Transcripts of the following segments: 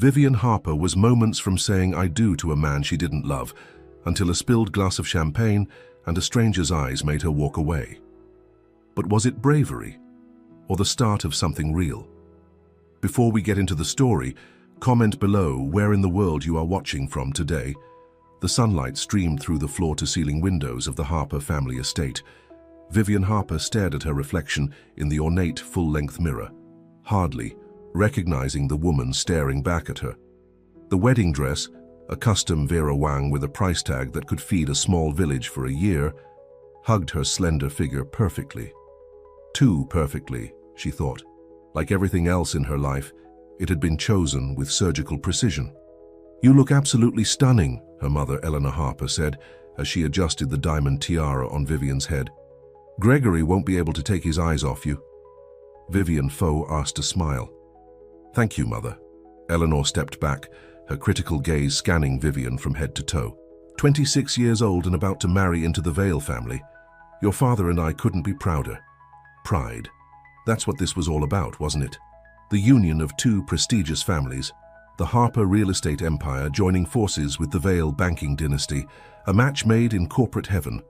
Vivian Harper was moments from saying "I do" to a man she didn't love, until a spilled glass of champagne and a stranger's eyes made her walk away. But was it bravery, or the start of something real? Before we get into the story, comment below where in the world you are watching from today. The sunlight streamed through the floor-to-ceiling windows of the Harper family estate. Vivian Harper stared at her reflection in the ornate full-length mirror, hardly recognizing the woman staring back at her. The wedding dress, a custom Vera Wang with a price tag that could feed a small village for a year, hugged her slender figure perfectly. Too perfectly, she thought. Like everything else in her life, it had been chosen with surgical precision. "You look absolutely stunning," her mother Eleanor Harper said as she adjusted the diamond tiara on Vivian's head. "Gregory won't be able to take his eyes off you." Vivian Foe asked a smile. "Thank you, Mother." Eleanor stepped back, her critical gaze scanning Vivian from head to toe. 26 years old and about to marry into the Vale family. Your father and I couldn't be prouder. Pride. That's what this was all about, wasn't it? The union of two prestigious families, the Harper real estate empire joining forces with the Vale banking dynasty, a match made in corporate heaven.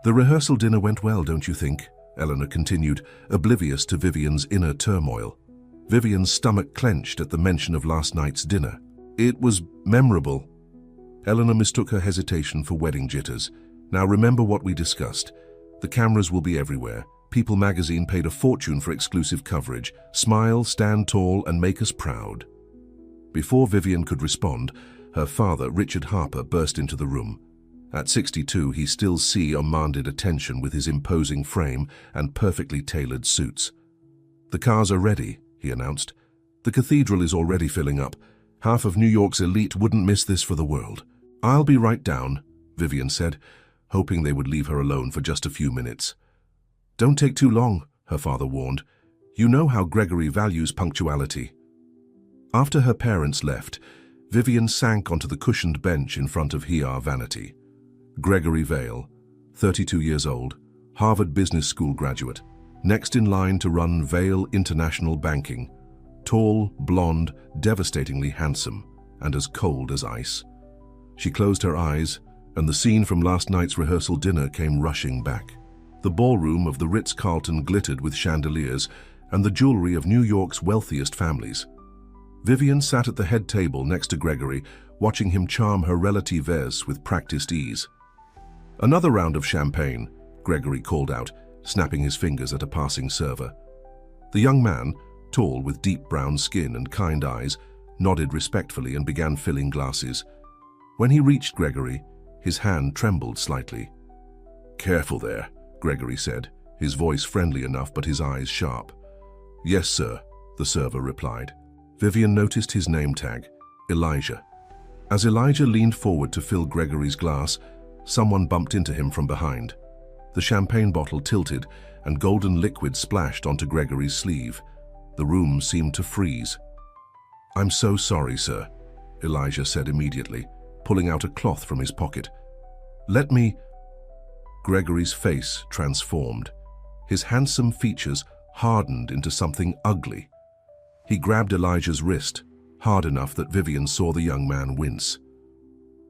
"The rehearsal dinner went well, don't you think?" Eleanor continued, oblivious to Vivian's inner turmoil. Vivian's stomach clenched at the mention of last night's dinner. "It was memorable." Eleanor mistook her hesitation for wedding jitters. "Now remember what we discussed. The cameras will be everywhere. People magazine paid a fortune for exclusive coverage. Smile, stand tall, and make us proud." Before Vivian could respond, her father, Richard Harper, burst into the room. At 62, he still commanded attention with his imposing frame and perfectly tailored suits. "The cars are ready," he announced. "The cathedral is already filling up. Half of New York's elite wouldn't miss this for the world." "I'll be right down," Vivian said, hoping they would leave her alone for just a few minutes. "Don't take too long," her father warned. "You know how Gregory values punctuality." After her parents left, Vivian sank onto the cushioned bench in front of Hiar Vanity. Gregory Vale, 32 years old, Harvard Business School graduate, next in line to run Vale International Banking. Tall, blonde, devastatingly handsome, and as cold as ice. She closed her eyes, and the scene from last night's rehearsal dinner came rushing back. The ballroom of the Ritz-Carlton glittered with chandeliers and the jewelry of New York's wealthiest families. Vivian sat at the head table next to Gregory, watching him charm her relatives with practiced ease. "Another round of champagne," Gregory called out, snapping his fingers at a passing server. The young man, tall with deep brown skin and kind eyes, nodded respectfully and began filling glasses. When he reached Gregory, his hand trembled slightly. "Careful there," Gregory said, his voice friendly enough but his eyes sharp. "Yes, sir," the server replied. Vivian noticed his name tag, Elijah. As Elijah leaned forward to fill Gregory's glass, someone bumped into him from behind. The champagne bottle tilted and golden liquid splashed onto Gregory's sleeve. The room seemed to freeze. "I'm so sorry, sir," Elijah said immediately, pulling out a cloth from his pocket. "Let me—" Gregory's face transformed. His handsome features hardened into something ugly. He grabbed Elijah's wrist, hard enough that Vivian saw the young man wince.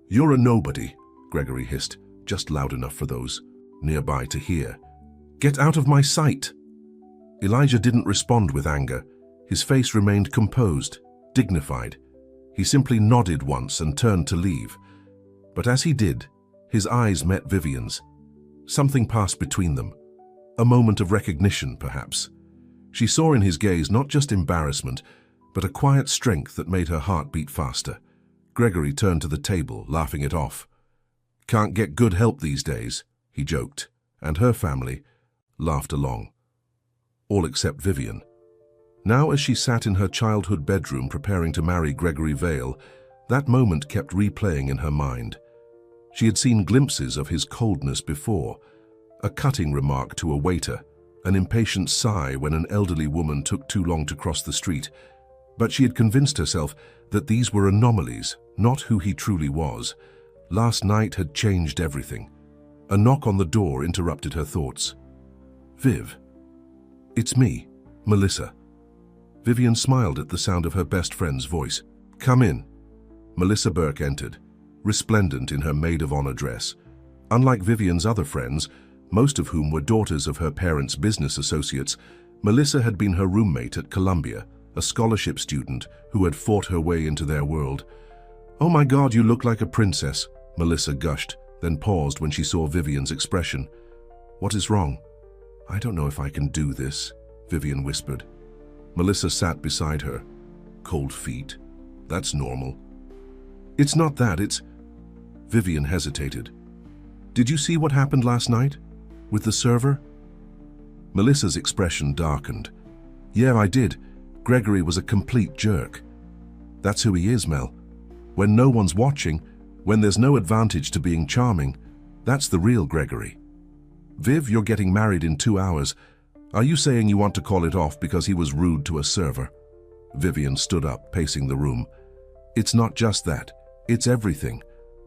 "You're a nobody," Gregory hissed, just loud enough for those nearby to hear. "Get out of my sight!" Elijah didn't respond with anger. His face remained composed, dignified. He simply nodded once and turned to leave. But as he did, his eyes met Vivian's. Something passed between them. A moment of recognition, perhaps. She saw in his gaze not just embarrassment, but a quiet strength that made her heart beat faster. Gregory turned to the table, laughing it off. "Can't get good help these days," he joked, and her family laughed along. All except Vivian. Now as she sat in her childhood bedroom preparing to marry Gregory Vale, that moment kept replaying in her mind. She had seen glimpses of his coldness before, a cutting remark to a waiter, an impatient sigh when an elderly woman took too long to cross the street, but she had convinced herself that these were anomalies, not who he truly was. Last night had changed everything. A knock on the door interrupted her thoughts. "Viv." "It's me, Melissa." Vivian smiled at the sound of her best friend's voice. Come in. Melissa Burke entered, resplendent in her maid of honor dress. Unlike Vivian's other friends, most of whom were daughters of her parents' business associates, Melissa had been her roommate at Columbia, a scholarship student who had fought her way into their world. "Oh my God, you look like a princess," Melissa gushed, then paused when she saw Vivian's expression. "What is wrong?" "I don't know if I can do this," Vivian whispered. Melissa sat beside her. "Cold feet. That's normal." "It's not that, it's—" Vivian hesitated. "Did you see what happened last night? With the server?" Melissa's expression darkened. "Yeah, I did. Gregory was a complete jerk." "That's who he is, Mel. When no one's watching, when there's no advantage to being charming, that's the real Gregory." "Viv, you're getting married in 2 hours. Are you saying you want to call it off because he was rude to a server?" Vivian stood up, pacing the room. "It's not just that. It's everything.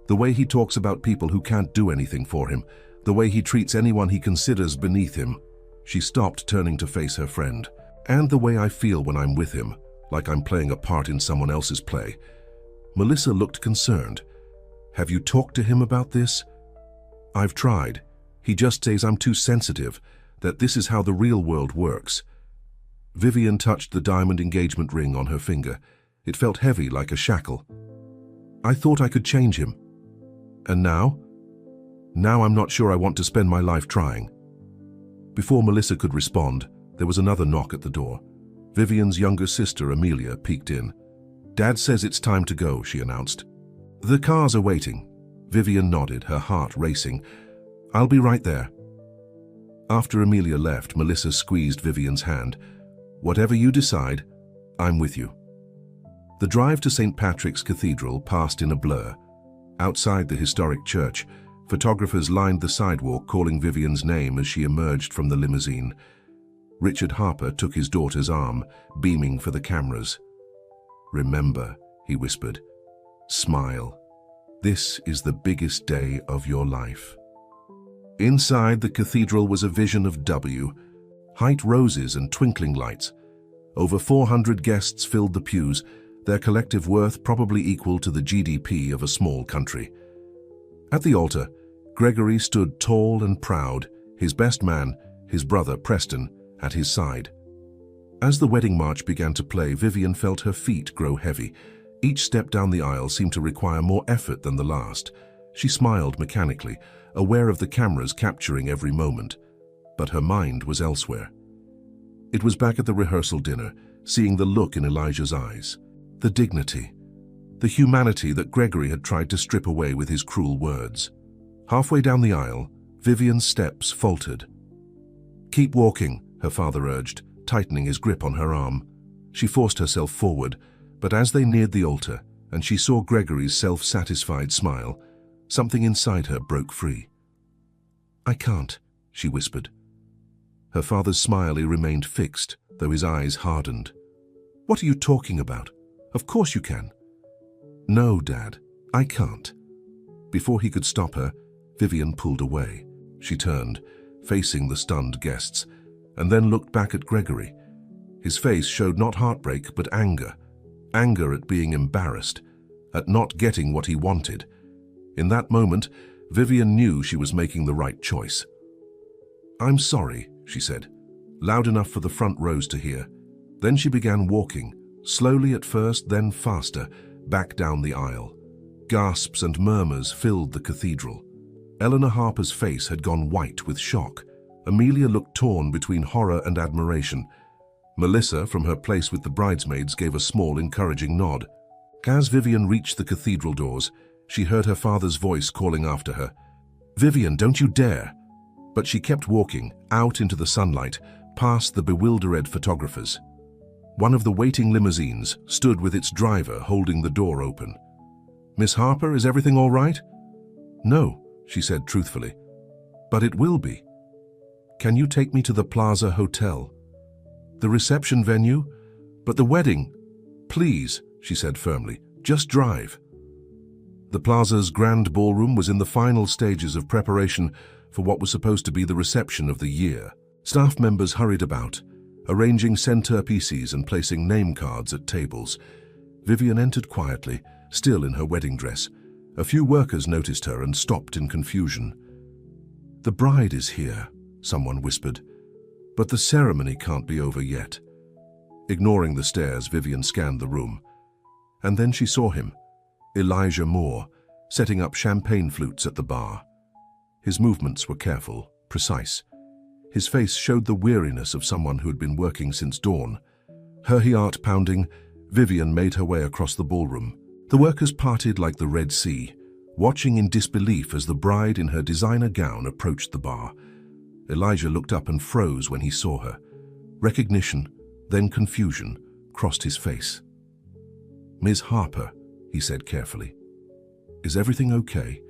The way he talks about people who can't do anything for him, the way he treats anyone he considers beneath him." She stopped, turning to face her friend. "And the way I feel when I'm with him, like I'm playing a part in someone else's play." Melissa looked concerned. "Have you talked to him about this?" "I've tried. He just says I'm too sensitive, that this is how the real world works." Vivian touched the diamond engagement ring on her finger. It felt heavy, like a shackle. "I thought I could change him. And now? Now I'm not sure I want to spend my life trying." Before Melissa could respond, there was another knock at the door. Vivian's younger sister, Amelia, peeked in. "Dad says it's time to go," she announced. "The cars are waiting." Vivian nodded, her heart racing. "I'll be right there." After Amelia left, Melissa squeezed Vivian's hand. "Whatever you decide, I'm with you." The drive to St. Patrick's Cathedral passed in a blur. Outside the historic church, photographers lined the sidewalk calling Vivian's name as she emerged from the limousine. Richard Harper took his daughter's arm, beaming for the cameras. "Remember," he whispered, "smile. This is the biggest day of your life." Inside the cathedral was a vision of height roses and twinkling lights. Over 400 guests filled the pews, their collective worth probably equal to the GDP of a small country. At the altar, Gregory stood tall and proud, his best man, his brother Preston, at his side. As the wedding march began to play, Vivian felt her feet grow heavy. Each step down the aisle seemed to require more effort than the last. She smiled mechanically, aware of the cameras capturing every moment. But her mind was elsewhere. It was back at the rehearsal dinner, seeing the look in Elijah's eyes. The dignity, the humanity that Gregory had tried to strip away with his cruel words. Halfway down the aisle, Vivian's steps faltered. "Keep walking," her father urged, tightening his grip on her arm. She forced herself forward, but as they neared the altar and she saw Gregory's self-satisfied smile, something inside her broke free. "I can't," she whispered. Her father's smile remained fixed, though his eyes hardened. "What are you talking about? Of course you can." "No, Dad, I can't." Before he could stop her, Vivian pulled away. She turned, facing the stunned guests, and then looked back at Gregory. His face showed not heartbreak, but anger. Anger at being embarrassed, at not getting what he wanted. In that moment, Vivian knew she was making the right choice. "I'm sorry," she said, loud enough for the front rows to hear. Then she began walking, slowly at first, then faster, back down the aisle. Gasps and murmurs filled the cathedral. Eleanor Harper's face had gone white with shock. Amelia looked torn between horror and admiration. Melissa, from her place with the bridesmaids, gave a small, encouraging nod. As Vivian reached the cathedral doors, she heard her father's voice calling after her. "Vivian, don't you dare!" But she kept walking, out into the sunlight, past the bewildered photographers. One of the waiting limousines stood with its driver holding the door open. "Miss Harper, is everything all right?" "No," she said truthfully. "But it will be. Can you take me to the Plaza Hotel?" "The reception venue? But the wedding?" "Please," she said firmly, "just drive." The Plaza's grand ballroom was in the final stages of preparation for what was supposed to be the reception of the year. Staff members hurried about, arranging centerpieces and placing name cards at tables. Vivian entered quietly, still in her wedding dress. A few workers noticed her and stopped in confusion. "The bride is here," someone whispered, "but the ceremony can't be over yet." Ignoring the stares, Vivian scanned the room. And then she saw him, Elijah Moore, setting up champagne flutes at the bar. His movements were careful, precise. His face showed the weariness of someone who had been working since dawn. Her heart pounding, Vivian made her way across the ballroom. The workers parted like the Red Sea, watching in disbelief as the bride in her designer gown approached the bar. Elijah looked up and froze when he saw her. Recognition, then confusion, crossed his face. "Ms. Harper," he said carefully. "Is everything okay?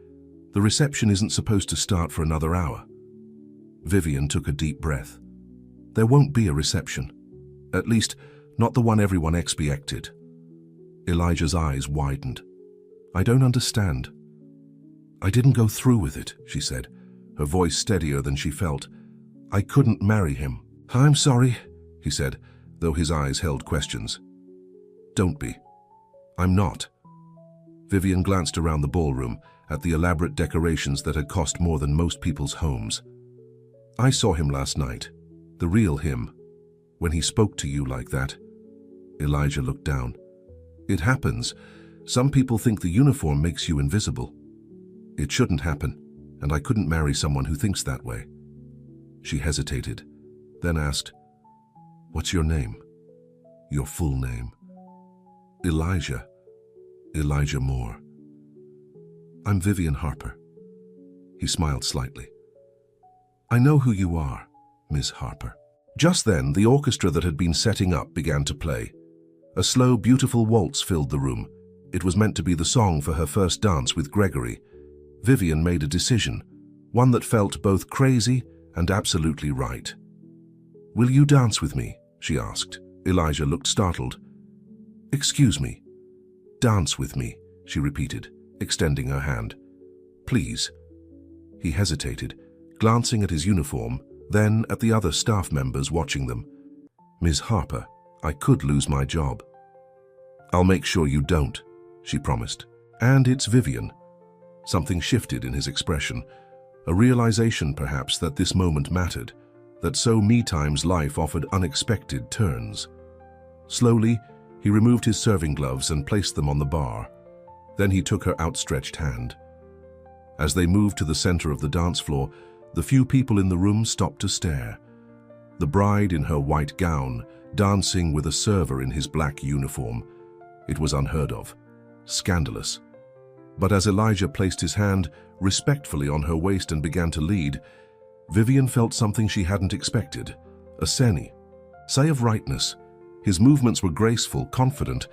The reception isn't supposed to start for another hour." Vivian took a deep breath. "There won't be a reception. At least, not the one everyone expected." Elijah's eyes widened. "I don't understand." "I didn't go through with it," she said, her voice steadier than she felt. "I couldn't marry him." "I'm sorry," he said, though his eyes held questions. "Don't be." "I'm not." Vivian glanced around the ballroom at the elaborate decorations that had cost more than most people's homes. "I saw him last night, the real him, when he spoke to you like that." Elijah looked down. "It happens. Some people think the uniform makes you invisible. It shouldn't happen, and I couldn't marry someone who thinks that way." She hesitated, then asked, "What's your name?" "Your full name." "Elijah. Elijah Moore." "I'm Vivian Harper." He smiled slightly. "I know who you are, Miss Harper." Just then, the orchestra that had been setting up began to play. A slow, beautiful waltz filled the room. It was meant to be the song for her first dance with Gregory. Vivian made a decision, one that felt both crazy and absolutely right. "Will you dance with me?" she asked. Elijah looked startled. "Excuse me." "Dance with me," she repeated, extending her hand. "Please." He hesitated, glancing at his uniform, then at the other staff members watching them. "Ms. Harper, I could lose my job." "I'll make sure you don't," she promised. "And it's Vivian." Something shifted in his expression, a realization perhaps that this moment mattered, that so many times life offered unexpected turns. Slowly, he removed his serving gloves and placed them on the bar. Then he took her outstretched hand. As they moved to the center of the dance floor, the few people in the room stopped to stare. The bride in her white gown, dancing with a server in his black uniform. It was unheard of, scandalous. But as Elijah placed his hand respectfully on her waist and began to lead, Vivian felt something she hadn't expected, a sigh of rightness. His movements were graceful, confident.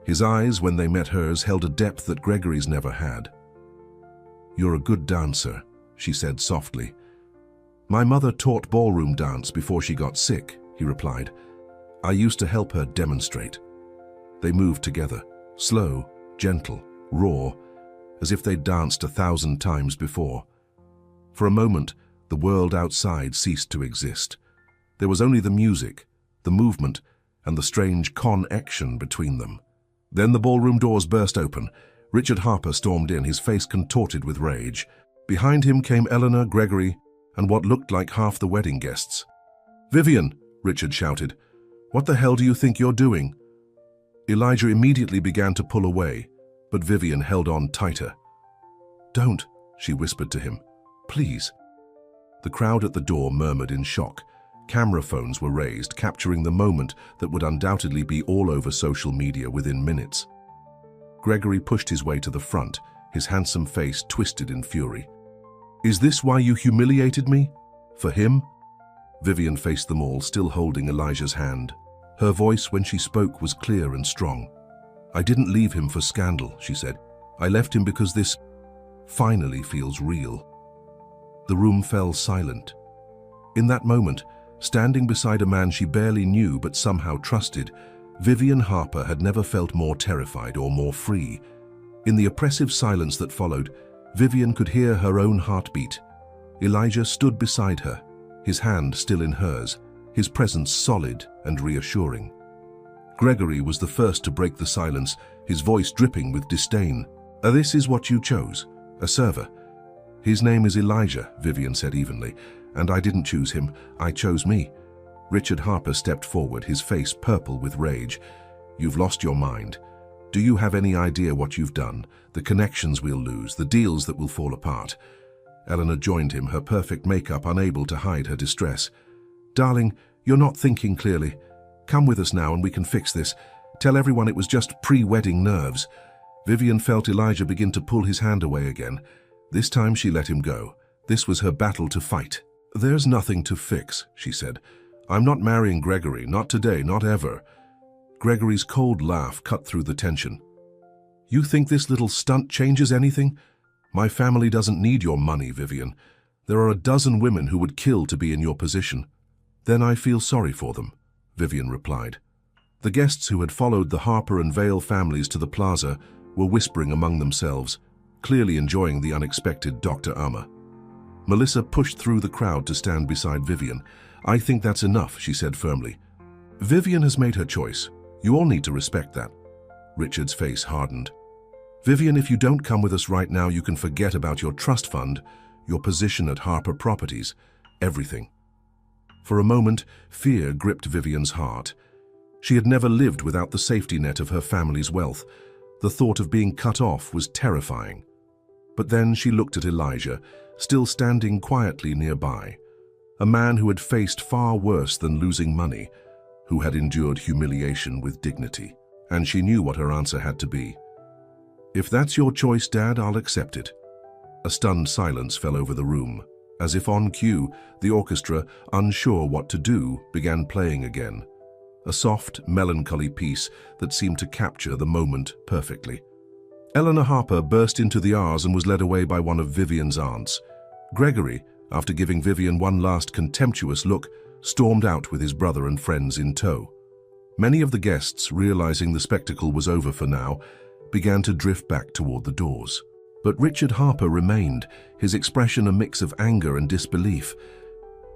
His eyes, when they met hers, held a depth that Gregory's never had. "You're a good dancer," she said softly. "My mother taught ballroom dance before she got sick," he replied. "I used to help her demonstrate." They moved together, slow, gentle, raw, as if they'd danced 1,000 times before. For a moment, the world outside ceased to exist. There was only the music, the movement, and the strange connection between them. Then the ballroom doors burst open. Richard Harper stormed in, his face contorted with rage. Behind him came Eleanor, Gregory, and what looked like half the wedding guests. "Vivian!" Richard shouted. "What the hell do you think you're doing?" Elijah immediately began to pull away, but Vivian held on tighter. "Don't," she whispered to him. "Please." The crowd at the door murmured in shock. Camera phones were raised, capturing the moment that would undoubtedly be all over social media within minutes. Gregory pushed his way to the front, his handsome face twisted in fury. "Is this why you humiliated me? For him?" Vivian faced them all, still holding Elijah's hand. Her voice when she spoke was clear and strong. "I didn't leave him for scandal," she said. "I left him because this finally feels real." The room fell silent. In that moment, standing beside a man she barely knew but somehow trusted, Vivian Harper had never felt more terrified or more free. In the oppressive silence that followed, Vivian could hear her own heartbeat. Elijah stood beside her, his hand still in hers, his presence solid and reassuring. Gregory was the first to break the silence, his voice dripping with disdain. This is what you chose, a server. His name is Elijah, Vivian said evenly, and I didn't choose him, I chose me. Richard Harper stepped forward, his face purple with rage. You've lost your mind. Do you have any idea what you've done? The connections we'll lose, the deals that will fall apart. Eleanor joined him, her perfect makeup unable to hide her distress. Darling, you're not thinking clearly. Come with us now and we can fix this. Tell everyone it was just pre-wedding nerves. Vivian felt Elijah begin to pull his hand away again. This time she let him go. This was her battle to fight. There's nothing to fix, she said. I'm not marrying Gregory, not today, not ever. Gregory's cold laugh cut through the tension. You think this little stunt changes anything? My family doesn't need your money, Vivian. There are a dozen women who would kill to be in your position. Then I feel sorry for them, Vivian replied. The guests who had followed the Harper and Vale families to the plaza were whispering among themselves, clearly enjoying the unexpected Dr. Amma. Melissa pushed through the crowd to stand beside Vivian. I think that's enough, she said firmly. Vivian has made her choice. You all need to respect that. Richard's face hardened. Vivian, if you don't come with us right now, you can forget about your trust fund, your position at Harper Properties, everything. For a moment, fear gripped Vivian's heart. She had never lived without the safety net of her family's wealth. The thought of being cut off was terrifying. But then she looked at Elijah, still standing quietly nearby. A man who had faced far worse than losing money, who had endured humiliation with dignity. And she knew what her answer had to be. If that's your choice, Dad, I'll accept it. A stunned silence fell over the room. As if on cue, the orchestra, unsure what to do, began playing again. A soft, melancholy piece that seemed to capture the moment perfectly. Eleanor Harper burst into the R's and was led away by one of Vivian's aunts. Gregory, after giving Vivian one last contemptuous look, stormed out with his brother and friends in tow. Many of the guests, realizing the spectacle was over for now, began to drift back toward the doors. But Richard Harper remained, his expression a mix of anger and disbelief.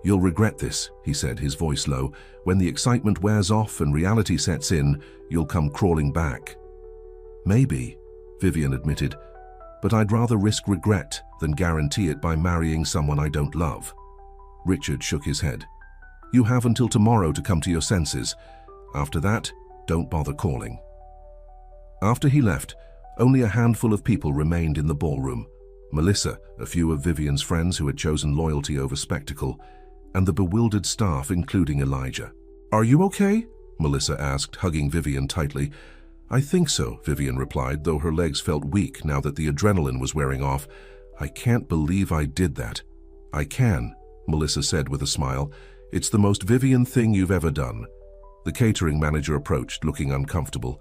You'll regret this, he said, his voice low. When the excitement wears off and reality sets in, you'll come crawling back. Maybe, Vivian admitted, but I'd rather risk regret than guarantee it by marrying someone I don't love. Richard shook his head. You have until tomorrow to come to your senses. After that, don't bother calling. After he left, only a handful of people remained in the ballroom. Melissa, a few of Vivian's friends who had chosen loyalty over spectacle, and the bewildered staff, including Elijah. Are you okay? Melissa asked, hugging Vivian tightly. I think so, Vivian replied, though her legs felt weak now that the adrenaline was wearing off. I can't believe I did that. I can, Melissa said with a smile. It's the most Vivian thing you've ever done. The catering manager approached, looking uncomfortable.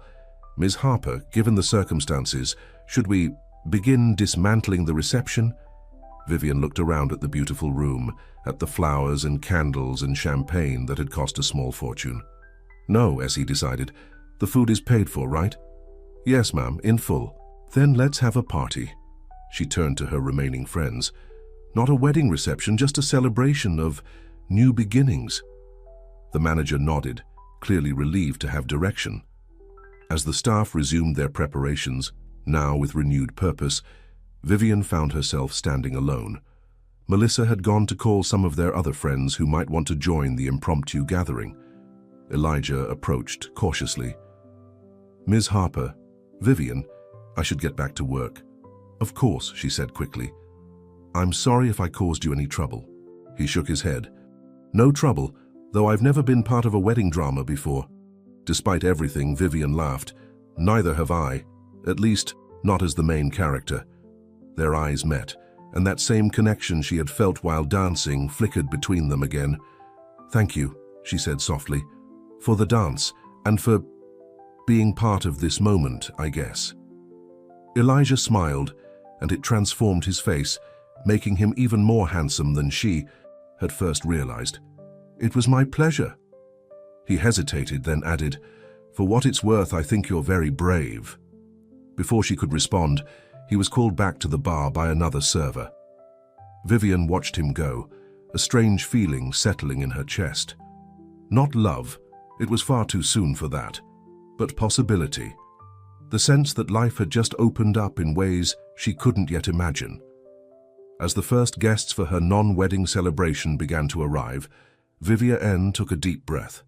Ms. Harper, given the circumstances, should we begin dismantling the reception? Vivian looked around at the beautiful room, at the flowers and candles and champagne that had cost a small fortune. No, Essie decided. The food is paid for, right? Yes, ma'am, in full. Then let's have a party. She turned to her remaining friends. Not a wedding reception, just a celebration of new beginnings. The manager nodded, clearly relieved to have direction. As the staff resumed their preparations, now with renewed purpose, Vivian found herself standing alone. Melissa had gone to call some of their other friends who might want to join the impromptu gathering. Elijah approached cautiously. Ms. Harper, Vivian, I should get back to work. Of course, she said quickly. I'm sorry if I caused you any trouble. He shook his head. No trouble, though I've never been part of a wedding drama before. Despite everything, Vivian laughed. Neither have I, at least not as the main character. Their eyes met, and that same connection she had felt while dancing flickered between them again. Thank you, she said softly, for the dance and for being part of this moment, I guess. Elijah smiled, and it transformed his face, making him even more handsome than she had first realized. It was my pleasure. He hesitated, then added, For what it's worth, I think you're very brave. Before she could respond, he was called back to the bar by another server. Vivian watched him go, a strange feeling settling in her chest. Not love, it was far too soon for that. but possibility. The sense that life had just opened up in ways she couldn't yet imagine. As the first guests for her non-wedding celebration began to arrive, Vivienne took a deep breath.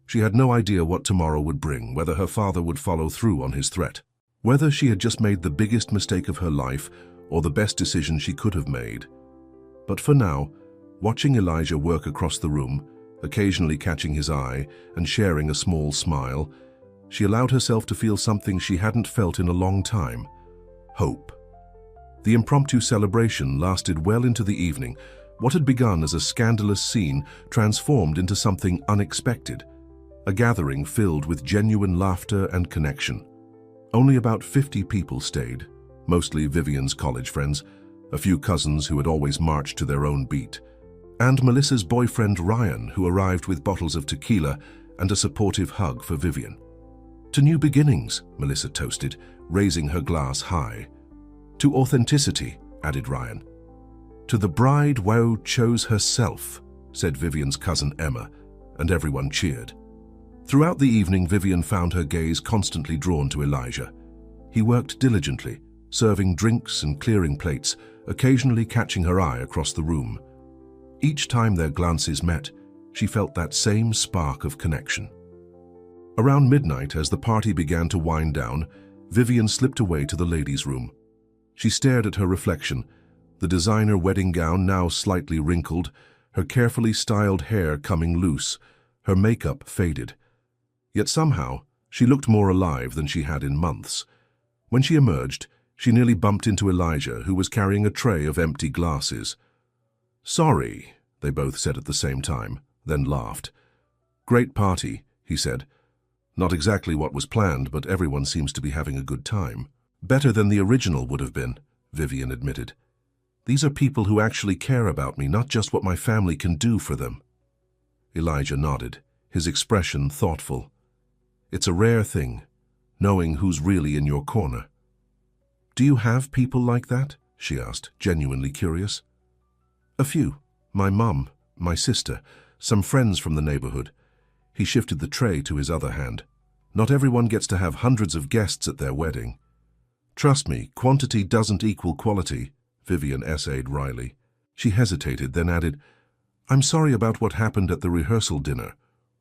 She had no idea what tomorrow would bring, whether her father would follow through on his threat, whether she had just made the biggest mistake of her life or the best decision she could have made. But for now, watching Elijah work across the room, occasionally catching his eye and sharing a small smile, she allowed herself to feel something she hadn't felt in a long time: hope. The impromptu celebration lasted well into the evening. What had begun as a scandalous scene transformed into something unexpected, a gathering filled with genuine laughter and connection. Only about 50 people stayed, mostly Vivian's college friends, a few cousins who had always marched to their own beat, and Melissa's boyfriend Ryan, who arrived with bottles of tequila and a supportive hug for Vivian. "To new beginnings," Melissa toasted, raising her glass high. "To authenticity," added Ryan. "To the bride who chose herself," said Vivian's cousin Emma, and everyone cheered. Throughout the evening, Vivian found her gaze constantly drawn to Elijah. He worked diligently, serving drinks and clearing plates, occasionally catching her eye across the room. Each time their glances met, she felt that same spark of connection. Around midnight, as the party began to wind down, Vivian slipped away to the ladies' room. She stared at her reflection, the designer wedding gown now slightly wrinkled, her carefully styled hair coming loose, her makeup faded. Yet somehow, she looked more alive than she had in months. When she emerged, she nearly bumped into Elijah, who was carrying a tray of empty glasses. "Sorry," they both said at the same time, then laughed. "Great party," he said. "Not exactly what was planned, but everyone seems to be having a good time." "Better than the original would have been," Vivian admitted. "These are people who actually care about me, not just what my family can do for them." Elijah nodded, his expression thoughtful. "It's a rare thing, knowing who's really in your corner." "Do you have people like that?" she asked, genuinely curious. "A few. My mum, my sister, some friends from the neighborhood." He shifted the tray to his other hand. "Not everyone gets to have hundreds of guests at their wedding." "Trust me, quantity doesn't equal quality," Vivian essayed wryly. She hesitated, then added, "I'm sorry about what happened at the rehearsal dinner.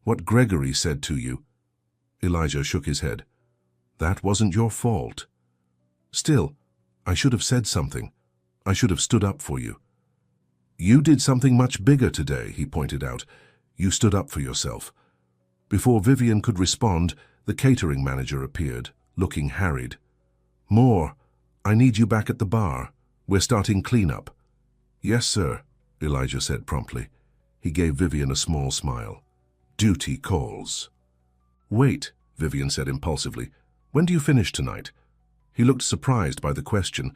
What Gregory said to you." Elijah shook his head. "That wasn't your fault." "Still, I should have said something. I should have stood up for you." "You did something much bigger today," he pointed out. "You stood up for yourself." Before Vivian could respond, the catering manager appeared, looking harried. "Moore, I need you back at the bar. We're starting cleanup." "Yes, sir," Elijah said promptly. He gave Vivian a small smile. "Duty calls." "Wait," Vivian said impulsively. "When do you finish tonight?" He looked surprised by the question.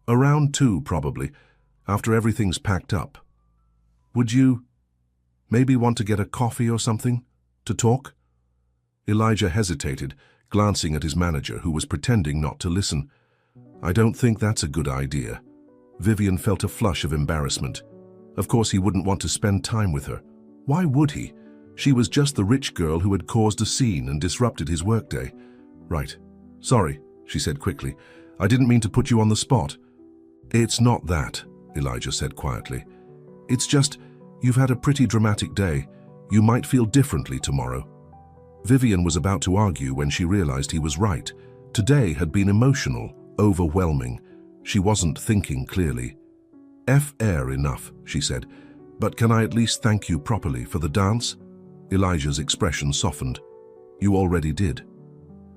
"Around 2, probably, after everything's packed up." "Would you maybe want to get a coffee or something? To talk?" Elijah hesitated, glancing at his manager, who was pretending not to listen. "I don't think that's a good idea." Vivian felt a flush of embarrassment. Of course he wouldn't want to spend time with her. Why would he? She was just the rich girl who had caused a scene and disrupted his workday. "Right. Sorry," she said quickly. "I didn't mean to put you on the spot." "It's not that," Elijah said quietly. "It's just, you've had a pretty dramatic day. You might feel differently tomorrow." Vivian was about to argue when she realized he was right. Today had been emotional, overwhelming. She wasn't thinking clearly. "Fair enough," she said. "But can I at least thank you properly for the dance?" Elijah's expression softened. "You already did."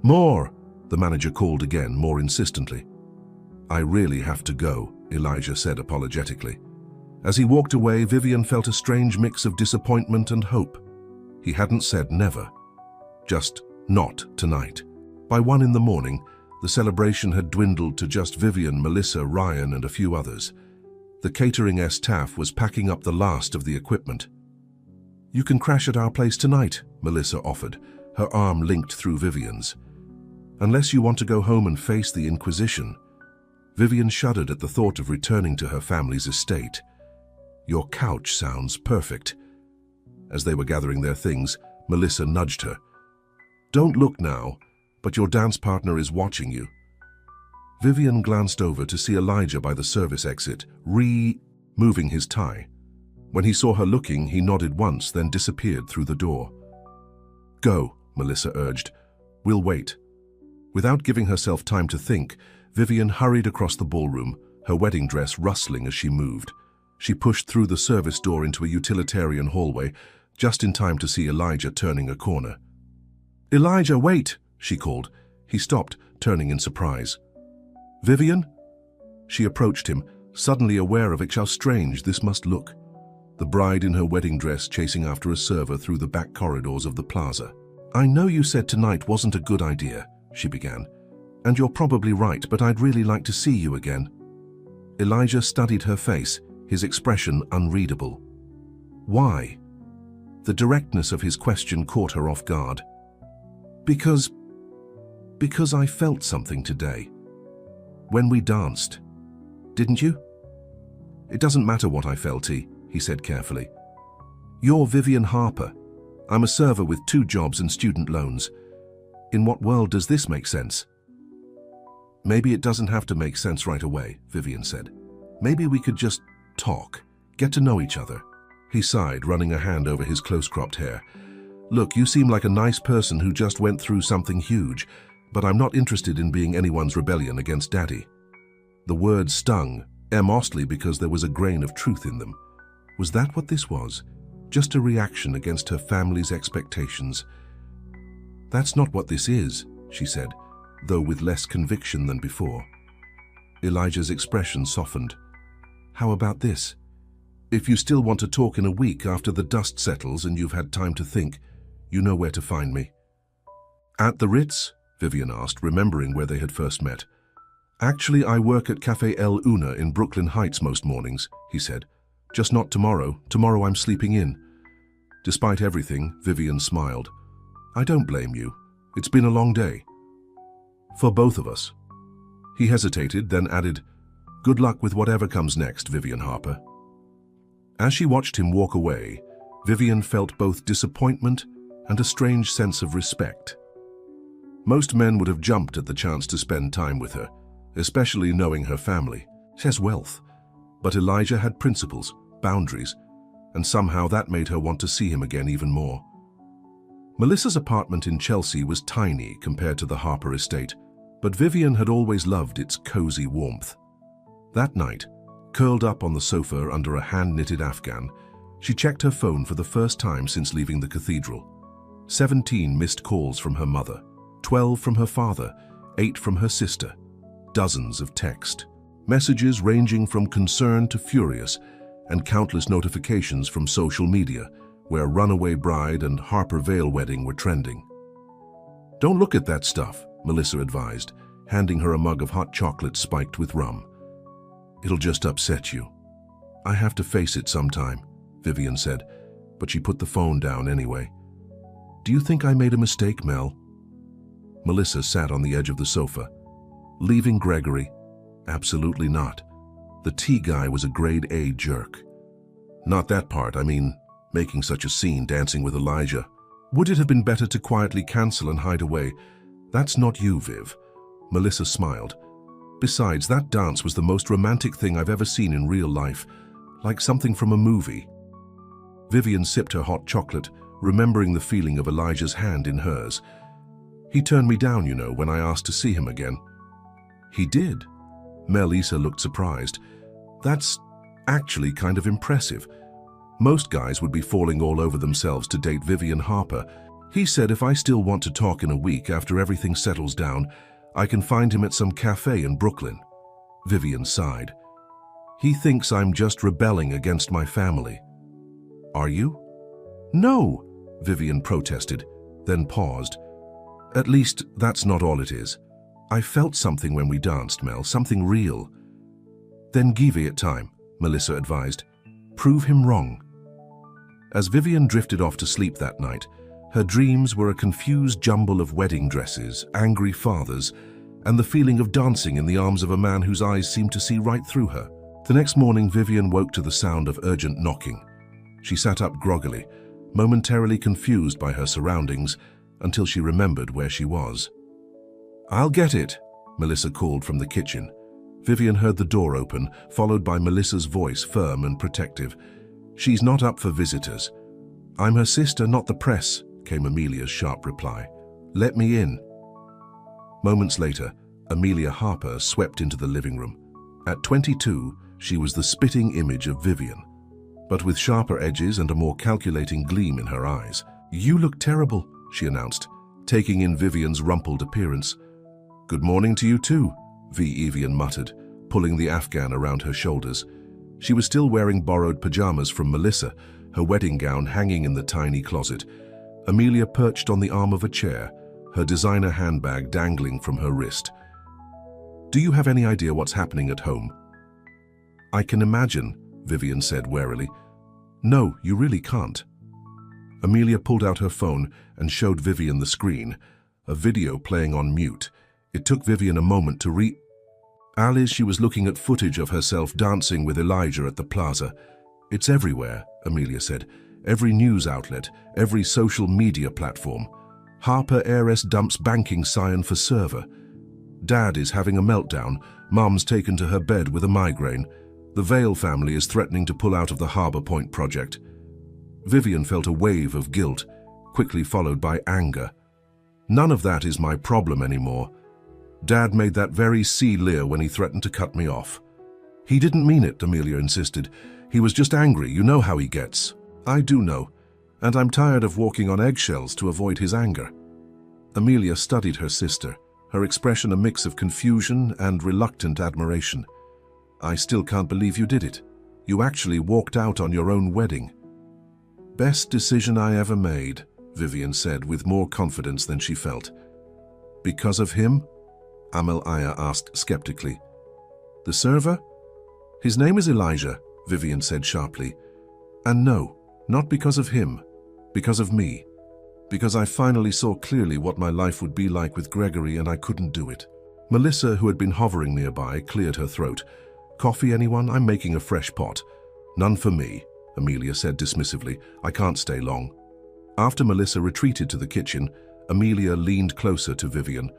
"More!" the manager called again, more insistently. "I really have to go," Elijah said apologetically. As he walked away, Vivian felt a strange mix of disappointment and hope. He hadn't said never. Just not tonight. By 1 in the morning, the celebration had dwindled to just Vivian, Melissa, Ryan, and a few others. The catering staff was packing up the last of the equipment. "You can crash at our place tonight," Melissa offered, her arm linked through Vivian's. "Unless you want to go home and face the Inquisition." Vivian shuddered at the thought of returning to her family's estate. "Your couch sounds perfect." As they were gathering their things, Melissa nudged her. Don't look now, but your dance partner is watching you. Vivian glanced over to see Elijah by the service exit, moving his tie. When he saw her looking, he nodded once, then disappeared through the door. Go, Melissa urged. We'll wait. Without giving herself time to think, Vivian hurried across the ballroom, her wedding dress rustling as she moved. She pushed through the service door into a utilitarian hallway, just in time to see Elijah turning a corner. Elijah, wait, she called. He stopped, turning in surprise. Vivian? She approached him, suddenly aware of how strange this must look. The bride in her wedding dress chasing after a server through the back corridors of the plaza. I know you said tonight wasn't a good idea, she began. And you're probably right, but I'd really like to see you again. Elijah studied her face, his expression unreadable. Why? The directness of his question caught her off guard. Because I felt something today. When we danced. Didn't you? It doesn't matter what I felt, he said carefully. You're Vivian Harper. I'm a server with 2 jobs and student loans. In what world does this make sense? Maybe it doesn't have to make sense right away, Vivian said. Maybe we could just talk, get to know each other. He sighed, running a hand over his close-cropped hair. Look, you seem like a nice person who just went through something huge, but I'm not interested in being anyone's rebellion against Daddy. The words stung, mostly because there was a grain of truth in them. Was that what this was? Just a reaction against her family's expectations? That's not what this is, she said, though with less conviction than before. Elijah's expression softened. How about this? If you still want to talk in a week after the dust settles and you've had time to think, you know where to find me. At the Ritz? Vivian asked, remembering where they had first met. Actually, I work at Café El Una in Brooklyn Heights most mornings, he said. Just not tomorrow. Tomorrow I'm sleeping in. Despite everything, Vivian smiled. I don't blame you. It's been a long day. For both of us. He hesitated, then added, Good luck with whatever comes next, Vivian Harper. As she watched him walk away, Vivian felt both disappointment and a strange sense of respect. Most men would have jumped at the chance to spend time with her, especially knowing her family. She has wealth. But Elijah had principles, boundaries, and somehow that made her want to see him again even more. Melissa's apartment in Chelsea was tiny compared to the Harper estate, but Vivian had always loved its cozy warmth. That night, curled up on the sofa under a hand-knitted afghan, she checked her phone for the first time since leaving the cathedral. 17 missed calls from her mother, 12 from her father, 8 from her sister, dozens of text. Messages ranging from concerned to furious, and countless notifications from social media, where Runaway Bride and Harper Vale wedding were trending. Don't look at that stuff, Melissa advised, handing her a mug of hot chocolate spiked with rum. It'll just upset you. I have to face it sometime, Vivian said, but she put the phone down anyway. Do you think I made a mistake, Mel? Melissa sat on the edge of the sofa. Leaving Gregory? Absolutely not. The tea guy was a grade A jerk. Not that part, I mean, making such a scene dancing with Elijah. Would it have been better to quietly cancel and hide away? That's not you, Viv. Melissa smiled. Besides, that dance was the most romantic thing I've ever seen in real life, like something from a movie. Vivian sipped her hot chocolate, remembering the feeling of Elijah's hand in hers. He turned me down, you know, when I asked to see him again. He did? Melissa looked surprised. That's actually kind of impressive. Most guys would be falling all over themselves to date Vivian Harper. He said if I still want to talk in a week after everything settles down, I can find him at some cafe in Brooklyn. Vivian sighed. He thinks I'm just rebelling against my family. Are you? No, Vivian protested, then paused. At least, that's not all it is. I felt something when we danced, Mel, something real. Then give it time, Melissa advised. Prove him wrong. As Vivian drifted off to sleep that night, her dreams were a confused jumble of wedding dresses, angry fathers, and the feeling of dancing in the arms of a man whose eyes seemed to see right through her. The next morning, Vivian woke to the sound of urgent knocking. She sat up groggily, momentarily confused by her surroundings, until she remembered where she was. "I'll get it," Melissa called from the kitchen. Vivian heard the door open, followed by Melissa's voice, firm and protective. "She's not up for visitors." "I'm her sister, not the press," came Amelia's sharp reply. "Let me in." Moments later, Amelia Harper swept into the living room. At 22, she was the spitting image of Vivian, but with sharper edges and a more calculating gleam in her eyes. "You look terrible," she announced, taking in Vivian's rumpled appearance. "Good morning to you too," Vivian muttered, pulling the afghan around her shoulders. She was still wearing borrowed pajamas from Melissa, her wedding gown hanging in the tiny closet. Amelia perched on the arm of a chair, her designer handbag dangling from her wrist. "Do you have any idea what's happening at home?" "I can imagine," Vivian said warily. "No, you really can't." Amelia pulled out her phone and showed Vivian the screen, a video playing on mute. It took Vivian a moment to Alice, she was looking at footage of herself dancing with Elijah at the plaza. "It's everywhere," Amelia said. "Every news outlet, every social media platform. Harper heiress dumps banking scion for server. Dad is having a meltdown. Mom's taken to her bed with a migraine. The Vale family is threatening to pull out of the Harbour Point project." Vivian felt a wave of guilt, quickly followed by anger. "None of that is my problem anymore. Dad made that very clear when he threatened to cut me off." "He didn't mean it," Amelia insisted. "He was just angry. You know how he gets." "I do know, and I'm tired of walking on eggshells to avoid his anger." Amelia studied her sister, her expression a mix of confusion and reluctant admiration. "I still can't believe you did it. You actually walked out on your own wedding." "Best decision I ever made," Vivian said with more confidence than she felt. "Because of him?" Amelia asked skeptically. "The server? His name is Elijah," Vivian said sharply. "And no, not because of him, because of me. Because I finally saw clearly what my life would be like with Gregory and I couldn't do it." Melissa, who had been hovering nearby, cleared her throat. "Coffee, anyone? I'm making a fresh pot." "None for me," Amelia said dismissively. "I can't stay long." After Melissa retreated to the kitchen, Amelia leaned closer to Vivian.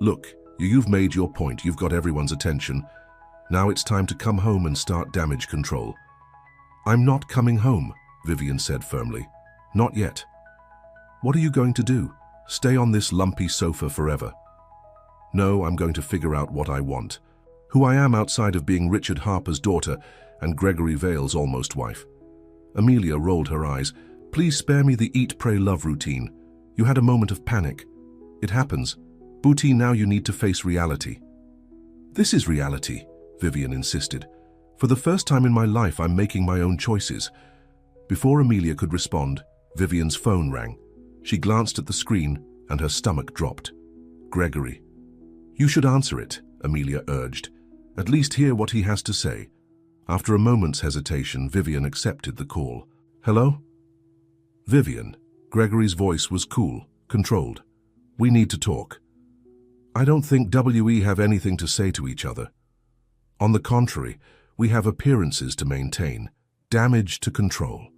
"Look, you've made your point. You've got everyone's attention. Now it's time to come home and start damage control." "I'm not coming home," Vivian said firmly. "Not yet." "What are you going to do? Stay on this lumpy sofa forever?" "No, I'm going to figure out what I want. Who I am outside of being Richard Harper's daughter and Gregory Vale's almost wife." Amelia rolled her eyes. "Please spare me the eat, pray, love routine. You had a moment of panic. It happens. Booty, now you need to face reality." "This is reality," Vivian insisted. "For the first time in my life, I'm making my own choices." Before Amelia could respond, Vivian's phone rang. She glanced at the screen and her stomach dropped. "Gregory." "You should answer it," Amelia urged. "At least hear what he has to say." After a moment's hesitation, Vivian accepted the call. "Hello?" "Vivian." Gregory's voice was cool, controlled. "We need to talk." "I don't think we have anything to say to each other. On the contrary, we have appearances to maintain, damage to control."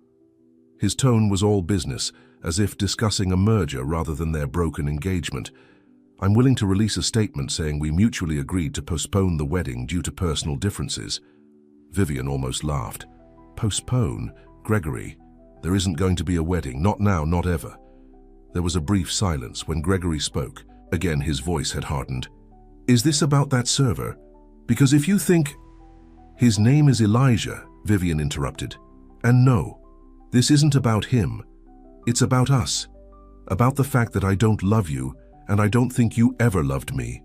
His tone was all business, as if discussing a merger rather than their broken engagement. "I'm willing to release a statement saying we mutually agreed to postpone the wedding due to personal differences." Vivian almost laughed. "Postpone? Gregory, there isn't going to be a wedding, not now, not ever." There was a brief silence when Gregory spoke. Again, his voice had hardened. "Is this about that server? Because if you think—" "His name is Elijah," Vivian interrupted. "And no, this isn't about him. It's about us. About the fact that I don't love you, and I don't think you ever loved me."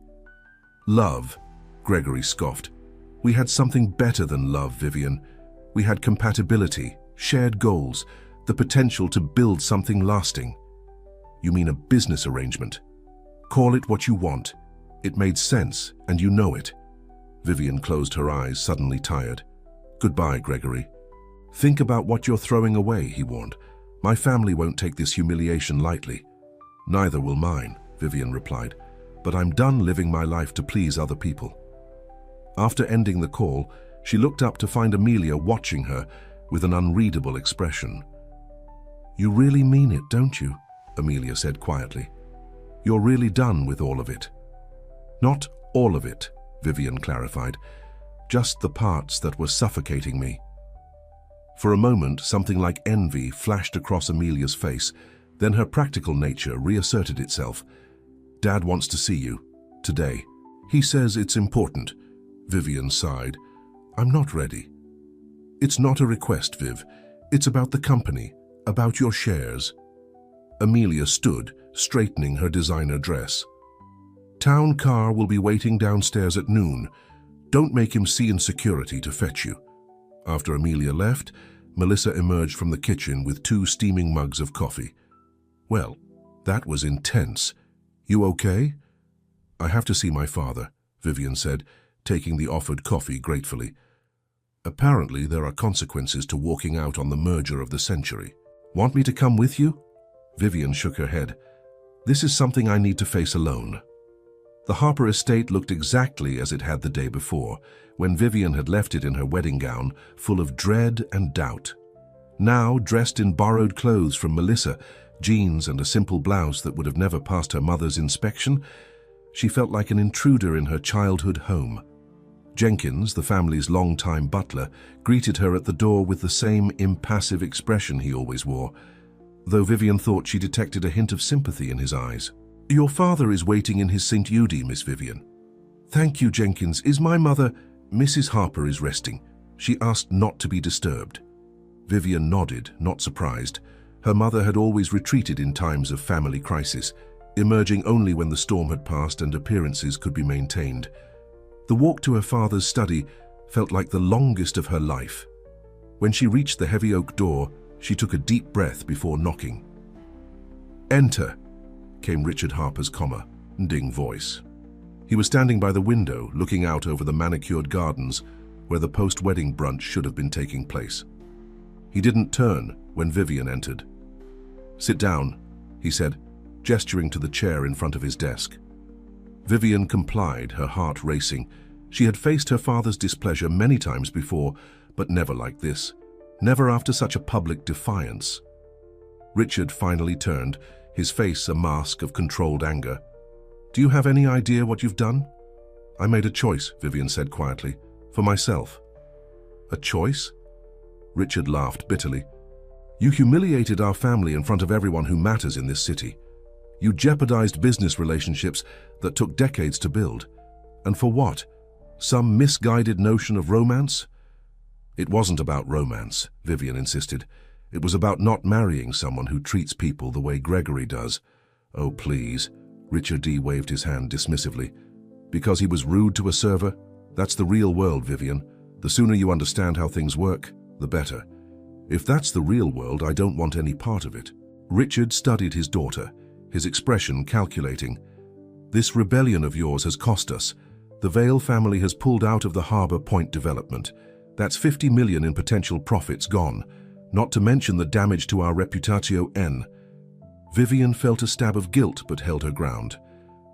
"Love?" Gregory scoffed. "We had something better than love, Vivian. We had compatibility, shared goals, the potential to build something lasting." "You mean a business arrangement? Call it what you want. It made sense, and you know it." Vivian closed her eyes, suddenly tired. "Goodbye, Gregory. Think about what you're throwing away," he warned. "My family won't take this humiliation lightly." "Neither will mine," Vivian replied. "But I'm done living my life to please other people." After ending the call, she looked up to find Amelia watching her with an unreadable expression. "You really mean it, don't you?" Amelia said quietly. You're really done with all of it. Not all of it, Vivian clarified. Just the parts that were suffocating me. For a moment, something like envy flashed across Amelia's face. Then her practical nature reasserted itself. Dad wants to see you. Today. He says it's important. Vivian sighed. I'm not ready. It's not a request, Viv. It's about the company, about your shares. Amelia stood, straightening her designer dress. Town car will be waiting downstairs at noon. Don't make him see in security to fetch you. After Amelia left, Melissa emerged from the kitchen with 2 steaming mugs of coffee. Well, that was intense. You okay? I have to see my father, Vivian said, taking the offered coffee gratefully. Apparently, there are consequences to walking out on the merger of the century. Want me to come with you? Vivian shook her head. This is something I need to face alone. The Harper estate looked exactly as it had the day before, when Vivian had left it in her wedding gown, full of dread and doubt. Now, dressed in borrowed clothes from Melissa, jeans and a simple blouse that would have never passed her mother's inspection, she felt like an intruder in her childhood home. Jenkins, the family's longtime butler, greeted her at the door with the same impassive expression he always wore, though Vivian thought she detected a hint of sympathy in his eyes. Your father is waiting in his St. Judy, Miss Vivian. Thank you, Jenkins. Is my mother... Mrs. Harper is resting. She asked not to be disturbed. Vivian nodded, not surprised. Her mother had always retreated in times of family crisis, emerging only when the storm had passed and appearances could be maintained. The walk to her father's study felt like the longest of her life. When she reached the heavy oak door, she took a deep breath before knocking. Enter, came Richard Harper's commanding voice. He was standing by the window, looking out over the manicured gardens where the post-wedding brunch should have been taking place. He didn't turn when Vivian entered. Sit down, he said, gesturing to the chair in front of his desk. Vivian complied, her heart racing. She had faced her father's displeasure many times before, but never like this. Never after such a public defiance. Richard finally turned, his face a mask of controlled anger. Do you have any idea what you've done? I made a choice, Vivian said quietly, for myself. A choice? Richard laughed bitterly. You humiliated our family in front of everyone who matters in this city. You jeopardized business relationships that took decades to build. And for what? Some misguided notion of romance? It wasn't about romance, Vivian insisted. It was about not marrying someone who treats people the way Gregory does. Oh, please. Richard D. waved his hand dismissively. Because he was rude to a server? That's the real world, Vivian. The sooner you understand how things work, the better. If that's the real world, I don't want any part of it. Richard studied his daughter, his expression calculating. This rebellion of yours has cost us. The Vale family has pulled out of the Harbour Point development. That's 50 million in potential profits gone, not to mention the damage to our reputatio N. Vivian felt a stab of guilt but held her ground.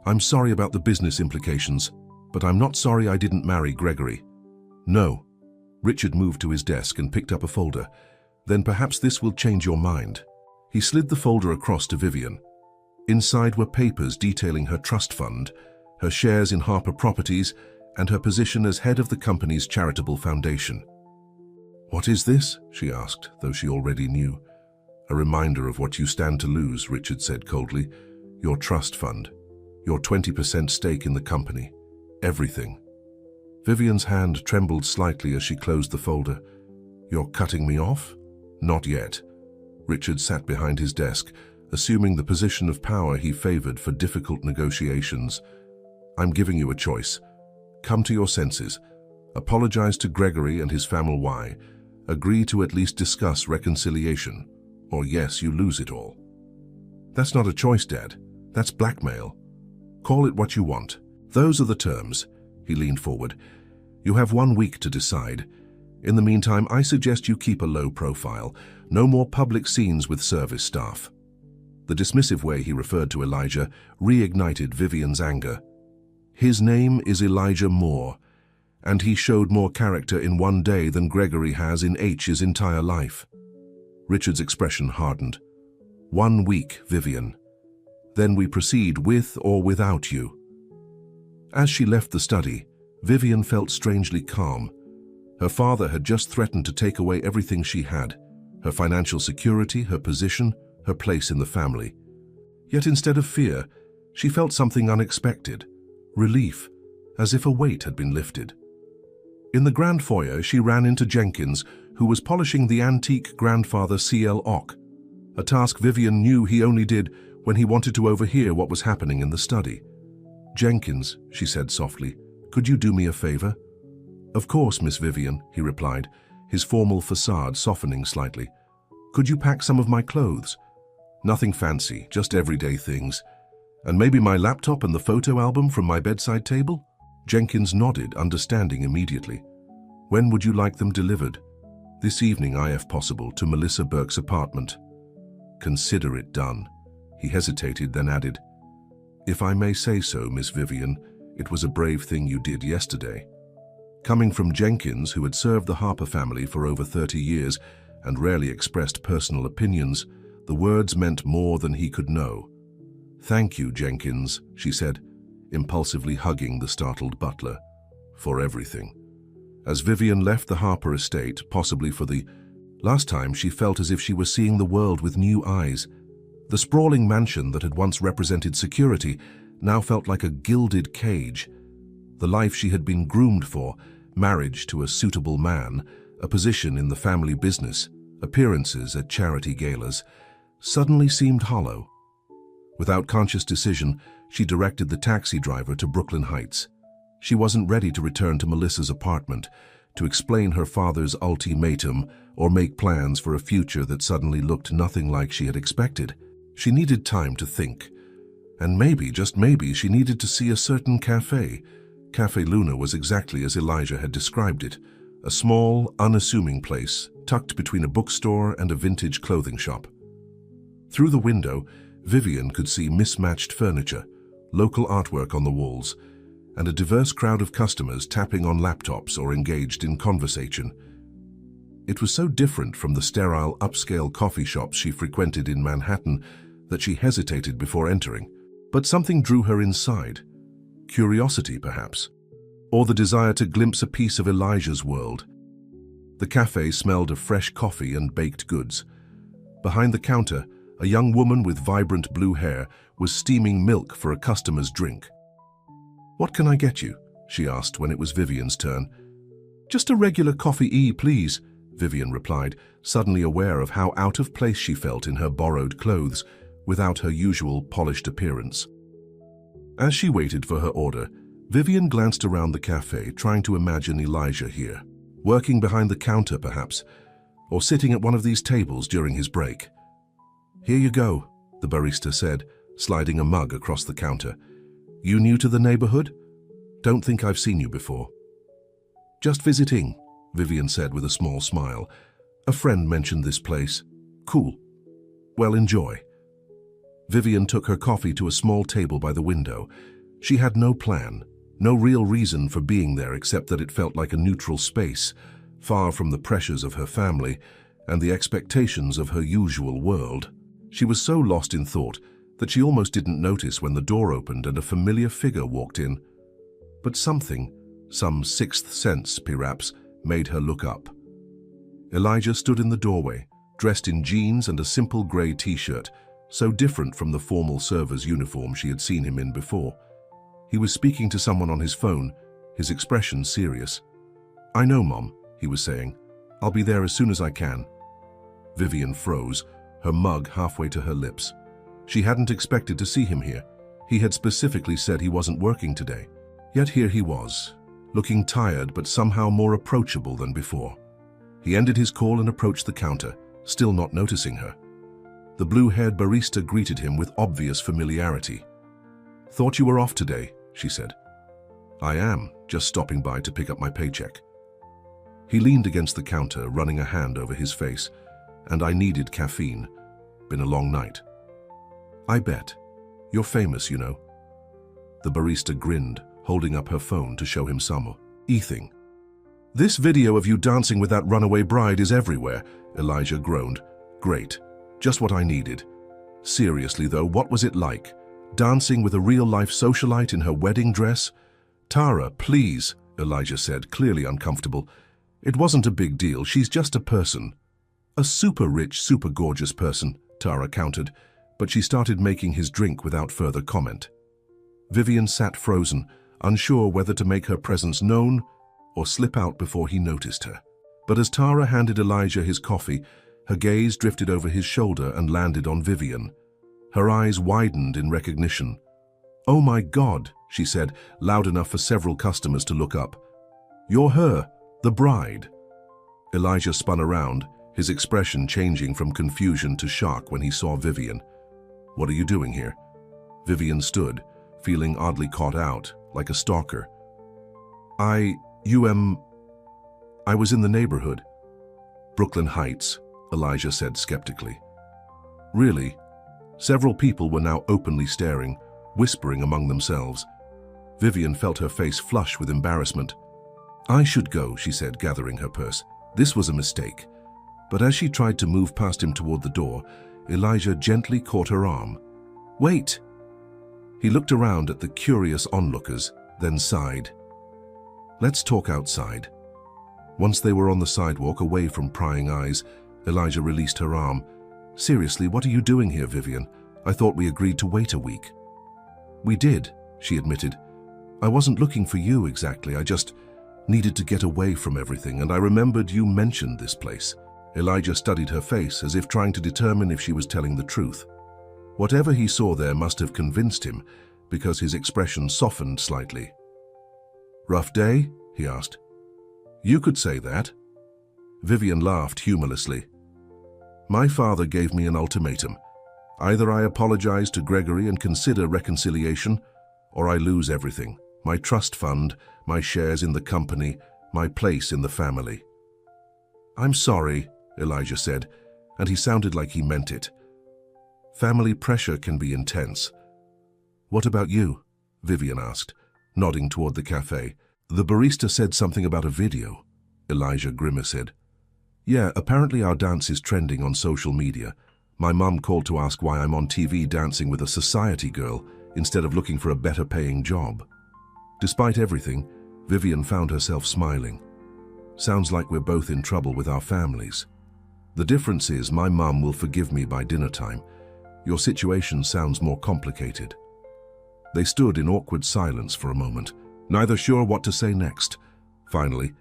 I'm sorry about the business implications, but I'm not sorry I didn't marry Gregory. No. Richard moved to his desk and picked up a folder. Then perhaps this will change your mind. He slid the folder across to Vivian. Inside were papers detailing her trust fund, her shares in Harper Properties, and her position as head of the company's charitable foundation. What is this? She asked, though she already knew. A reminder of what you stand to lose, Richard said coldly. Your trust fund. Your 20% stake in the company. Everything. Vivian's hand trembled slightly as she closed the folder. You're cutting me off? Not yet. Richard sat behind his desk, assuming the position of power he favored for difficult negotiations. I'm giving you a choice. Come to your senses. Apologize to Gregory and his family. Why? Agree to at least discuss reconciliation. Or yes, you lose it all. That's not a choice, Dad. That's blackmail. Call it what you want. Those are the terms. He leaned forward. You have 1 week to decide. In the meantime, I suggest you keep a low profile. No more public scenes with service staff. The dismissive way he referred to Elijah reignited Vivian's anger. His name is Elijah Moore, and he showed more character in 1 day than Gregory has in H's entire life. Richard's expression hardened. 1 week, Vivian. Then we proceed with or without you." As she left the study, Vivian felt strangely calm. Her father had just threatened to take away everything she had, her financial security, her position, her place in the family. Yet instead of fear, she felt something unexpected, relief, as if a weight had been lifted. In the grand foyer, she ran into Jenkins, who was polishing the antique grandfather CL Ock, a task Vivian knew he only did when he wanted to overhear what was happening in the study. "Jenkins," she said softly, "could you do me a favor?" "Of course, Miss Vivian," he replied, his formal facade softening slightly. "Could you pack some of my clothes? Nothing fancy, just everyday things. And maybe my laptop and the photo album from my bedside table?" Jenkins nodded, understanding immediately. "When would you like them delivered?" "This evening, if possible, to Melissa Burke's apartment." "Consider it done." He hesitated, then added, "If I may say so, Miss Vivian, it was a brave thing you did yesterday." Coming from Jenkins, who had served the Harper family for over 30 years and rarely expressed personal opinions, the words meant more than he could know. "Thank you, Jenkins," she said, impulsively hugging the startled butler, "for everything." As Vivian left the Harper estate, possibly for the last time, she felt as if she was seeing the world with new eyes. The sprawling mansion that had once represented security now felt like a gilded cage. The life she had been groomed for, marriage to a suitable man, a position in the family business, appearances at charity galas, suddenly seemed hollow. Without conscious decision, she directed the taxi driver to Brooklyn Heights. She wasn't ready to return to Melissa's apartment, to explain her father's ultimatum or make plans for a future that suddenly looked nothing like she had expected. She needed time to think. And maybe, just maybe, she needed to see a certain cafe. Cafe Luna was exactly as Elijah had described it, a small, unassuming place tucked between a bookstore and a vintage clothing shop. Through the window, Vivian could see mismatched furniture, local artwork on the walls, and a diverse crowd of customers tapping on laptops or engaged in conversation. It was so different from the sterile, upscale coffee shops she frequented in Manhattan that she hesitated before entering. But something drew her inside. Curiosity, perhaps, or the desire to glimpse a piece of Elijah's world. The cafe smelled of fresh coffee and baked goods. Behind the counter, a young woman with vibrant blue hair was steaming milk for a customer's drink. "What can I get you?" she asked when it was Vivian's turn. "Just a regular coffee, please," Vivian replied, suddenly aware of how out of place she felt in her borrowed clothes, without her usual polished appearance. As she waited for her order, Vivian glanced around the cafe, trying to imagine Elijah here, working behind the counter perhaps, or sitting at one of these tables during his break. "Here you go," the barista said, sliding a mug across the counter. "You new to the neighborhood? Don't think I've seen you before." "Just visiting," Vivian said with a small smile. "A friend mentioned this place. Cool. Well, enjoy." Vivian took her coffee to a small table by the window. She had no plan, no real reason for being there except that it felt like a neutral space, far from the pressures of her family and the expectations of her usual world. She was so lost in thought that she almost didn't notice when the door opened and a familiar figure walked in. But something, some sixth sense perhaps, made her look up. Elijah stood in the doorway, dressed in jeans and a simple grey t-shirt, so different from the formal server's uniform she had seen him in before. He was speaking to someone on his phone, his expression serious. "I know, Mom," he was saying. "I'll be there as soon as I can." Vivian froze, her mug halfway to her lips. She hadn't expected to see him here. He had specifically said he wasn't working today. Yet here he was, looking tired but somehow more approachable than before. He ended his call and approached the counter, still not noticing her. The blue-haired barista greeted him with obvious familiarity. "Thought you were off today," she said. "I am, just stopping by to pick up my paycheck." He leaned against the counter, running a hand over his face. "And I needed caffeine. Been a long night." "I bet. You're famous, you know." The barista grinned, holding up her phone to show him some thing. "This video of you dancing with that runaway bride is everywhere," Elijah groaned. "Great. Just what I needed. Seriously though, what was it like? dancing with a real-life socialite in her wedding dress? Tara, please, Elijah said, clearly uncomfortable. It wasn't a big deal, she's just a person. A super rich, super gorgeous person, Tara countered, but she started making his drink without further comment. Vivian sat frozen, unsure whether to make her presence known or slip out before he noticed her. But as Tara handed Elijah his coffee, her gaze drifted over his shoulder and landed on Vivian. Her eyes widened in recognition. "Oh my God," she said, loud enough for several customers to look up. "You're her, the bride." Elijah spun around, his expression changing from confusion to shock when he saw Vivian. "What are you doing here?" Vivian stood, feeling oddly caught out, like a stalker. I was in the neighborhood." "Brooklyn Heights," Elijah said skeptically. "Really?" Several people were now openly staring, whispering among themselves. Vivian felt her face flush with embarrassment. "I should go," she said, gathering her purse. "This was a mistake." But as she tried to move past him toward the door, Elijah gently caught her arm. "Wait!" He looked around at the curious onlookers, then sighed. "Let's talk outside." Once they were on the sidewalk, away from prying eyes, Elijah released her arm. "Seriously, what are you doing here, Vivian? I thought we agreed to wait a week." "We did," she admitted. "I wasn't looking for you exactly, I just needed to get away from everything, and I remembered you mentioned this place." Elijah studied her face as if trying to determine if she was telling the truth. Whatever he saw there must have convinced him, because his expression softened slightly. "Rough day?" he asked. "You could say that." Vivian laughed humorlessly. "My father gave me an ultimatum. Either I apologize to Gregory and consider reconciliation, or I lose everything. My trust fund, my shares in the company, my place in the family." "I'm sorry," Elijah said, and he sounded like he meant it. "Family pressure can be intense." "What about you?" Vivian asked, nodding toward the cafe. "The barista said something about a video," Elijah grimaced. "Yeah, apparently our dance is trending on social media. My mum called to ask why I'm on TV dancing with a society girl instead of looking for a better-paying job." Despite everything, Vivian found herself smiling. "Sounds like we're both in trouble with our families. The difference is my mum will forgive me by dinner time. Your situation sounds more complicated." They stood in awkward silence for a moment, neither sure what to say next. Finally,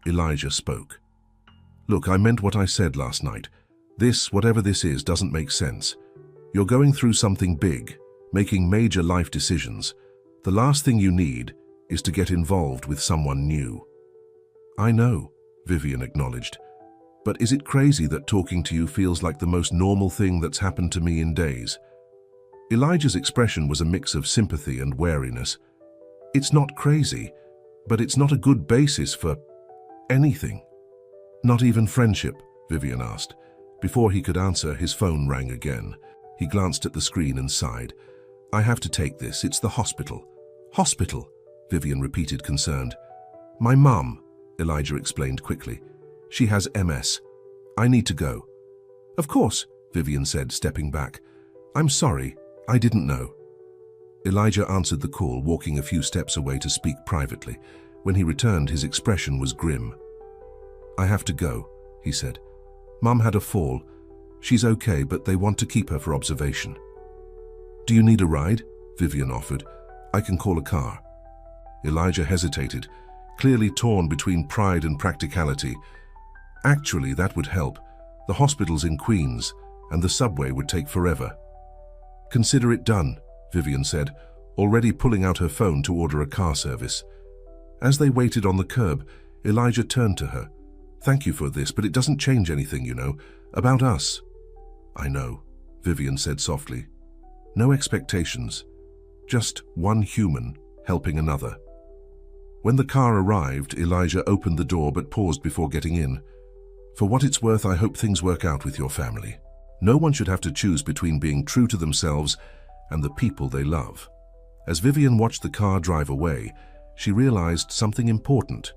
Elijah spoke. "Look, I meant what I said last night. This, whatever this is, doesn't make sense. You're going through something big, making major life decisions. The last thing you need is to get involved with someone new." "I know," Vivian acknowledged. "But is it crazy that talking to you feels like the most normal thing that's happened to me in days?" Elijah's expression was a mix of sympathy and wariness. "It's not crazy, but it's not a good basis for anything." "Not even friendship?" Vivian asked. Before he could answer, his phone rang again. He glanced at the screen and sighed. "I have to take this. It's the hospital." "Hospital?" Vivian repeated, concerned. "My mum," Elijah explained quickly. "She has MS. I need to go." "Of course," Vivian said, stepping back. "I'm sorry. I didn't know." Elijah answered the call, walking a few steps away to speak privately. When he returned, his expression was grim. "I have to go," he said. "Mum had a fall. She's okay, but they want to keep her for observation." "Do you need a ride?" Vivian offered. "I can call a car." Elijah hesitated, clearly torn between pride and practicality. "Actually, that would help. The hospital's in Queens, and the subway would take forever." "Consider it done," Vivian said, already pulling out her phone to order a car service. As they waited on the curb, Elijah turned to her. "Thank you for this, but it doesn't change anything, you know, about us." "I know," Vivian said softly. "No expectations. Just one human helping another." When the car arrived, Elijah opened the door but paused before getting in. "For what it's worth, I hope things work out with your family. No one should have to choose between being true to themselves and the people they love." As Vivian watched the car drive away, she realized something important.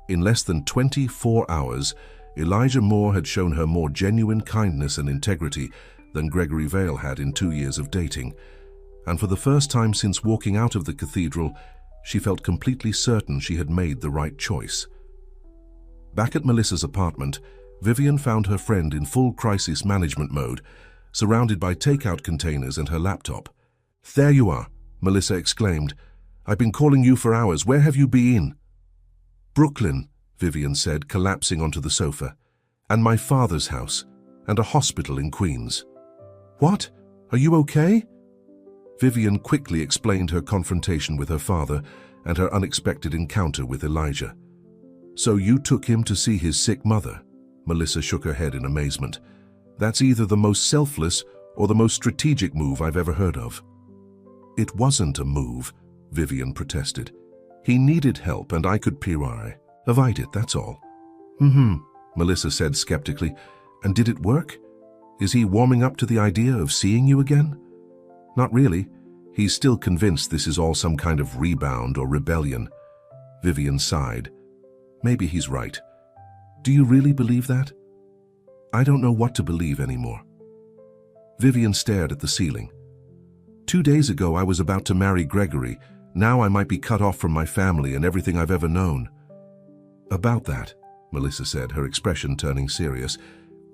In less than 24 hours, Elijah Moore had shown her more genuine kindness and integrity than Gregory Vale had in 2 years of dating. and for the first time since walking out of the cathedral, she felt completely certain she had made the right choice. Back at Melissa's apartment, Vivian found her friend in full crisis management mode, surrounded by takeout containers and her laptop. "There you are," Melissa exclaimed. "I've been calling you for hours. Where have you been?" "Brooklyn," Vivian said, collapsing onto the sofa. "And my father's house, and a hospital in Queens." "What? Are you okay?" Vivian quickly explained her confrontation with her father and her unexpected encounter with Elijah. "So you took him to see his sick mother?" Melissa shook her head in amazement. "That's either the most selfless or the most strategic move I've ever heard of." "It wasn't a move," Vivian protested. "He needed help and I could provide it, that's all." Melissa said skeptically. "And did it work? Is he warming up to the idea of seeing you again?" "Not really. He's still convinced this is all some kind of rebound or rebellion." Vivian sighed. "Maybe he's right. Do you really believe that?" "I don't know what to believe anymore." Vivian stared at the ceiling. 2 days ago I was about to marry Gregory. Now I might be cut off from my family and everything I've ever known." "About that," Melissa said, her expression turning serious,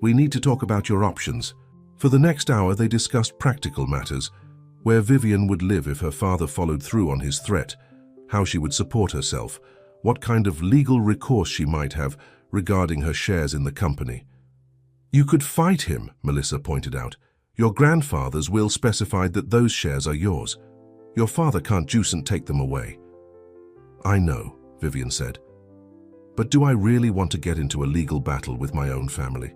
"we need to talk about your options." For the next hour they discussed practical matters, where Vivian would live if her father followed through on his threat, how she would support herself, what kind of legal recourse she might have regarding her shares in the company. "You could fight him," Melissa pointed out. "Your grandfather's will specified that those shares are yours. Your father can't juice and take them away." "I know," Vivian said. "But do I really want to get into a legal battle with my own family?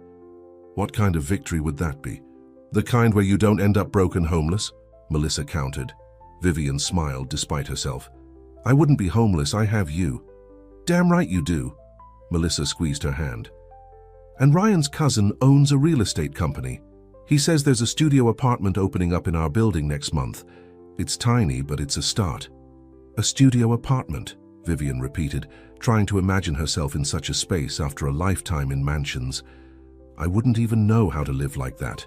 What kind of victory would that be? The kind where you don't end up broken homeless?" Melissa countered. Vivian smiled despite herself. "I wouldn't be homeless, I have you." "Damn right you do." Melissa squeezed her hand. "And Ryan's cousin owns a real estate company. He says there's a studio apartment opening up in our building next month. It's tiny, but it's a start." "A studio apartment," Vivian repeated, trying to imagine herself in such a space after a lifetime in mansions. "I wouldn't even know how to live like that."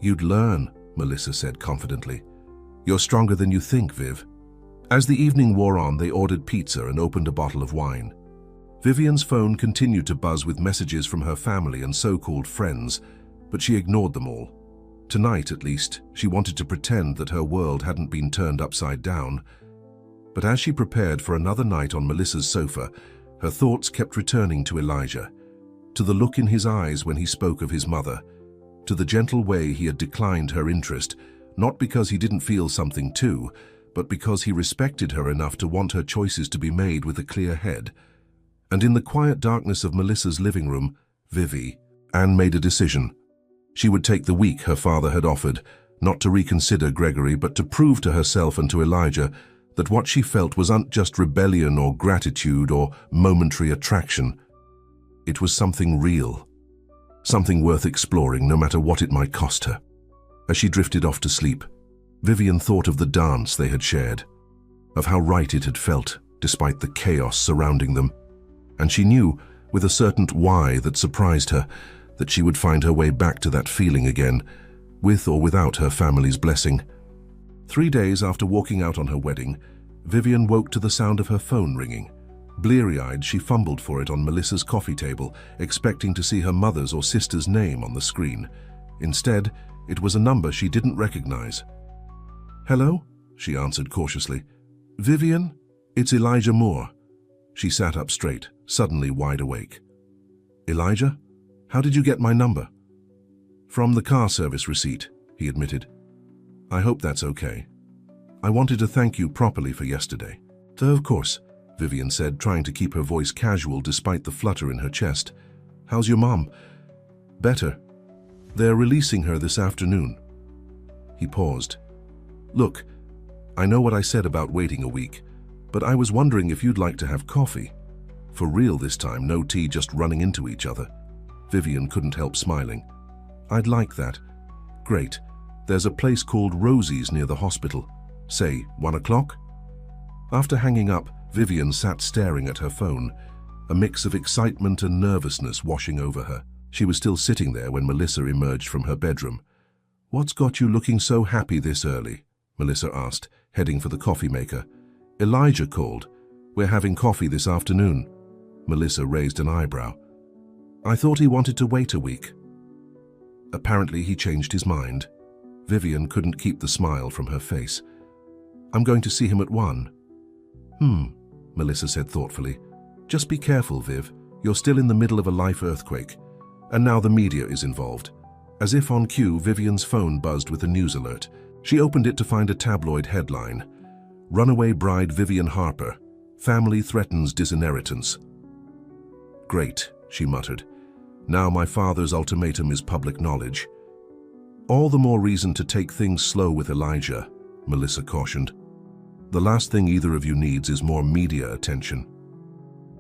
"You'd learn," Melissa said confidently. "You're stronger than you think, Viv." As the evening wore on, they ordered pizza and opened a bottle of wine. Vivian's phone continued to buzz with messages from her family and so-called friends, but she ignored them all. Tonight, at least, she wanted to pretend that her world hadn't been turned upside down. But as she prepared for another night on Melissa's sofa, her thoughts kept returning to Elijah, to the look in his eyes when he spoke of his mother, to the gentle way he had declined her interest, not because he didn't feel something too, but because he respected her enough to want her choices to be made with a clear head. And in the quiet darkness of Melissa's living room, Anne made a decision. She would take the week her father had offered, not to reconsider Gregory, but to prove to herself and to Elijah that what she felt wasn't just rebellion or gratitude or momentary attraction. It was something real, something worth exploring no matter what it might cost her. As she drifted off to sleep, Vivian thought of the dance they had shared, of how right it had felt despite the chaos surrounding them, and she knew, with a certain why that surprised her, that she would find her way back to that feeling again, with or without her family's blessing. 3 days after walking out on her wedding, Vivian woke to the sound of her phone ringing. Bleary-eyed, she fumbled for it on Melissa's coffee table, expecting to see her mother's or sister's name on the screen. Instead, it was a number she didn't recognize. "Hello?" she answered cautiously. "Vivian? It's Elijah Moore." She sat up straight, suddenly wide awake. "Elijah? How did you get my number?" "From the car service receipt," he admitted. "I hope that's okay. I wanted to thank you properly for yesterday." "Of course," Vivian said, trying to keep her voice casual despite the flutter in her chest. "How's your mom?" "Better. They're releasing her this afternoon." He paused. "Look, I know what I said about waiting a week, but I was wondering if you'd like to have coffee. For real this time, no tea just running into each other." Vivian couldn't help smiling. "I'd like that." "Great. There's a place called Rosie's near the hospital. Say, 1 o'clock?" After hanging up, Vivian sat staring at her phone, a mix of excitement and nervousness washing over her. She was still sitting there when Melissa emerged from her bedroom. "What's got you looking so happy this early?" Melissa asked, heading for the coffee maker. Elijah called. We're having coffee this afternoon. Melissa raised an eyebrow. I thought he wanted to wait a week. Apparently he changed his mind. Vivian couldn't keep the smile from her face. I'm going to see him at 1. Melissa said thoughtfully. Just be careful, Viv. You're still in the middle of a life earthquake. And now the media is involved. As if on cue, Vivian's phone buzzed with a news alert. She opened it to find a tabloid headline. Runaway bride Vivian Harper. Family threatens disinheritance. Great, she muttered. Now my father's ultimatum is public knowledge. All the more reason to take things slow with Elijah, Melissa cautioned. The last thing either of you needs is more media attention.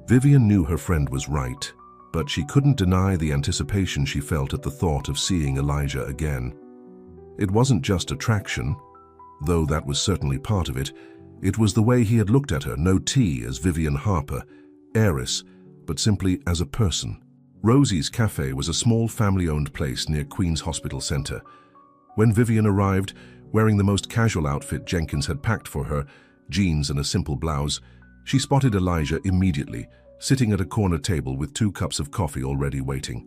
Vivian knew her friend was right, but she couldn't deny the anticipation she felt at the thought of seeing Elijah again. It wasn't just attraction, though that was certainly part of it. It was the way he had looked at her, no T as Vivian Harper, heiress, but simply as a person. Rosie's Cafe was a small family-owned place near Queen's Hospital Center. When Vivian arrived, wearing the most casual outfit Jenkins had packed for her, jeans and a simple blouse, she spotted Elijah immediately, sitting at a corner table with 2 cups of coffee already waiting.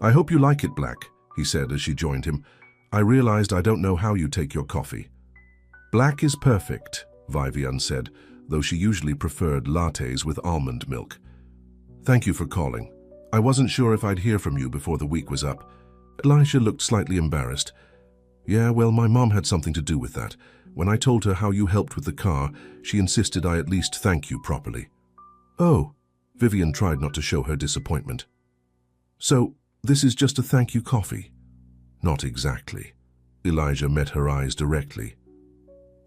I hope you like it, Black, he said as she joined him. I realized I don't know how you take your coffee. Black is perfect, Vivian said, though she usually preferred lattes with almond milk. Thank you for calling. I wasn't sure if I'd hear from you before the week was up. Elijah looked slightly embarrassed. Yeah, well, my mom had something to do with that. When I told her how you helped with the car, she insisted I at least thank you properly. Oh, Vivian tried not to show her disappointment. So, this is just a thank you coffee? Not exactly. Elijah met her eyes directly.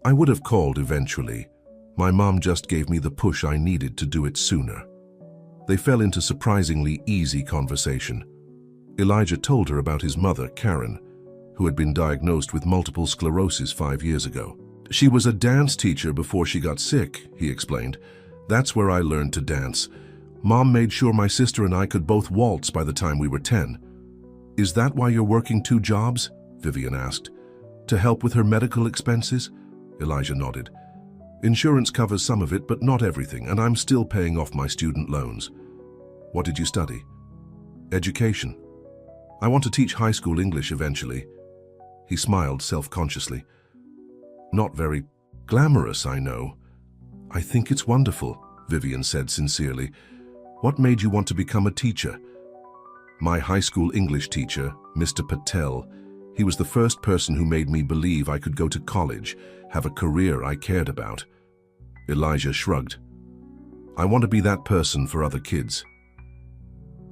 I would have called eventually. My mom just gave me the push I needed to do it sooner. They fell into surprisingly easy conversation. Elijah told her about his mother, Karen, who had been diagnosed with multiple sclerosis 5 years ago. She was a dance teacher before she got sick, he explained. That's where I learned to dance. Mom made sure my sister and I could both waltz by the time we were 10. Is that why you're working 2 jobs? Vivian asked. To help with her medical expenses? Elijah nodded. Insurance covers some of it, but not everything, and I'm still paying off my student loans. What did you study? Education. I want to teach high school English eventually. He smiled self-consciously. Not very glamorous, I know. I think it's wonderful, Vivian said sincerely. What made you want to become a teacher? My high school English teacher, Mr. Patel, he was the first person who made me believe I could go to college, have a career I cared about. Elijah shrugged. I want to be that person for other kids.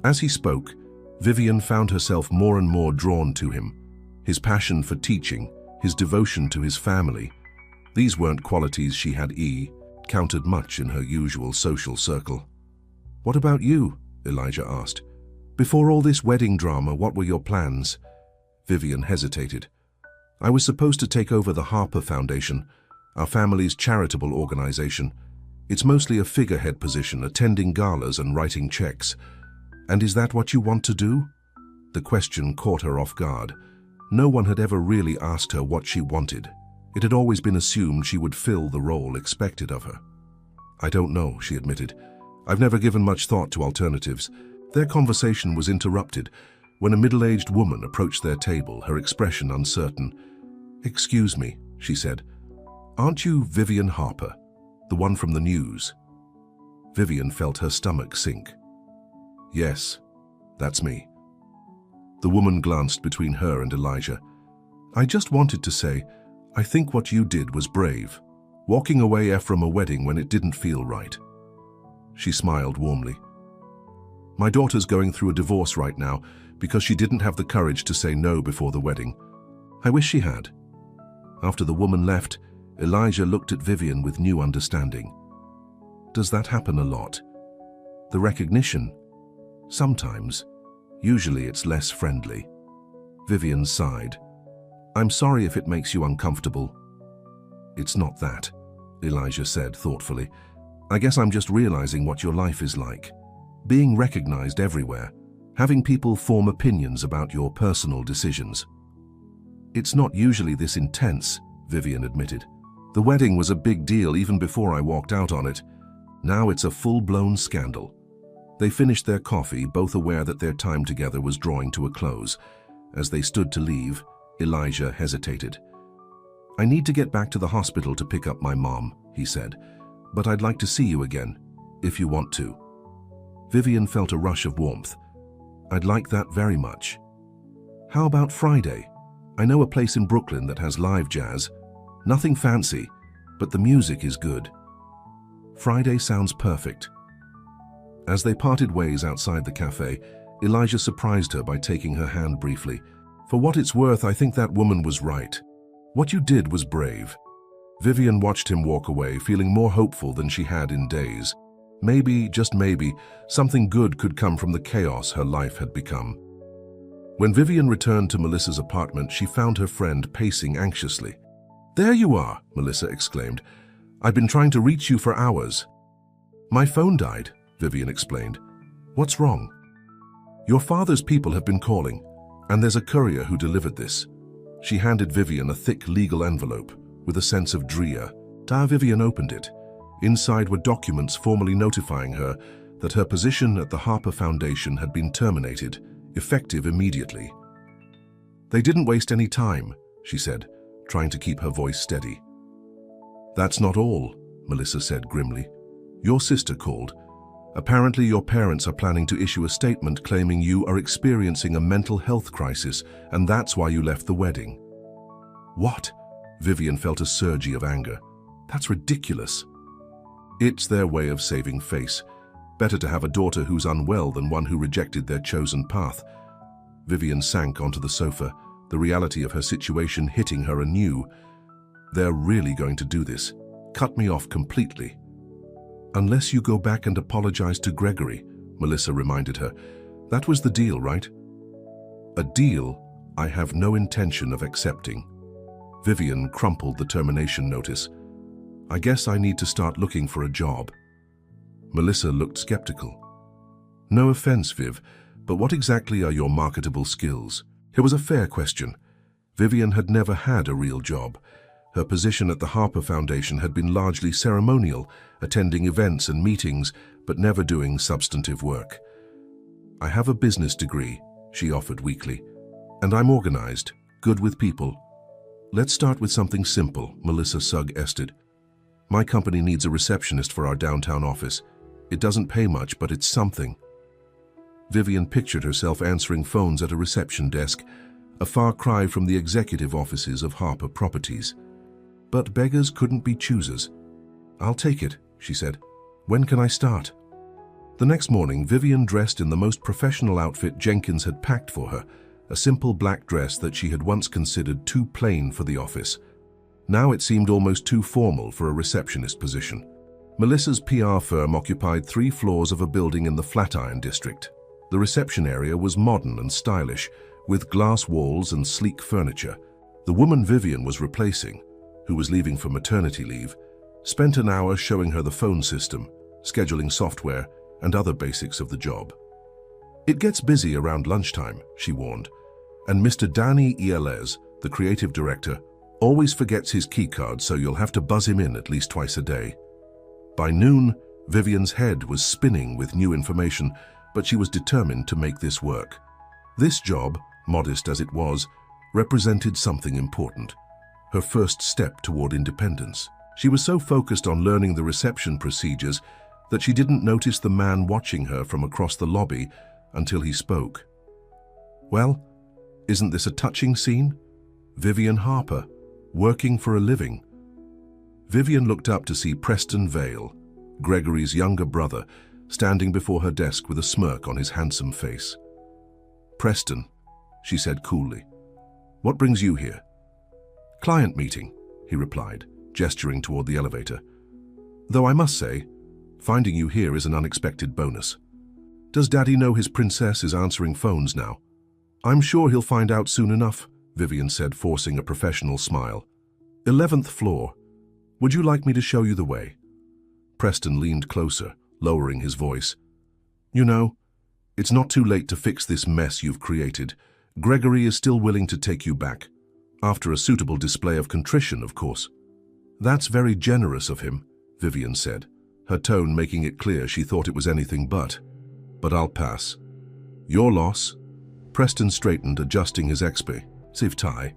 As he spoke, Vivian found herself more and more drawn to him. His passion for teaching, his devotion to his family. These weren't qualities she had counted much in her usual social circle. What about you? Elijah asked. Before all this wedding drama, what were your plans? Vivian hesitated. I was supposed to take over the Harper Foundation, our family's charitable organization. It's mostly a figurehead position, attending galas and writing checks. And is that what you want to do? The question caught her off guard. No one had ever really asked her what she wanted. It had always been assumed she would fill the role expected of her. I don't know, she admitted. I've never given much thought to alternatives. Their conversation was interrupted when a middle-aged woman approached their table, her expression uncertain. Excuse me, she said. Aren't you Vivian Harper, the one from the news? Vivian felt her stomach sink. Yes, that's me. The woman glanced between her and Elijah. I just wanted to say, I think what you did was brave, walking away from a wedding when it didn't feel right. She smiled warmly. My daughter's going through a divorce right now because she didn't have the courage to say no before the wedding. I wish she had. After the woman left, Elijah looked at Vivian with new understanding. Does that happen a lot? The recognition? Sometimes. Usually it's less friendly. Vivian sighed. I'm sorry if it makes you uncomfortable. It's not that, Elijah said thoughtfully. I guess I'm just realizing what your life is like. Being recognized everywhere, having people form opinions about your personal decisions. It's not usually this intense, Vivian admitted. "The wedding was a big deal even before I walked out on it. Now it's a full-blown scandal." They finished their coffee, both aware that their time together was drawing to a close. As they stood to leave, Elijah hesitated. "I need to get back to the hospital to pick up my mom," he said, "but I'd like to see you again, if you want to." Vivian felt a rush of warmth. "I'd like that very much." "How about Friday? I know a place in Brooklyn that has live jazz. Nothing fancy, but the music is good." "Friday sounds perfect." As they parted ways outside the cafe, Elijah surprised her by taking her hand briefly. "For what it's worth, I think that woman was right. What you did was brave." Vivian watched him walk away, feeling more hopeful than she had in days. Maybe, just maybe, something good could come from the chaos her life had become. When Vivian returned to Melissa's apartment, she found her friend pacing anxiously. "There you are," Melissa exclaimed. "I've been trying to reach you for hours." "My phone died," Vivian explained. "What's wrong?" "Your father's people have been calling, and there's a courier who delivered this." She handed Vivian a thick legal envelope with a sense of drear. Vivian opened it. Inside were documents formally notifying her that her position at the Harper Foundation had been terminated, effective immediately. "They didn't waste any time," she said, trying to keep her voice steady. "That's not all," Melissa said grimly. "Your sister called. Apparently your parents are planning to issue a statement claiming you are experiencing a mental health crisis, and that's why you left the wedding." "What?" Vivian felt a surge of anger. "That's ridiculous." "It's their way of saving face. Better to have a daughter who's unwell than one who rejected their chosen path." Vivian sank onto the sofa, the reality of her situation hitting her anew. "They're really going to do this. Cut me off completely." "Unless you go back and apologize to Gregory," Melissa reminded her. "That was the deal, right?" "A deal I have no intention of accepting." Vivian crumpled the termination notice. "I guess I need to start looking for a job." Melissa looked skeptical. "No offense, Viv, but what exactly are your marketable skills?" It was a fair question. Vivian had never had a real job. Her position at the Harper Foundation had been largely ceremonial, attending events and meetings, but never doing substantive work. "I have a business degree," she offered weakly, "and I'm organized, good with people." "Let's start with something simple," Melissa suggested. "My company needs a receptionist for our downtown office. It doesn't pay much, but it's something." Vivian pictured herself answering phones at a reception desk, a far cry from the executive offices of Harper Properties. But beggars couldn't be choosers. "I'll take it," she said. "When can I start?" The next morning, Vivian dressed in the most professional outfit Jenkins had packed for her, a simple black dress that she had once considered too plain for the office. Now it seemed almost too formal for a receptionist position. Melissa's PR firm occupied 3 floors of a building in the Flatiron district. The reception area was modern and stylish, with glass walls and sleek furniture. The woman Vivian was replacing, who was leaving for maternity leave, spent an hour showing her the phone system, scheduling software, and other basics of the job. "It gets busy around lunchtime," she warned, "and Mr. Danny Elez, the creative director, always forgets his keycard, so you'll have to buzz him in at least twice a day." By noon, Vivian's head was spinning with new information, but she was determined to make this work. This job, modest as it was, represented something important. Her first step toward independence. She was so focused on learning the reception procedures that she didn't notice the man watching her from across the lobby until he spoke. "Well, isn't this a touching scene? Vivian Harper, working for a living." Vivian looked up to see Preston Vale, Gregory's younger brother, standing before her desk with a smirk on his handsome face. "Preston," she said coolly, "what brings you here?" "Client meeting," he replied, gesturing toward the elevator. "Though I must say, finding you here is an unexpected bonus. Does Daddy know his princess is answering phones now?" "I'm sure he'll find out soon enough," Vivian said, forcing a professional smile. 11th floor. Would you like me to show you the way?" Preston leaned closer, lowering his voice. "You know, it's not too late to fix this mess you've created. Gregory is still willing to take you back. After a suitable display of contrition, of course. That's very generous of him, Vivian said, her tone making it clear she thought it was anything but. But I'll pass. Your loss? Preston straightened, adjusting his expressive tie.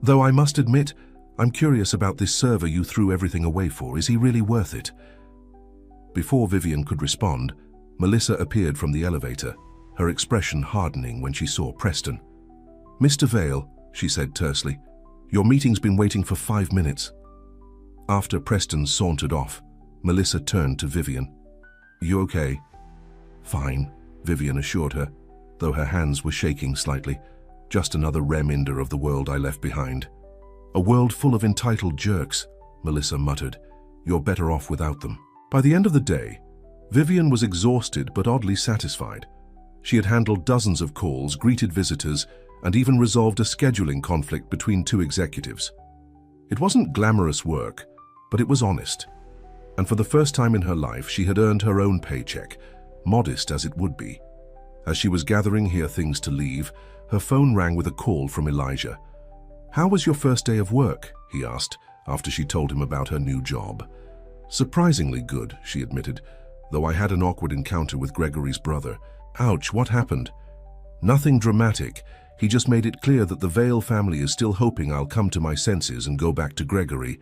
Though I must admit, I'm curious about this server you threw everything away for. Is he really worth it? Before Vivian could respond, Melissa appeared from the elevator, her expression hardening when she saw Preston. Mr. Vale, she said tersely, your meeting's been waiting for 5 minutes. After Preston sauntered off, Melissa turned to Vivian. You okay? Fine, Vivian assured her, though her hands were shaking slightly. Just another reminder of the world I left behind. A world full of entitled jerks, Melissa muttered. You're better off without them. By the end of the day, Vivian was exhausted but oddly satisfied. She had handled dozens of calls, greeted visitors, and even resolved a scheduling conflict between 2 executives. It wasn't glamorous work, but it was honest. And for the first time in her life, she had earned her own paycheck, modest as it would be. As she was gathering here things to leave, her phone rang with a call from Elijah. How was your first day of work? He asked, after she told him about her new job. Surprisingly good, she admitted, though I had an awkward encounter with Gregory's brother. Ouch, what happened? Nothing dramatic. He just made it clear that the Vale family is still hoping I'll come to my senses and go back to Gregory.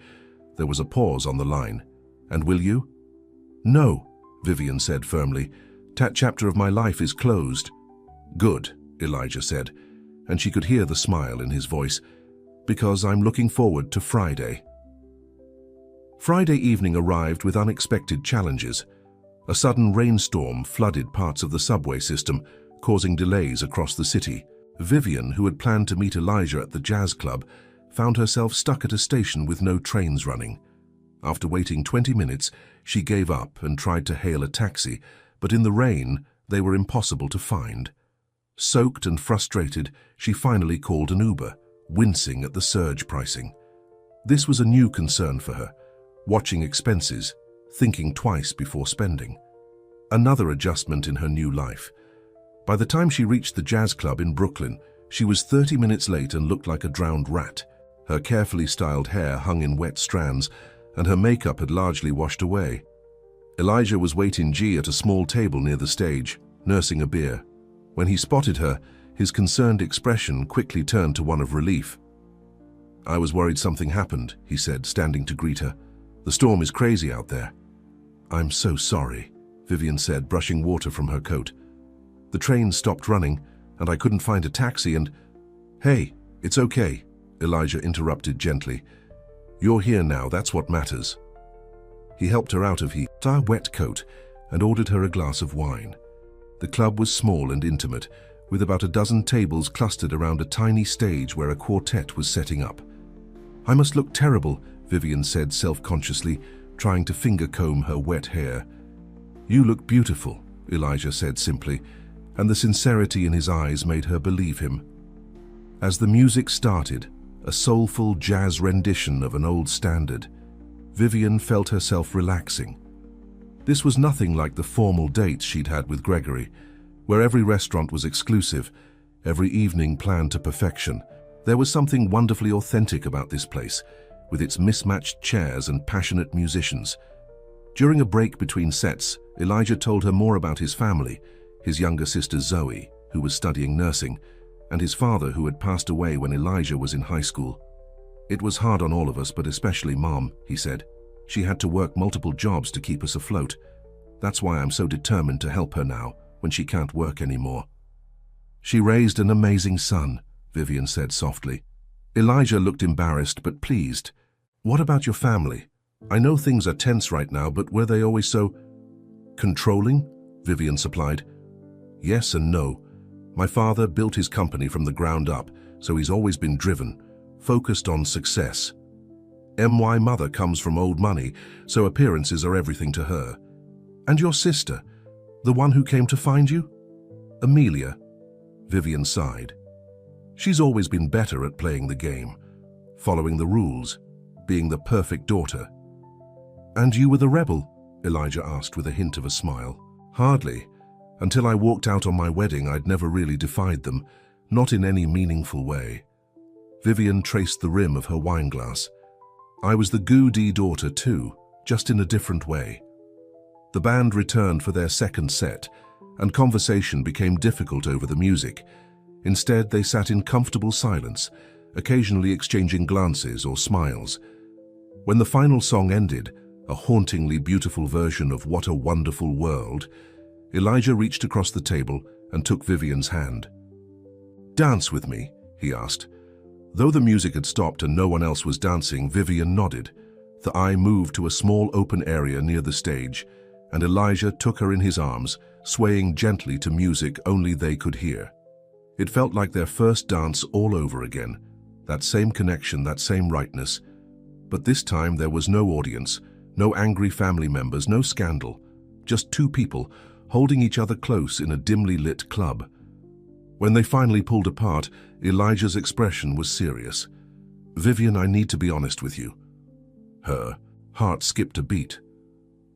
There was a pause on the line. And will you? No, Vivian said firmly. That chapter of my life is closed. Good, Elijah said, and she could hear the smile in his voice. Because I'm looking forward to Friday. Friday evening arrived with unexpected challenges. A sudden rainstorm flooded parts of the subway system, causing delays across the city. Vivian, who had planned to meet Elijah at the jazz club, found herself stuck at a station with no trains running. After waiting 20 minutes, she gave up and tried to hail a taxi, but in the rain, they were impossible to find. Soaked and frustrated, she finally called an Uber, wincing at the surge pricing. This was a new concern for her, watching expenses, thinking twice before spending. Another adjustment in her new life. By the time she reached the jazz club in Brooklyn, she was 30 minutes late and looked like a drowned rat. Her carefully styled hair hung in wet strands, and her makeup had largely washed away. Elijah was waiting G at a small table near the stage, nursing a beer. When he spotted her, his concerned expression quickly turned to one of relief. I was worried something happened, he said, standing to greet her. The storm is crazy out there. I'm so sorry, Vivian said, brushing water from her coat. The train stopped running, and I couldn't find a taxi and... Hey, it's okay, Elijah interrupted gently. You're here now, that's what matters. He helped her out of his wet coat and ordered her a glass of wine. The club was small and intimate, with about a dozen tables clustered around a tiny stage where a quartet was setting up. I must look terrible, Vivian said self-consciously, trying to finger-comb her wet hair. You look beautiful, Elijah said simply, and the sincerity in his eyes made her believe him. As the music started, a soulful jazz rendition of an old standard, Vivian felt herself relaxing. This was nothing like the formal dates she'd had with Gregory, where every restaurant was exclusive, every evening planned to perfection. There was something wonderfully authentic about this place, with its mismatched chairs and passionate musicians. During a break between sets, Elijah told her more about his family, his younger sister Zoe, who was studying nursing, and his father who had passed away when Elijah was in high school. It was hard on all of us, but especially Mom, he said. She had to work multiple jobs to keep us afloat. That's why I'm so determined to help her now, when she can't work anymore. She raised an amazing son, Vivian said softly. Elijah looked embarrassed but pleased. What about your family? I know things are tense right now, but were they always so... controlling? Vivian supplied. Yes and no. My father built his company from the ground up, so he's always been driven, focused on success. My mother comes from old money, so appearances are everything to her. And your sister, the one who came to find you? Amelia, Vivian sighed. She's always been better at playing the game, following the rules, being the perfect daughter. And you were the rebel? Elijah asked with a hint of a smile. Hardly. Until I walked out on my wedding, I'd never really defied them, not in any meaningful way. Vivian traced the rim of her wineglass. I was the Goody daughter too, just in a different way. The band returned for their second set, and conversation became difficult over the music. Instead, they sat in comfortable silence, occasionally exchanging glances or smiles. When the final song ended, a hauntingly beautiful version of What a Wonderful World, Elijah reached across the table and took Vivian's hand. "Dance with me," he asked. Though the music had stopped and no one else was dancing, Vivian nodded. The eye moved to a small open area near the stage, and Elijah took her in his arms, swaying gently to music only they could hear. It felt like their first dance all over again. That same connection, that same rightness. But this time there was no audience, no angry family members, no scandal. Just two people, holding each other close in a dimly lit club. When they finally pulled apart, Elijah's expression was serious. "Vivian, I need to be honest with you." Her heart skipped a beat.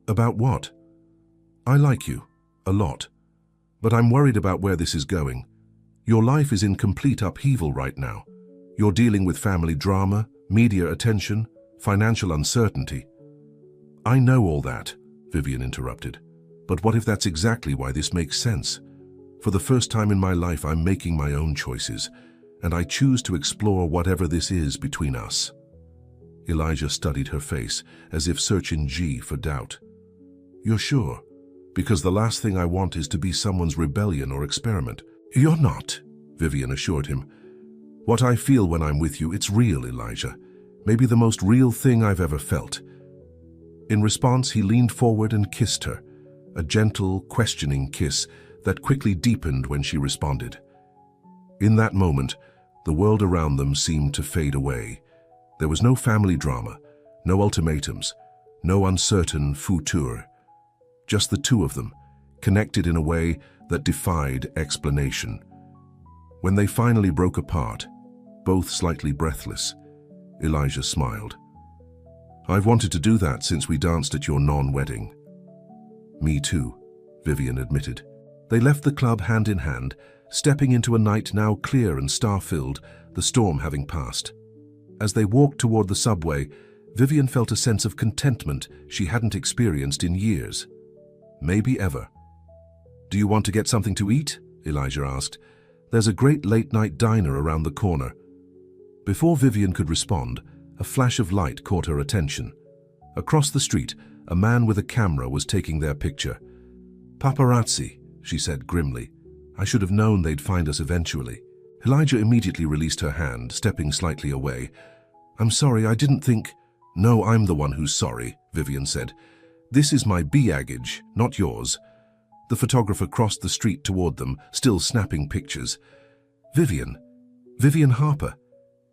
"About what?" "I like you, a lot. But I'm worried about where this is going. Your life is in complete upheaval right now. You're dealing with family drama, media attention, financial uncertainty." "I know all that," Vivian interrupted. "But what if that's exactly why this makes sense? For the first time in my life, I'm making my own choices, and I choose to explore whatever this is between us." Elijah studied her face, as if searching G for doubt. "You're sure? Because the last thing I want is to be someone's rebellion or experiment." "You're not," Vivian assured him. "What I feel when I'm with you, it's real, Elijah. Maybe the most real thing I've ever felt." In response, he leaned forward and kissed her, a gentle, questioning kiss that quickly deepened when she responded. In that moment, the world around them seemed to fade away. There was no family drama, no ultimatums, no uncertain futur. Just the two of them, connected in a way that defied explanation. When they finally broke apart, both slightly breathless, Elijah smiled. "I've wanted to do that since we danced at your non-wedding." "Me too," Vivian admitted. They left the club hand in hand, stepping into a night now clear and star-filled, the storm having passed. As they walked toward the subway, Vivian felt a sense of contentment she hadn't experienced in years. Maybe ever. "Do you want to get something to eat?" Elijah asked. "There's a great late-night diner around the corner." Before Vivian could respond, a flash of light caught her attention. Across the street, a man with a camera was taking their picture. "Paparazzi," she said grimly. "I should have known they'd find us eventually." Elijah immediately released her hand, stepping slightly away. "I'm sorry, I didn't think—" "No, I'm the one who's sorry," Vivian said. "This is my baggage, not yours." The photographer crossed the street toward them, still snapping pictures. Vivian Harper.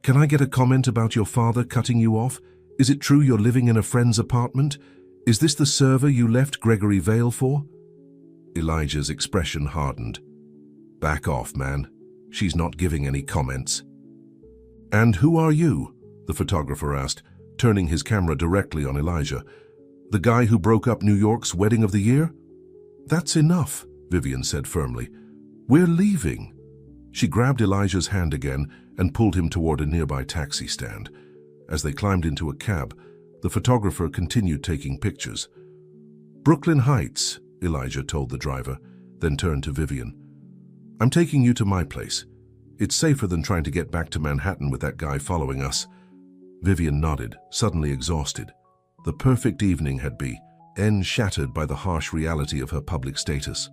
Can I get a comment about your father cutting you off? Is it true you're living in a friend's apartment? Is this the server you left Gregory Vale for?" Elijah's expression hardened. "Back off, man. She's not giving any comments." "And who are you?" the photographer asked, turning his camera directly on Elijah. "The guy who broke up New York's wedding of the year?" "That's enough," Vivian said firmly. "We're leaving." She grabbed Elijah's hand again and pulled him toward a nearby taxi stand. As they climbed into a cab, the photographer continued taking pictures. "Brooklyn Heights," Elijah told the driver, then turned to Vivian. "I'm taking you to my place. It's safer than trying to get back to Manhattan with that guy following us." Vivian nodded, suddenly exhausted. The perfect evening had been shattered by the harsh reality of her public status.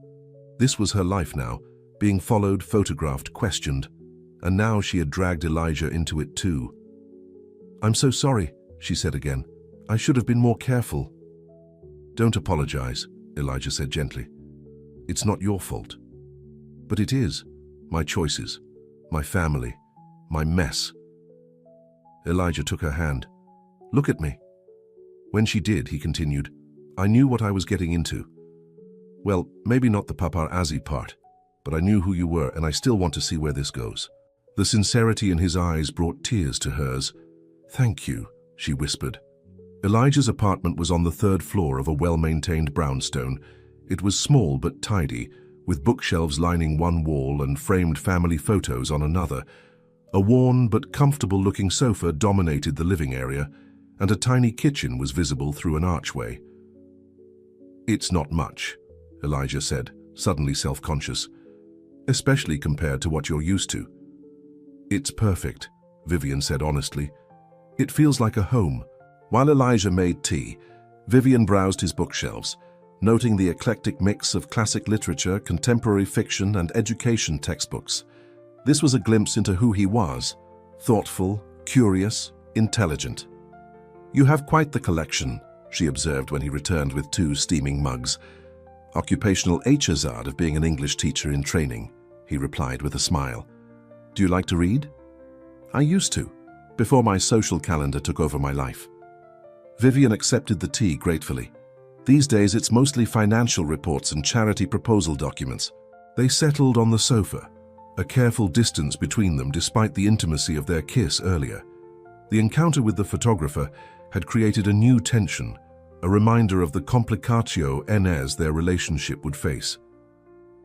This was her life now, being followed, photographed, questioned, and now she had dragged Elijah into it too. "I'm so sorry," she said again. "I should have been more careful." "Don't apologize," Elijah said gently. "It's not your fault." "But it is. My choices, my family, my mess." Elijah took her hand. "Look at me." When she did, he continued, "I knew what I was getting into. Well, maybe not the paparazzi part, but I knew who you were, and I still want to see where this goes." The sincerity in his eyes brought tears to hers. "Thank you," she whispered. Elijah's apartment was on the third floor of a well-maintained brownstone. It was small but tidy, with bookshelves lining one wall and framed family photos on another. A worn but comfortable-looking sofa dominated the living area, and a tiny kitchen was visible through an archway. "It's not much," Elijah said, suddenly self-conscious, "especially compared to what you're used to." "It's perfect," Vivian said honestly. "It feels like a home." While Elijah made tea, Vivian browsed his bookshelves, noting the eclectic mix of classic literature, contemporary fiction, and education textbooks. This was a glimpse into who he was: thoughtful, curious, intelligent. "You have quite the collection," she observed when he returned with 2 steaming mugs. "Occupational HZAD of being an English teacher in training," he replied with a smile. "Do you like to read?" "I used to, before my social calendar took over my life." Vivian accepted the tea gratefully. These days it's mostly financial reports and charity proposal documents. They settled on the sofa, a careful distance between them despite the intimacy of their kiss earlier. The encounter with the photographer had created a new tension, a reminder of the complicatio enes their relationship would face.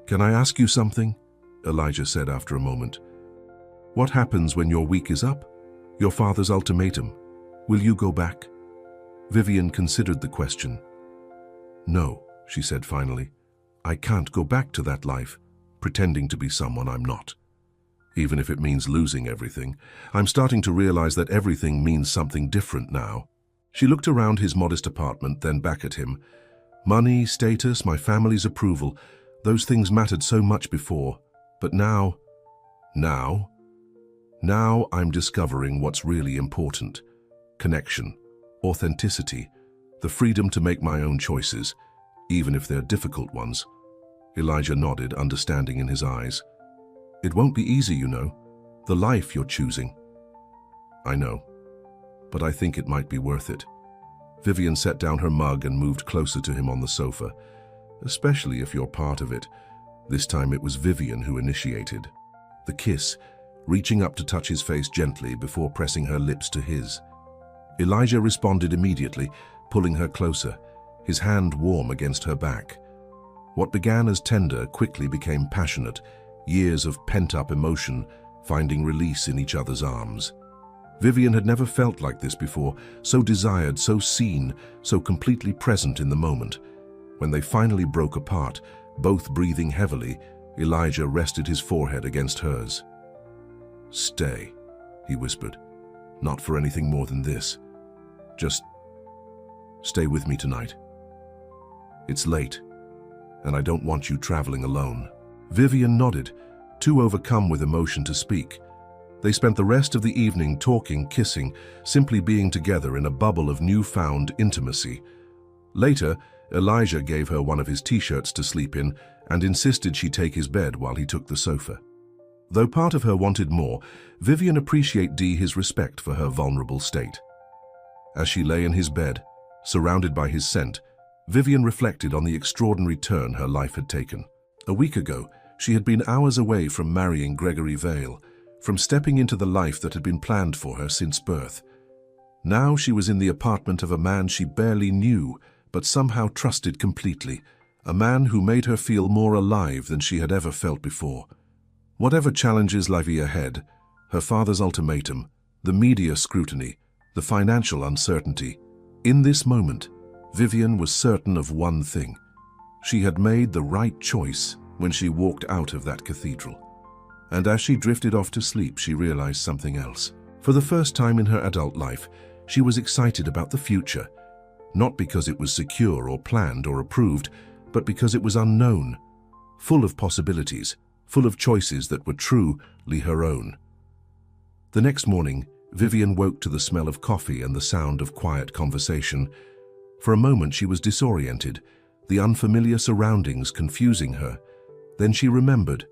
"Can I ask you something?" Elijah said after a moment. "What happens when your week is up? Your father's ultimatum. Will you go back?" Vivian considered the question. "No," she said finally. "I can't go back to that life, pretending to be someone I'm not. Even if it means losing everything, I'm starting to realize that everything means something different now." She looked around his modest apartment, then back at him. "Money, status, my family's approval, those things mattered so much before. But now I'm discovering what's really important. Connection, authenticity, the freedom to make my own choices, even if they're difficult ones." Elijah nodded, understanding in his eyes. "It won't be easy, you know, the life you're choosing." "I know, but I think it might be worth it." Vivian set down her mug and moved closer to him on the sofa. "Especially if you're part of it." This time it was Vivian who initiated. The kiss, reaching up to touch his face gently before pressing her lips to his. Elijah responded immediately, pulling her closer, his hand warm against her back. What began as tender quickly became passionate, years of pent-up emotion finding release in each other's arms. Vivian had never felt like this before, so desired, so seen, so completely present in the moment. When they finally broke apart, both breathing heavily, Elijah rested his forehead against hers. "Stay," he whispered. "Not for anything more than this. Just stay with me tonight. It's late, and I don't want you traveling alone." Vivian nodded, too overcome with emotion to speak. They spent the rest of the evening talking, kissing, simply being together in a bubble of newfound intimacy. Later, Elijah gave her one of his t-shirts to sleep in and insisted she take his bed while he took the sofa. Though part of her wanted more, Vivian appreciated his respect for her vulnerable state. As she lay in his bed, surrounded by his scent, Vivian reflected on the extraordinary turn her life had taken. A week ago, she had been hours away from marrying Gregory Vale, from stepping into the life that had been planned for her since birth. Now she was in the apartment of a man she barely knew, but somehow trusted completely, a man who made her feel more alive than she had ever felt before. Whatever challenges lay ahead, her father's ultimatum, the media scrutiny, the financial uncertainty, in this moment, Vivian was certain of one thing. She had made the right choice when she walked out of that cathedral. And as she drifted off to sleep, she realized something else. For the first time in her adult life, she was excited about the future, not because it was secure or planned or approved, but because it was unknown, full of possibilities, full of choices that were truly her own. The next morning, Vivian woke to the smell of coffee and the sound of quiet conversation. For a moment she was disoriented, the unfamiliar surroundings confusing her. Then she remembered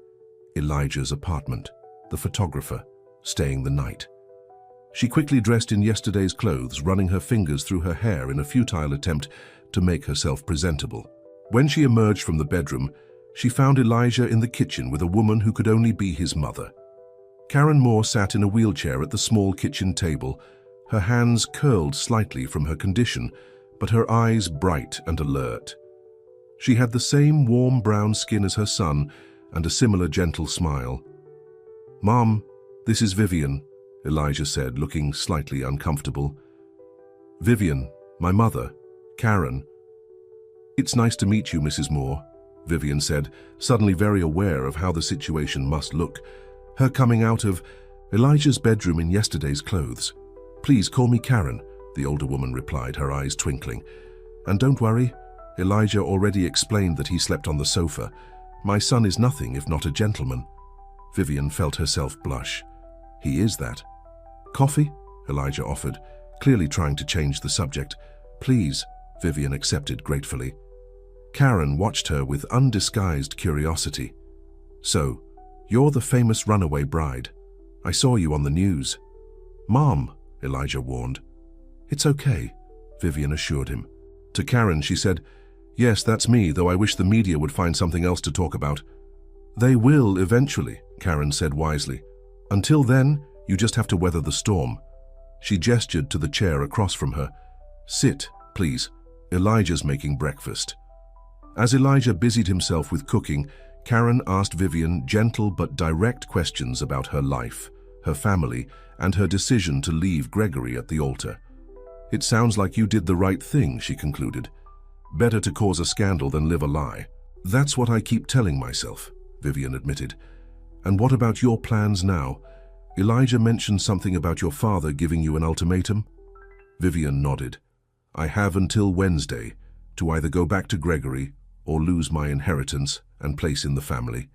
Elijah's apartment, the photographer, staying the night. She quickly dressed in yesterday's clothes, running her fingers through her hair in a futile attempt to make herself presentable. When she emerged from the bedroom, she found Elijah in the kitchen with a woman who could only be his mother. Karen Moore sat in a wheelchair at the small kitchen table, her hands curled slightly from her condition, but her eyes bright and alert. She had the same warm brown skin as her son and a similar gentle smile. "Mom," "This is Vivian," Elijah said, looking slightly uncomfortable. "Vivian, my mother, Karen." "It's nice to meet you, Mrs. Moore," Vivian said, suddenly very aware of how the situation must look. Her coming out of Elijah's bedroom in yesterday's clothes. "Please call me Karen," the older woman replied, her eyes twinkling. "And don't worry, Elijah already explained that he slept on the sofa. My son is nothing if not a gentleman." Vivian felt herself blush. "He is that." "Coffee?" Elijah offered, clearly trying to change the subject. "Please," Vivian accepted gratefully. Karen watched her with undisguised curiosity. "So, you're the famous runaway bride. I saw you on the news." "Mom," Elijah warned. "It's okay," Vivian assured him. To Karen, she said, "Yes, that's me, though I wish the media would find something else to talk about." "They will eventually," Karen said wisely. "Until then, you just have to weather the storm." She gestured to the chair across from her. "Sit, please. Elijah's making breakfast." As Elijah busied himself with cooking, Karen asked Vivian gentle but direct questions about her life, her family, and her decision to leave Gregory at the altar. "It sounds like you did the right thing," she concluded. "Better to cause a scandal than live a lie." "That's what I keep telling myself," Vivian admitted. "And what about your plans now? Elijah mentioned something about your father giving you an ultimatum?" Vivian nodded. "I have until Wednesday to either go back to Gregory or lose my inheritance and place in the family."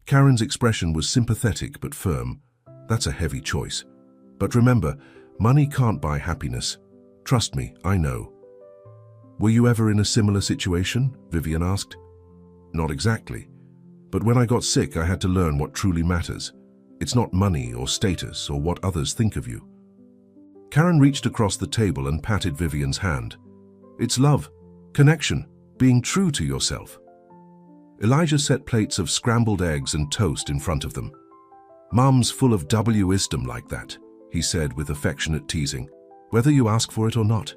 Karen's expression was sympathetic but firm. "That's a heavy choice. But remember, money can't buy happiness. Trust me, I know." "Were you ever in a similar situation?" Vivian asked. "Not exactly. But when I got sick, I had to learn what truly matters. It's not money or status or what others think of you." Karen reached across the table and patted Vivian's hand. "It's love, connection, being true to yourself." Elijah set plates of scrambled eggs and toast in front of them. "Mum's full of wisdom like that," he said with affectionate teasing, "whether you ask for it or not."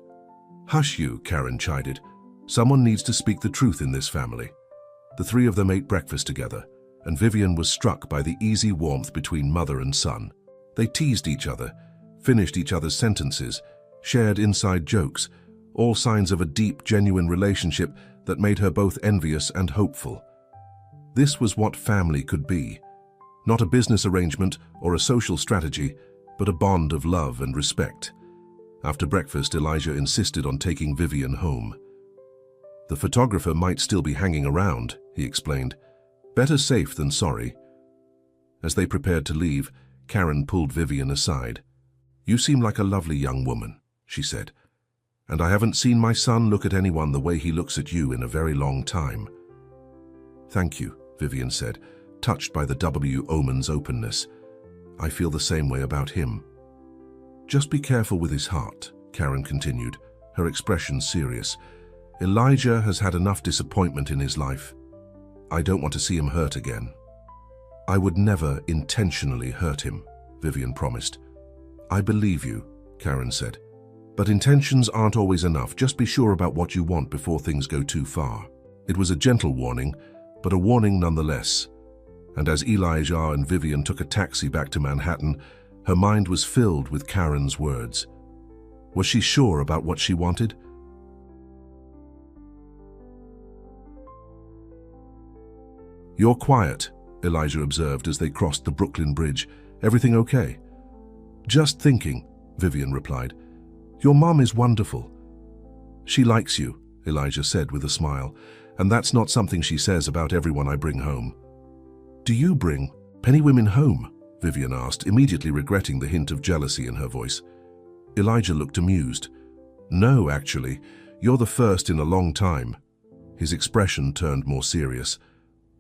"Hush you," Karen chided. "Someone needs to speak the truth in this family." The three of them ate breakfast together, and Vivian was struck by the easy warmth between mother and son. They teased each other, finished each other's sentences, shared inside jokes, all signs of a deep, genuine relationship that made her both envious and hopeful. This was what family could be. Not a business arrangement or a social strategy, but a bond of love and respect. After breakfast, Elijah insisted on taking Vivian home. "The photographer might still be hanging around," he explained. "Better safe than sorry." As they prepared to leave, Karen pulled Vivian aside. "You seem like a lovely young woman," she said. "And I haven't seen my son look at anyone the way he looks at you in a very long time." "Thank you," Vivian said, touched by the Omen's openness. "I feel the same way about him." "Just be careful with his heart," Karen continued, her expression serious. "Elijah has had enough disappointment in his life. I don't want to see him hurt again." "I would never intentionally hurt him," Vivian promised. "I believe you," Karen said. "But intentions aren't always enough. Just be sure about what you want before things go too far." It was a gentle warning, but a warning nonetheless. And as Elijah and Vivian took a taxi back to Manhattan, her mind was filled with Karen's words. Was she sure about what she wanted? "You're quiet," Elijah observed as they crossed the Brooklyn Bridge. "Everything okay?" "Just thinking," Vivian replied. "Your mom is wonderful." "She likes you," Elijah said with a smile, "and that's not something she says about everyone I bring home." "Do you bring penny women home?" Vivian asked, immediately regretting the hint of jealousy in her voice. Elijah looked amused. "No, actually. You're the first in a long time." His expression turned more serious.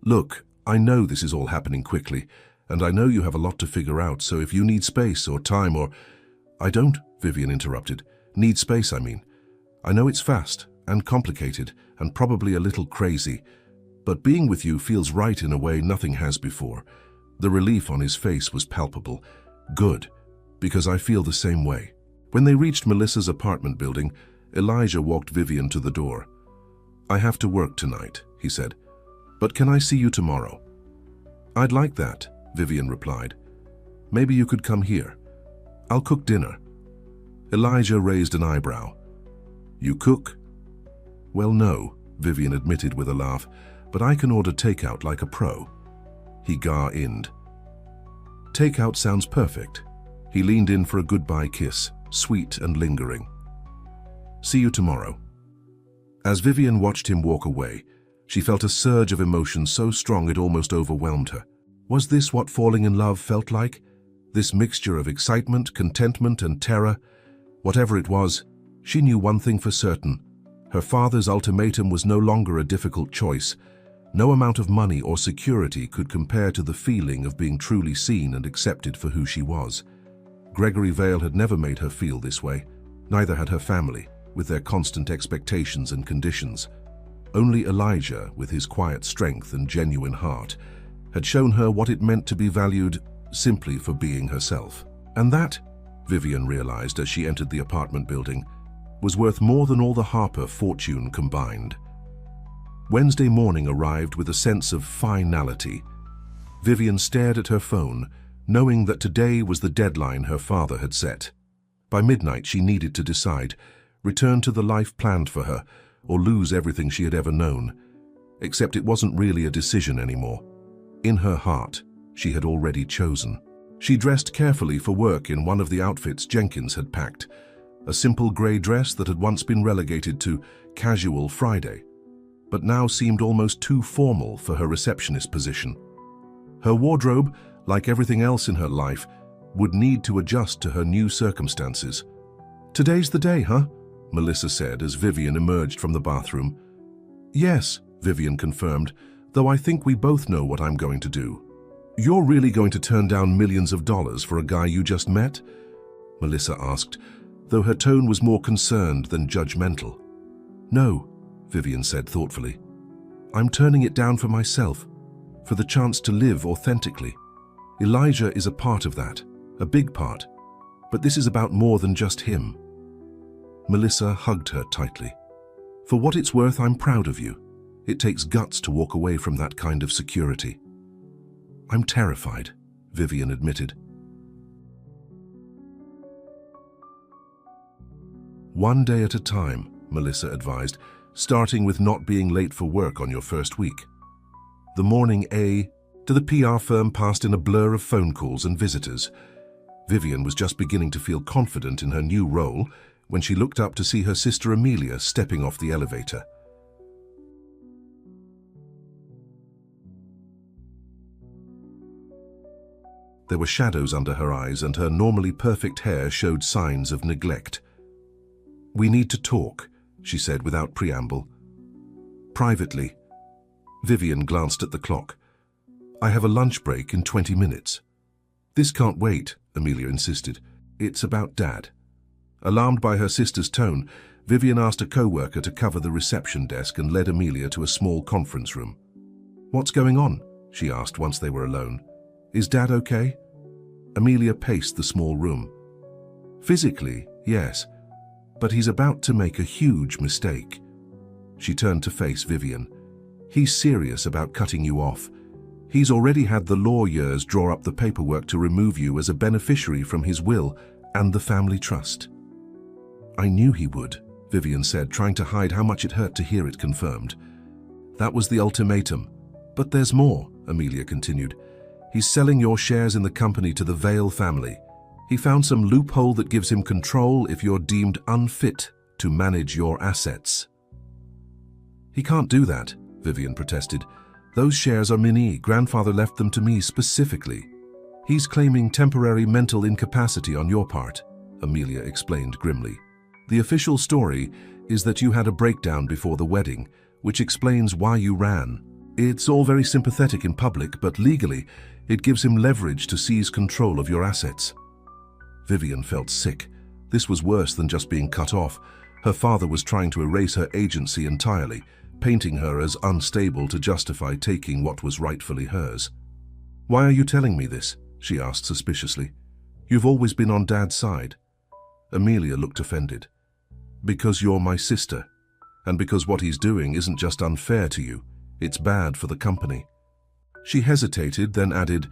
"Look, I know this is all happening quickly, and I know you have a lot to figure out, so if you need space or time or—" "I don't," Vivian interrupted. "Need space, I mean. I know it's fast and complicated and probably a little crazy, but being with you feels right in a way nothing has before." The relief on his face was palpable. "Good, because I feel the same way." When they reached Melissa's apartment building, Elijah walked Vivian to the door. "I have to work tonight," he said. "But can I see you tomorrow?" "I'd like that," Vivian replied. Maybe you could come here. I'll cook dinner." Elijah raised an eyebrow. "You cook?" "Well, no," Vivian admitted with a laugh, "but I can order takeout like a pro." He gar-inned. "Takeout sounds perfect." He leaned in for a goodbye kiss, sweet and lingering. "See you tomorrow." As Vivian watched him walk away, she felt a surge of emotion so strong it almost overwhelmed her. Was this what falling in love felt like? This mixture of excitement, contentment, and terror? Whatever it was, she knew one thing for certain. Her father's ultimatum was no longer a difficult choice. No amount of money or security could compare to the feeling of being truly seen and accepted for who she was. Gregory Vale had never made her feel this way. Neither had her family, with their constant expectations and conditions. Only Elijah, with his quiet strength and genuine heart, had shown her what it meant to be valued simply for being herself. And that, Vivian realized as she entered the apartment building, was worth more than all the Harper fortune combined. Wednesday morning arrived with a sense of finality. Vivian stared at her phone, knowing that today was the deadline her father had set. By midnight she needed to decide, return to the life planned for her, or lose everything she had ever known. Except it wasn't really a decision anymore. In her heart, she had already chosen. She dressed carefully for work in one of the outfits Jenkins had packed, a simple grey dress that had once been relegated to casual Friday, but now seemed almost too formal for her receptionist position. Her wardrobe, like everything else in her life, would need to adjust to her new circumstances. "Today's the day, huh?" Melissa said as Vivian emerged from the bathroom. "Yes," Vivian confirmed, "though I think we both know what I'm going to do." "You're really going to turn down millions of dollars for a guy you just met?" Melissa asked, though her tone was more concerned than judgmental. "No," Vivian said thoughtfully. "I'm turning it down for myself, for the chance to live authentically. Elijah is a part of that, a big part, but this is about more than just him." Melissa hugged her tightly. "For what it's worth, I'm proud of you. It takes guts to walk away from that kind of security." "I'm terrified," Vivian admitted. "One day at a time," Melissa advised, "starting with not being late for work on your first week." The morning to the PR firm passed in a blur of phone calls and visitors. Vivian was just beginning to feel confident in her new role when she looked up to see her sister Amelia stepping off the elevator. There were shadows under her eyes and her normally perfect hair showed signs of neglect. "We need to talk," she said without preamble. "Privately." Vivian glanced at the clock. "I have a lunch break in 20 minutes. "This can't wait," Amelia insisted. "It's about Dad." Alarmed by her sister's tone, Vivian asked a co-worker to cover the reception desk and led Amelia to a small conference room. "What's going on?" she asked once they were alone. "Is Dad okay?" Amelia paced the small room. "Physically, yes, but he's about to make a huge mistake." She turned to face Vivian. "He's serious about cutting you off. He's already had the lawyers draw up the paperwork to remove you as a beneficiary from his will and the family trust." "I knew he would," Vivian said, trying to hide how much it hurt to hear it confirmed. "That was the ultimatum. But there's more," Amelia continued. "He's selling your shares in the company to the Vale family. He found some loophole that gives him control if you're deemed unfit to manage your assets." "He can't do that," Vivian protested. "Those shares are mine. Grandfather left them to me specifically." "He's claiming temporary mental incapacity on your part," Amelia explained grimly. "The official story is that you had a breakdown before the wedding, which explains why you ran. It's all very sympathetic in public, but legally, it gives him leverage to seize control of your assets." Vivian felt sick. This was worse than just being cut off. Her father was trying to erase her agency entirely, painting her as unstable to justify taking what was rightfully hers. "Why are you telling me this?" she asked suspiciously. "You've always been on Dad's side." Amelia looked offended. "Because you're my sister, and because what he's doing isn't just unfair to you, it's bad for the company." She hesitated, then added,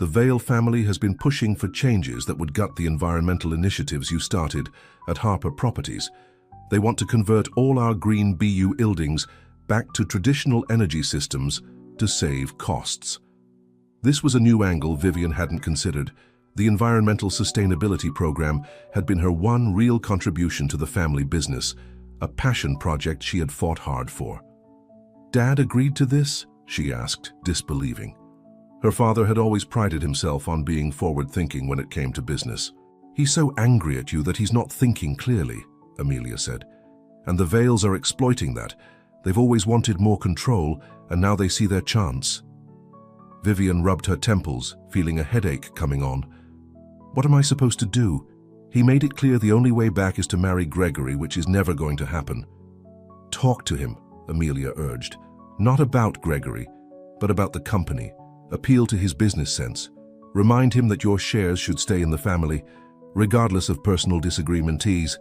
The Vale family has been pushing for changes that would gut the environmental initiatives you started at Harper Properties. They want to convert all our green BU buildings back to traditional energy systems to save costs. This was a new angle Vivian hadn't considered. The environmental sustainability program had been her one real contribution to the family business, a passion project she had fought hard for. "Dad agreed to this?" she asked, disbelieving. Her father had always prided himself on being forward-thinking when it came to business. "He's so angry at you that he's not thinking clearly," Amelia said. "And the Vales are exploiting that. They've always wanted more control, and now they see their chance." Vivian rubbed her temples, feeling a headache coming on. "What am I supposed to do? He made it clear the only way back is to marry Gregory, which is never going to happen." "Talk to him," Amelia urged. "Not about Gregory, but about the company. Appeal to his business sense. Remind him that your shares should stay in the family, regardless of personal disagreements."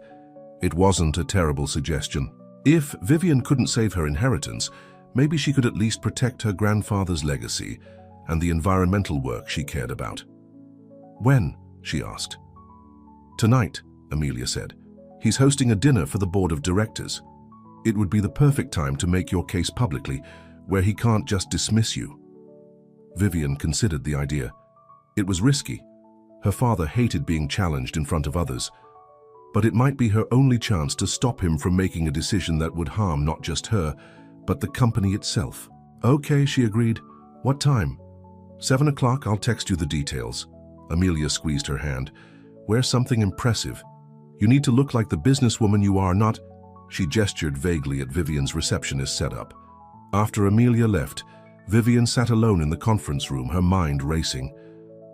It wasn't a terrible suggestion. If Vivian couldn't save her inheritance, maybe she could at least protect her grandfather's legacy and the environmental work she cared about. "When?" she asked. "Tonight," Amelia said. "He's hosting a dinner for the board of directors. It would be the perfect time to make your case publicly, where he can't just dismiss you." Vivian considered the idea. It was risky. Her father hated being challenged in front of others. But it might be her only chance to stop him from making a decision that would harm not just her, but the company itself. "Okay," she agreed. "What time?" 7 o'clock, I'll text you the details." Amelia squeezed her hand. "Wear something impressive. You need to look like the businesswoman you are, not—" She gestured vaguely at Vivian's receptionist setup. After Amelia left, Vivian sat alone in the conference room, her mind racing.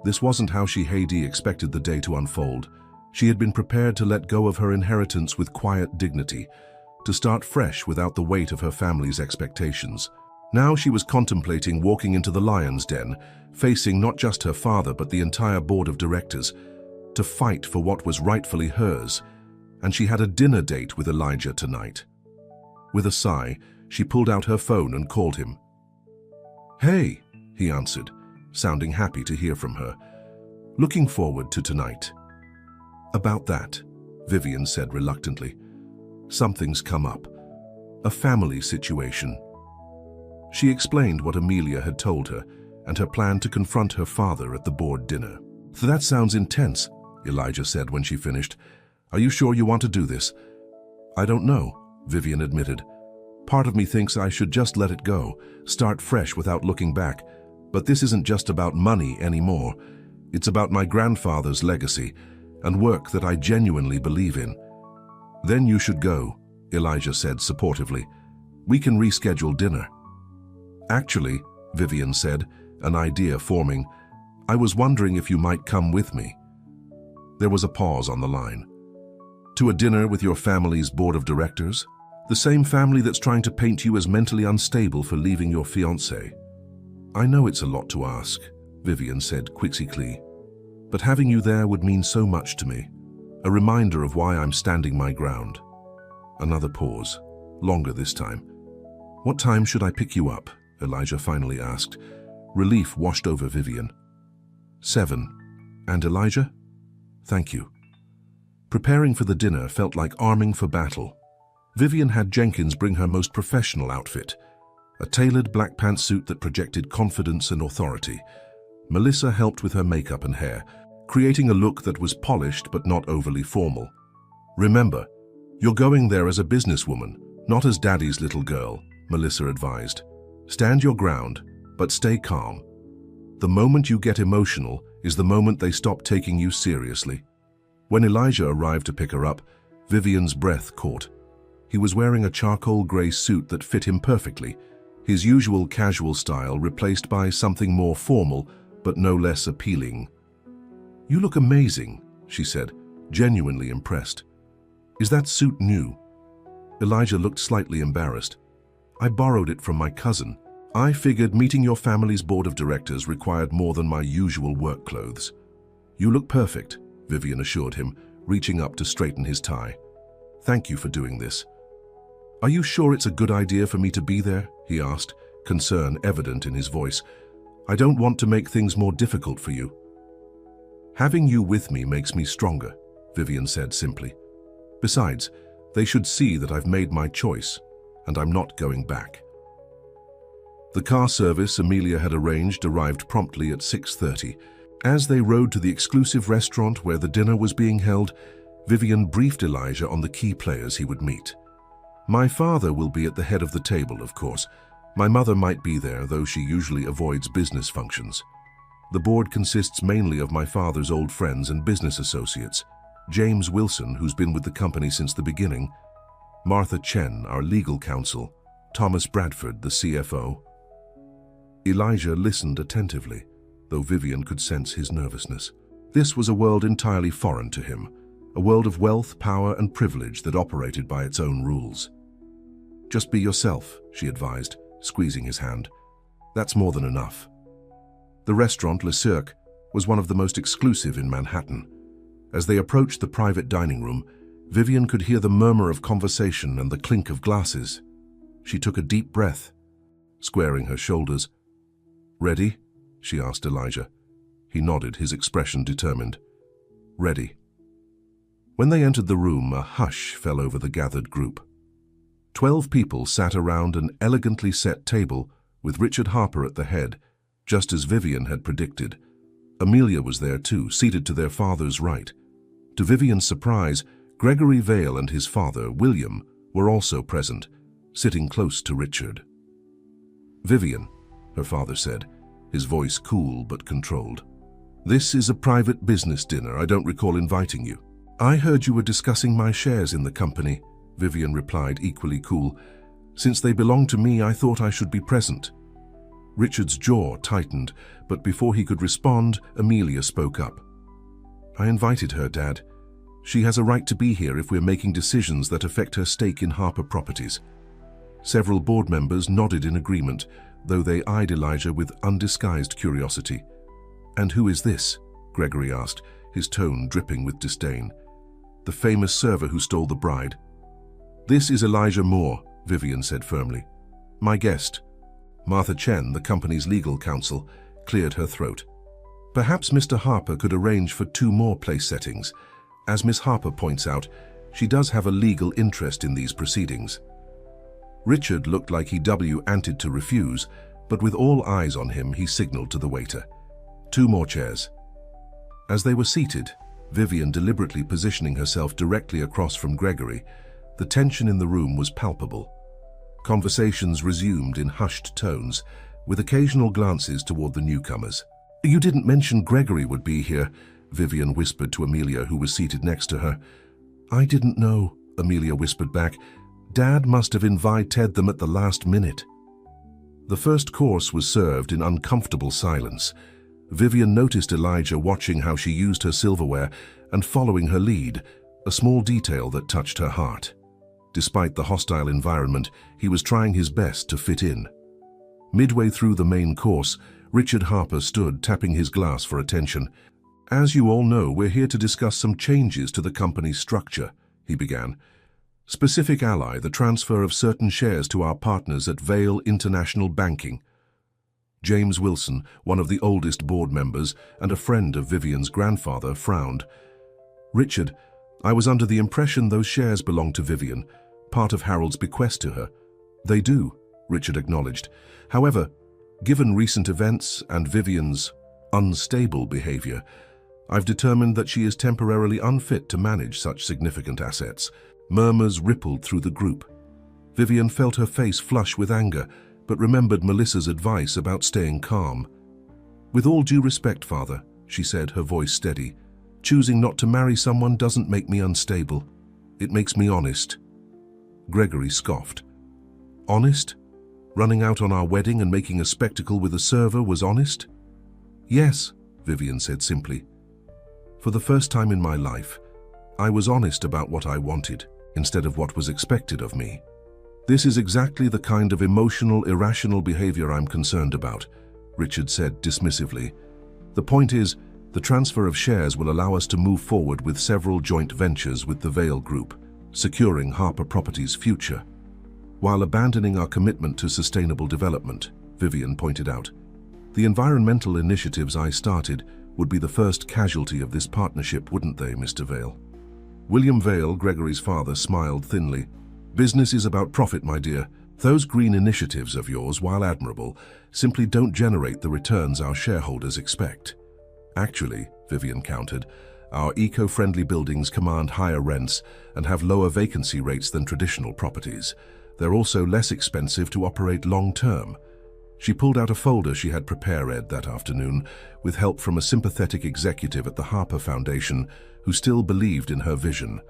This wasn't how she expected the day to unfold. She had been prepared to let go of her inheritance with quiet dignity, to start fresh without the weight of her family's expectations. Now she was contemplating walking into the lion's den, facing not just her father but the entire board of directors, to fight for what was rightfully hers, and she had a dinner date with Elijah tonight. With a sigh, she pulled out her phone and called him. "Hey," he answered, sounding happy to hear from her. "Looking forward to tonight." "About that," Vivian said reluctantly. "Something's come up. A family situation." She explained what Amelia had told her and her plan to confront her father at the board dinner. "That sounds intense," Elijah said when she finished. "Are you sure you want to do this?" "I don't know," Vivian admitted. "Part of me thinks I should just let it go, start fresh without looking back. But this isn't just about money anymore. It's about my grandfather's legacy and work that I genuinely believe in." "Then you should go," Elijah said supportively. "We can reschedule dinner." "Actually," Vivian said, an idea forming, "I was wondering if you might come with me." There was a pause on the line. "To a dinner with your family's board of directors? The same family that's trying to paint you as mentally unstable for leaving your fiancé?" "I know it's a lot to ask," Vivian said quizzically, "but having you there would mean so much to me. A reminder of why I'm standing my ground." Another pause, longer this time. "What time should I pick you up?" Elijah finally asked. Relief washed over Vivian. 7. "And Elijah?" "Thank you." Preparing for the dinner felt like arming for battle. Vivian had Jenkins bring her most professional outfit, a tailored black pantsuit that projected confidence and authority. Melissa helped with her makeup and hair, creating a look that was polished but not overly formal. "Remember, you're going there as a businesswoman, not as Daddy's little girl," Melissa advised. "Stand your ground, but stay calm. The moment you get emotional is the moment they stop taking you seriously." When Elijah arrived to pick her up, Vivian's breath caught. He was wearing a charcoal gray suit that fit him perfectly, his usual casual style replaced by something more formal but no less appealing. "You look amazing," she said, genuinely impressed. "Is that suit new?" Elijah looked slightly embarrassed. "I borrowed it from my cousin. I figured meeting your family's board of directors required more than my usual work clothes." "You look perfect," Vivian assured him, reaching up to straighten his tie. "Thank you for doing this." "Are you sure it's a good idea for me to be there?" he asked, concern evident in his voice. I don't want to make things more difficult for you. Having you with me makes me stronger, Vivian said simply. Besides, they should see that I've made my choice, and I'm not going back. The car service Amelia had arranged arrived promptly at 6:30. As they rode to the exclusive restaurant where the dinner was being held, Vivian briefed Elijah on the key players he would meet. My father will be at the head of the table, of course. My mother might be there, though she usually avoids business functions. The board consists mainly of my father's old friends and business associates. James Wilson, who's been with the company since the beginning, Martha Chen, our legal counsel, Thomas Bradford, the CFO. Elijah listened attentively, though Vivian could sense his nervousness. This was a world entirely foreign to him, a world of wealth, power, and privilege that operated by its own rules. Just be yourself, she advised, squeezing his hand. That's more than enough. The restaurant, Le Cirque, was one of the most exclusive in Manhattan. As they approached the private dining room, Vivian could hear the murmur of conversation and the clink of glasses. She took a deep breath, squaring her shoulders. Ready? She asked Elijah. He nodded, his expression determined. Ready. When they entered the room, a hush fell over the gathered group. 12 people sat around an elegantly set table with Richard Harper at the head, just as Vivian had predicted. Amelia was there too, seated to their father's right. To Vivian's surprise, Gregory Vale and his father, William, were also present, sitting close to Richard. Vivian, her father said, his voice cool but controlled. This is a private business dinner. I don't recall inviting you. I heard you were discussing my shares in the company, Vivian replied, equally cool. Since they belong to me, I thought I should be present. Richard's jaw tightened, but before he could respond, Amelia spoke up. I invited her, Dad. She has a right to be here if we're making decisions that affect her stake in Harper Properties. Several board members nodded in agreement, though they eyed Elijah with undisguised curiosity. And who is this? Gregory asked, his tone dripping with disdain. The famous server who stole the bride. This is Elijah Moore, Vivian said firmly. My guest. Martha Chen, the company's legal counsel, cleared her throat. Perhaps Mr. Harper could arrange for 2 more place settings. As Miss Harper points out, she does have a legal interest in these proceedings. Richard looked like he anted to refuse, but with all eyes on him, he signaled to the waiter. 2 more chairs. As they were seated, Vivian deliberately positioning herself directly across from Gregory, the tension in the room was palpable. Conversations resumed in hushed tones, with occasional glances toward the newcomers. You didn't mention Gregory would be here, Vivian whispered to Amelia, who was seated next to her. I didn't know, Amelia whispered back. Dad must have invited them at the last minute. The first course was served in uncomfortable silence. Vivian noticed Elijah watching how she used her silverware and following her lead, a small detail that touched her heart. Despite the hostile environment, he was trying his best to fit in. Midway through the main course, Richard Harper stood, tapping his glass for attention. As you all know, we're here to discuss some changes to the company's structure, he began. Specific ally, the transfer of certain shares to our partners at Vale International Banking. James Wilson, one of the oldest board members and a friend of Vivian's grandfather, frowned. Richard, I was under the impression those shares belong to Vivian, part of Harold's bequest to her. They do, Richard acknowledged. However, given recent events and Vivian's unstable behavior, I've determined that she is temporarily unfit to manage such significant assets. Murmurs rippled through the group. Vivian felt her face flush with anger, but remembered Melissa's advice about staying calm. With all due respect, Father, she said, her voice steady, choosing not to marry someone doesn't make me unstable. It makes me honest. Gregory scoffed. Honest? Running out on our wedding and making a spectacle with a server was honest? Yes, Vivian said simply. For the first time in my life, I was honest about what I wanted, instead of what was expected of me. This is exactly the kind of emotional, irrational behavior I'm concerned about, Richard said dismissively. The point is, the transfer of shares will allow us to move forward with several joint ventures with the Vale Group, securing Harper Properties' future, while abandoning our commitment to sustainable development, Vivian pointed out. The environmental initiatives I started would be the first casualty of this partnership, wouldn't they, Mr. Vale? William Vale, Gregory's father, smiled thinly. Business is about profit, my dear. Those green initiatives of yours, while admirable, simply don't generate the returns our shareholders expect. Actually, Vivian countered, our eco-friendly buildings command higher rents and have lower vacancy rates than traditional properties. They're also less expensive to operate long-term. She pulled out a folder she had prepared that afternoon, with help from a sympathetic executive at the Harper Foundation who still believed in her vision.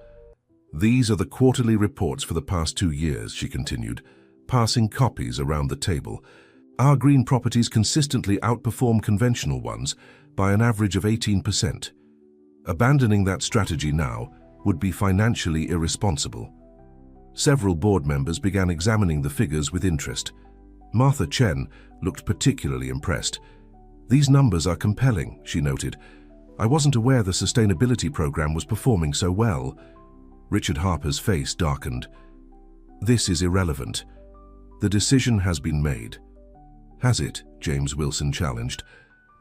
These are the quarterly reports for the past 2 years, she continued, passing copies around the table. Our green properties consistently outperform conventional ones by an average of 18%. Abandoning that strategy now would be financially irresponsible. Several board members began examining the figures with interest. Martha Chen looked particularly impressed. These numbers are compelling, she noted. I wasn't aware the sustainability program was performing so well. Richard Harper's face darkened. This is irrelevant. The decision has been made. Has it? James Wilson challenged.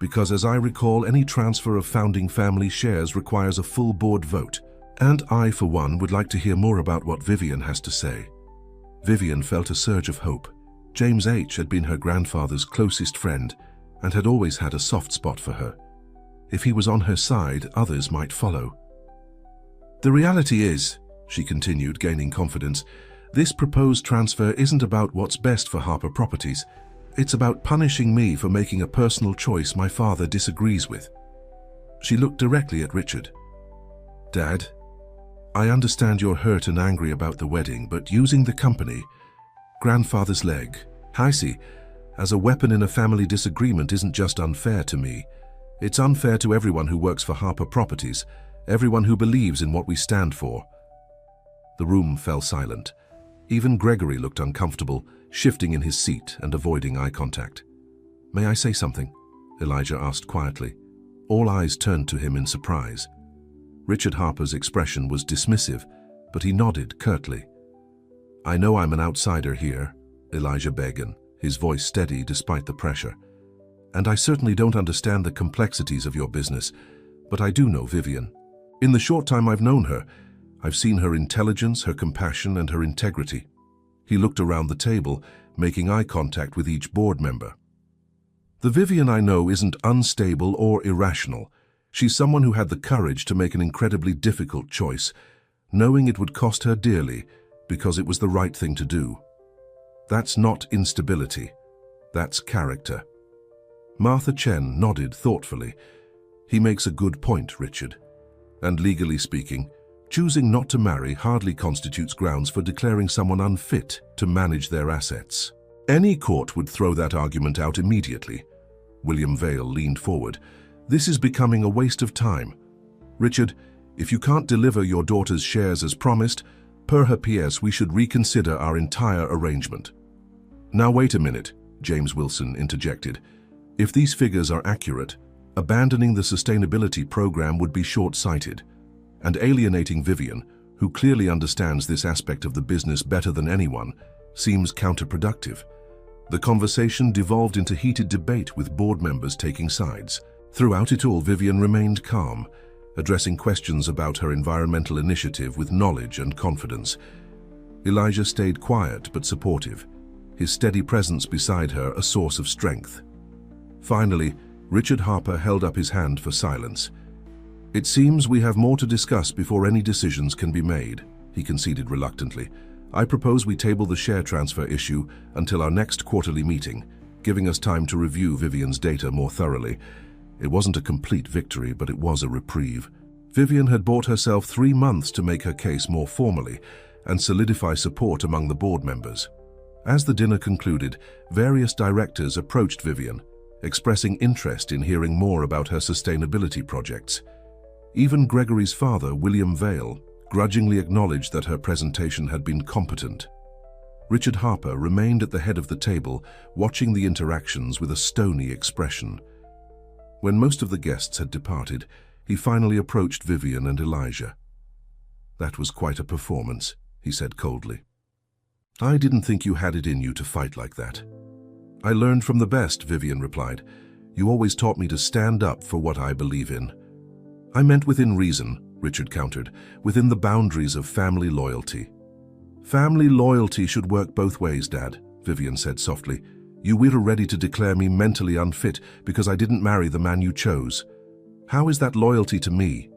Because as I recall, any transfer of founding family shares requires a full board vote. And I, for one, would like to hear more about what Vivian has to say. Vivian felt a surge of hope. James H. had been her grandfather's closest friend and had always had a soft spot for her. If he was on her side, others might follow. The reality is, she continued, gaining confidence, this proposed transfer isn't about what's best for Harper Properties. It's about punishing me for making a personal choice my father disagrees with. She looked directly at Richard. Dad, I understand you're hurt and angry about the wedding, but using the company, grandfather's leg, I see, as a weapon in a family disagreement isn't just unfair to me. It's unfair to everyone who works for Harper Properties, everyone who believes in what we stand for. The room fell silent. Even Gregory looked uncomfortable, shifting in his seat and avoiding eye contact. May I say something? Elijah asked quietly. All eyes turned to him in surprise. Richard Harper's expression was dismissive, but he nodded curtly. I know I'm an outsider here, Elijah began, his voice steady despite the pressure. And I certainly don't understand the complexities of your business, but I do know Vivian. In the short time I've known her, I've seen her intelligence, her compassion, and her integrity. He looked around the table, making eye contact with each board member. The Vivian I know isn't unstable or irrational. She's someone who had the courage to make an incredibly difficult choice, knowing it would cost her dearly, because it was the right thing to do. That's not instability. That's character. Martha Chen nodded thoughtfully. He makes a good point, Richard. And legally speaking, choosing not to marry hardly constitutes grounds for declaring someone unfit to manage their assets. Any court would throw that argument out immediately. William Vale leaned forward. This is becoming a waste of time. Richard, if you can't deliver your daughter's shares as promised, per her PS, we should reconsider our entire arrangement. Now wait a minute, James Wilson interjected. If these figures are accurate, abandoning the sustainability program would be short-sighted, and alienating Vivian, who clearly understands this aspect of the business better than anyone, seems counterproductive. The conversation devolved into heated debate with board members taking sides. Throughout it all, Vivian remained calm, addressing questions about her environmental initiative with knowledge and confidence. Elijah stayed quiet but supportive, his steady presence beside her a source of strength. Finally, Richard Harper held up his hand for silence. It seems we have more to discuss before any decisions can be made, he conceded reluctantly. I propose we table the share transfer issue until our next quarterly meeting, giving us time to review Vivian's data more thoroughly. It wasn't a complete victory, but it was a reprieve. Vivian had bought herself 3 months to make her case more formally and solidify support among the board members. As the dinner concluded, various directors approached Vivian, expressing interest in hearing more about her sustainability projects. Even Gregory's father, William Vale, grudgingly acknowledged that her presentation had been competent. Richard Harper remained at the head of the table, watching the interactions with a stony expression. When most of the guests had departed, he finally approached Vivian and Elijah. That was quite a performance, he said coldly. I didn't think you had it in you to fight like that. I learned from the best, Vivian replied. You always taught me to stand up for what I believe in." "I meant within reason," Richard countered, "within the boundaries of family loyalty." "Family loyalty should work both ways, Dad," Vivian said softly. "You were ready to declare me mentally unfit because I didn't marry the man you chose. How is that loyalty to me?"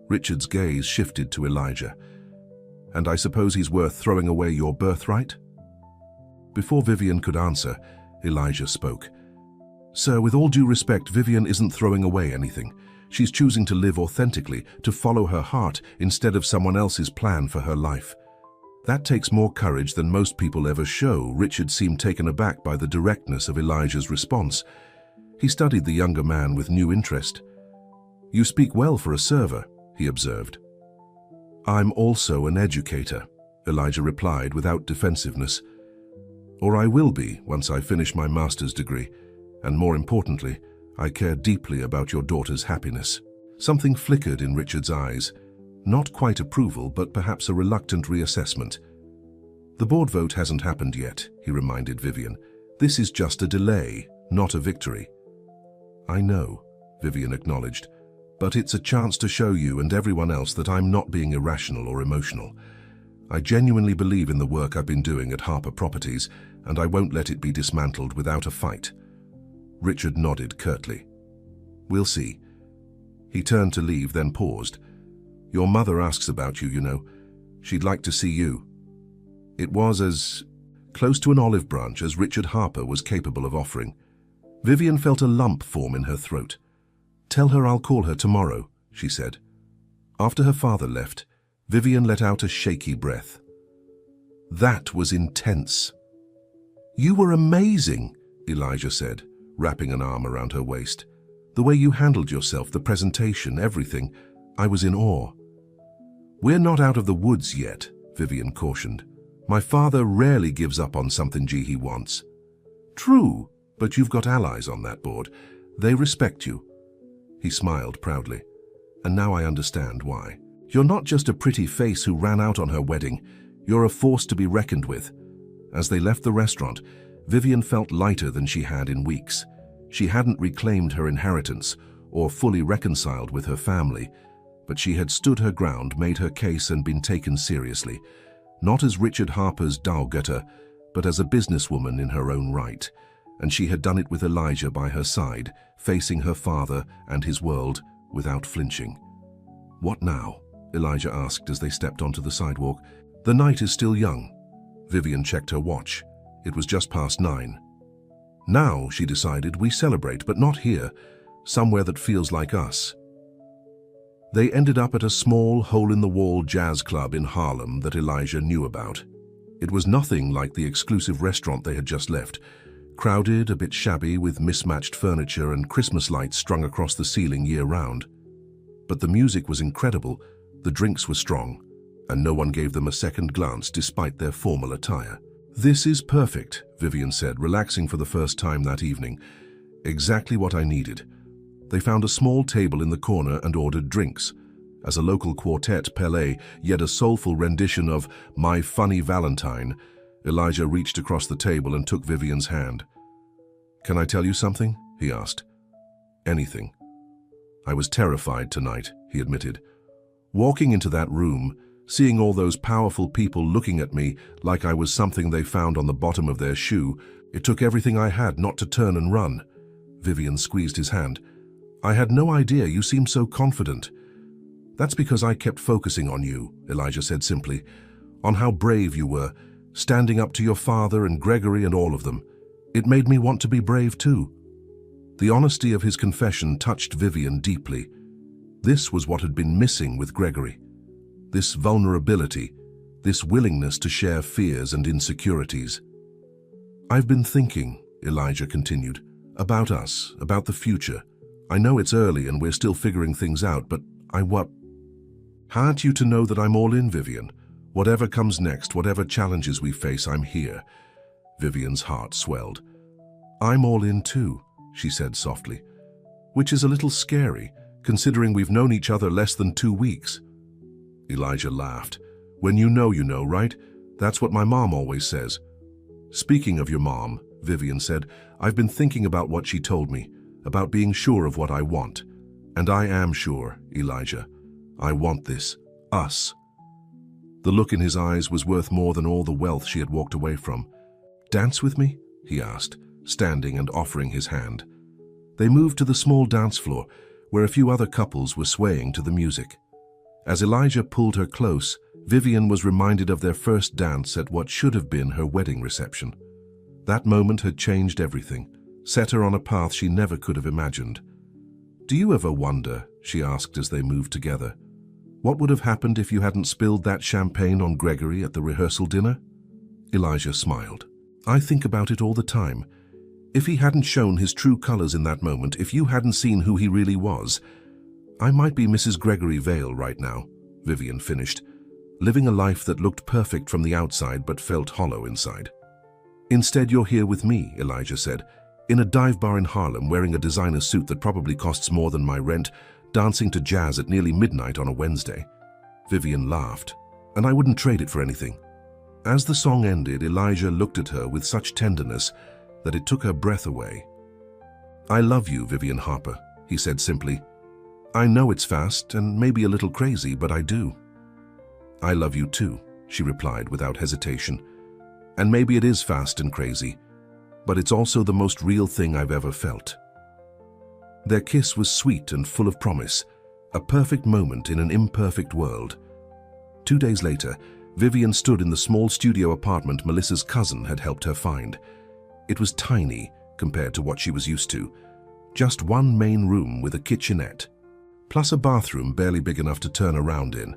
Richard's gaze shifted to Elijah. "And I suppose he's worth throwing away your birthright?" Before Vivian could answer, Elijah spoke. "Sir, with all due respect, Vivian isn't throwing away anything. She's choosing to live authentically, to follow her heart instead of someone else's plan for her life. That takes more courage than most people ever show." Richard seemed taken aback by the directness of Elijah's response. He studied the younger man with new interest. "You speak well for a server," he observed. "I'm also an educator," Elijah replied without defensiveness. "Or I will be once I finish my master's degree, and more importantly, I care deeply about your daughter's happiness." Something flickered in Richard's eyes. Not quite approval, but perhaps a reluctant reassessment. "The board vote hasn't happened yet," he reminded Vivian. "This is just a delay, not a victory." "I know," Vivian acknowledged, "but it's a chance to show you and everyone else that I'm not being irrational or emotional. I genuinely believe in the work I've been doing at Harper Properties, and I won't let it be dismantled without a fight." Richard nodded curtly. "We'll see." He turned to leave, then paused. "Your mother asks about you, you know. She'd like to see you." It was as close to an olive branch as Richard Harper was capable of offering. Vivian felt a lump form in her throat. "Tell her I'll call her tomorrow," she said. After her father left, Vivian let out a shaky breath. That was intense. "You were amazing," Elijah said, wrapping an arm around her waist. "The way you handled yourself, the presentation, everything. I was in awe." "We're not out of the woods yet," Vivian cautioned. "My father rarely gives up on something he wants." "True, but you've got allies on that board. They respect you." He smiled proudly. "And now I understand why. You're not just a pretty face who ran out on her wedding. You're a force to be reckoned with." As they left the restaurant, Vivian felt lighter than she had in weeks. She hadn't reclaimed her inheritance or fully reconciled with her family, but she had stood her ground, made her case, and been taken seriously, not as Richard Harper's dowager, but as a businesswoman in her own right. And she had done it with Elijah by her side, facing her father and his world without flinching. "What now?" Elijah asked as they stepped onto the sidewalk. "The night is still young." Vivian checked her watch. It was just past 9. "Now," she decided, "we celebrate, but not here. Somewhere that feels like us." They ended up at a small, hole-in-the-wall jazz club in Harlem that Elijah knew about. It was nothing like the exclusive restaurant they had just left. Crowded, a bit shabby, with mismatched furniture and Christmas lights strung across the ceiling year-round. But the music was incredible, the drinks were strong, and no one gave them a second glance despite their formal attire. "This is perfect," Vivian said, relaxing for the first time that evening. "Exactly what I needed." They found a small table in the corner and ordered drinks. As a local quartet, Pelé, yet a soulful rendition of My Funny Valentine, Elijah reached across the table and took Vivian's hand. "Can I tell you something?" he asked. "Anything." "I was terrified tonight," he admitted. "Walking into that room, seeing all those powerful people looking at me like I was something they found on the bottom of their shoe, it took everything I had not to turn and run." Vivian squeezed his hand. "I had no idea you seemed so confident." "That's because I kept focusing on you," Elijah said simply, "on how brave you were, standing up to your father and Gregory and all of them. It made me want to be brave too." The honesty of his confession touched Vivian deeply. This was what had been missing with Gregory. This vulnerability, this willingness to share fears and insecurities. "I've been thinking," Elijah continued, "about us, about the future. I know it's early and we're still figuring things out, but I want you to know that I'm all in, Vivian. Whatever comes next, whatever challenges we face, I'm here." Vivian's heart swelled. "I'm all in too," she said softly, "which is a little scary, considering we've known each other less than 2 weeks. Elijah laughed. "When you know, right? That's what my mom always says." "Speaking of your mom," Vivian said, "I've been thinking about what she told me, about being sure of what I want. And I am sure, Elijah. I want this. Us. The look in his eyes was worth more than all the wealth she had walked away from. "Dance with me?" he asked, standing and offering his hand. They moved to the small dance floor, where a few other couples were swaying to the music. As Elijah pulled her close, Vivian was reminded of their first dance at what should have been her wedding reception. That moment had changed everything, set her on a path she never could have imagined. "Do you ever wonder," she asked as they moved together, "what would have happened if you hadn't spilled that champagne on Gregory at the rehearsal dinner?" Elijah smiled. "I think about it all the time. If he hadn't shown his true colors in that moment, if you hadn't seen who he really was, I might be Mrs. Gregory Vale right now," Vivian finished, living a life that looked perfect from the outside but felt hollow inside. "Instead, you're here with me," Elijah said, "in a dive bar in Harlem, wearing a designer suit that probably costs more than my rent, dancing to jazz at nearly midnight on a Wednesday." Vivian laughed. "And I wouldn't trade it for anything." As the song ended, Elijah looked at her with such tenderness that it took her breath away. "I love you, Vivian Harper," he said simply. "I know it's fast and maybe a little crazy, but I do." "I love you too," she replied without hesitation. "And maybe it is fast and crazy, but it's also the most real thing I've ever felt." Their kiss was sweet and full of promise, a perfect moment in an imperfect world. 2 days later, Vivian stood in the small studio apartment Melissa's cousin had helped her find. It was tiny compared to what she was used to. Just one main room with a kitchenette, plus a bathroom barely big enough to turn around in,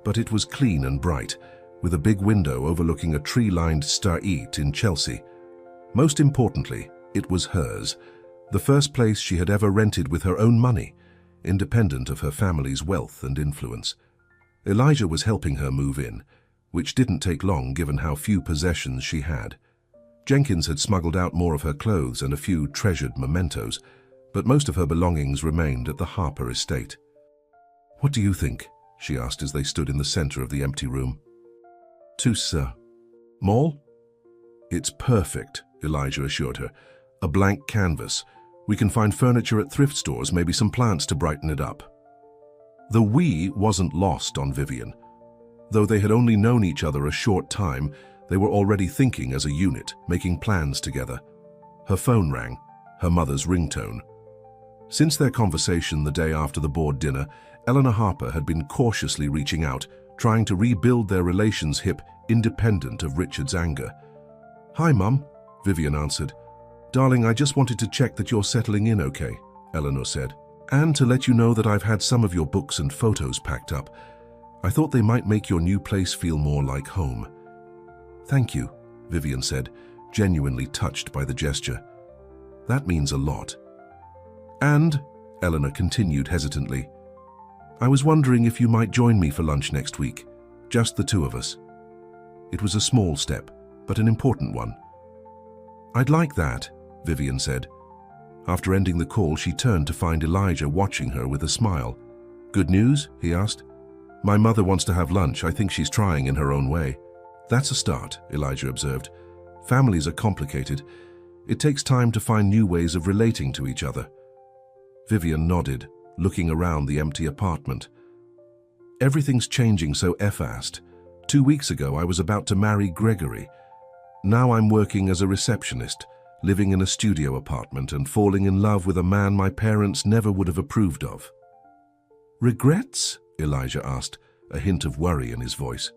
but it was clean and bright, with a big window overlooking a tree-lined street in Chelsea. Most importantly, it was hers, the first place she had ever rented with her own money, independent of her family's wealth and influence. Elijah was helping her move in, which didn't take long given how few possessions she had. Jenkins had smuggled out more of her clothes and a few treasured mementos, but most of her belongings remained at the Harper estate. "What do you think?" she asked as they stood in the center of the empty room. "Tous, sir." "Mall?" "It's perfect," Elijah assured her. "A blank canvas. We can find furniture at thrift stores, maybe some plants to brighten it up." The "we" wasn't lost on Vivian. Though they had only known each other a short time, they were already thinking as a unit, making plans together. Her phone rang, her mother's ringtone. Since their conversation the day after the board dinner, Eleanor Harper had been cautiously reaching out, trying to rebuild their relations independent of Richard's anger. "Hi, Mum," Vivian answered. "Darling, I just wanted to check that you're settling in okay," Eleanor said. "And to let you know that I've had some of your books and photos packed up. I thought they might make your new place feel more like home." "Thank you," Vivian said, genuinely touched by the gesture. "That means a lot." "And," Eleanor continued hesitantly, "I was wondering if you might join me for lunch next week, just the two of us." It was a small step, but an important one. "I'd like that," Vivian said. After ending the call, she turned to find Elijah watching her with a smile. "Good news?" he asked. "My mother wants to have lunch. I think she's trying in her own way." "That's a start," Elijah observed. "Families are complicated. It takes time to find new ways of relating to each other." Vivian nodded, looking around the empty apartment. "Everything's changing so fast. 2 weeks ago, I was about to marry Gregory. Now I'm working as a receptionist, living in a studio apartment and falling in love with a man my parents never would have approved of." "Regrets?" Elijah asked, a hint of worry in his voice.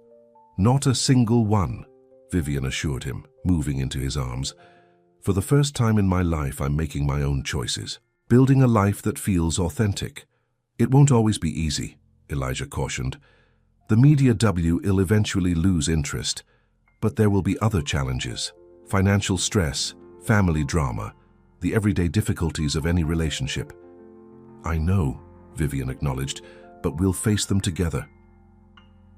"Not a single one," Vivian assured him, moving into his arms. "For the first time in my life, I'm making my own choices, building a life that feels authentic. It won't always be easy," Elijah cautioned. "The media will eventually lose interest, but there will be other challenges: financial stress, family drama, the everyday difficulties of any relationship." "I know," Vivian acknowledged, "but we'll face them together."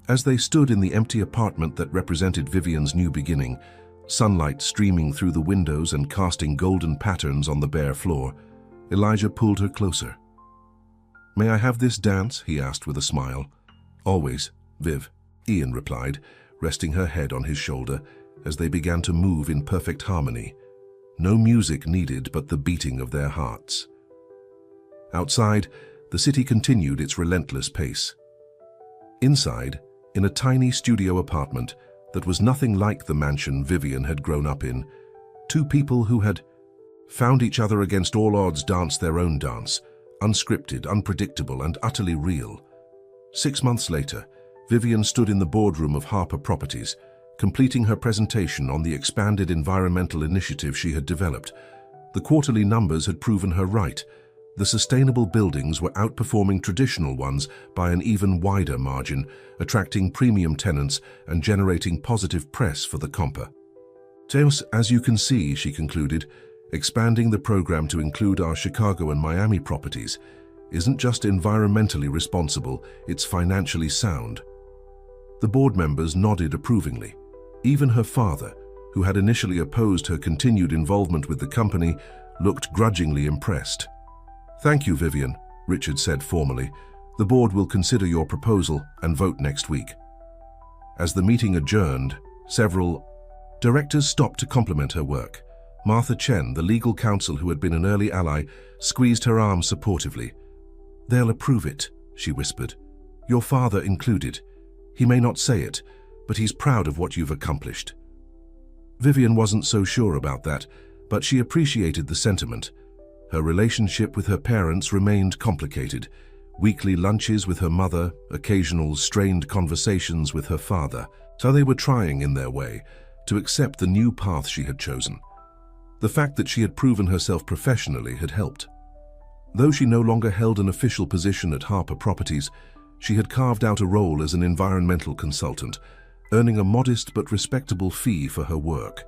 As they stood in the empty apartment that represented Vivian's new beginning, sunlight streaming through the windows and casting golden patterns on the bare floor, Elijah pulled her closer. "May I have this dance?" he asked with a smile. "Always, Viv," Ian replied, resting her head on his shoulder as they began to move in perfect harmony. No music needed but the beating of their hearts. Outside, the city continued its relentless pace. Inside, in a tiny studio apartment that was nothing like the mansion Vivian had grown up in, two people who had found each other against all odds danced their own dance, unscripted, unpredictable, and utterly real. 6 months later, Vivian stood in the boardroom of Harper Properties, completing her presentation on the expanded environmental initiative she had developed. The quarterly numbers had proven her right. The sustainable buildings were outperforming traditional ones by an even wider margin, attracting premium tenants and generating positive press for the Compa. As you can see, she concluded, expanding the program to include our Chicago and Miami properties isn't just environmentally responsible, it's financially sound. The board members nodded approvingly. Even her father, who had initially opposed her continued involvement with the company, looked grudgingly impressed. "Thank you, Vivian," Richard said formally. "The board will consider your proposal and vote next week." As the meeting adjourned, several directors stopped to compliment her work. Martha Chen, the legal counsel who had been an early ally, squeezed her arm supportively. "They'll approve it," she whispered. "Your father included. He may not say it, but he's proud of what you've accomplished." Vivian wasn't so sure about that, but she appreciated the sentiment. Her relationship with her parents remained complicated. Weekly lunches with her mother, occasional strained conversations with her father. So they were trying, in their way, to accept the new path she had chosen. The fact that she had proven herself professionally had helped. Though she no longer held an official position at Harper Properties, she had carved out a role as an environmental consultant, earning a modest but respectable fee for her work.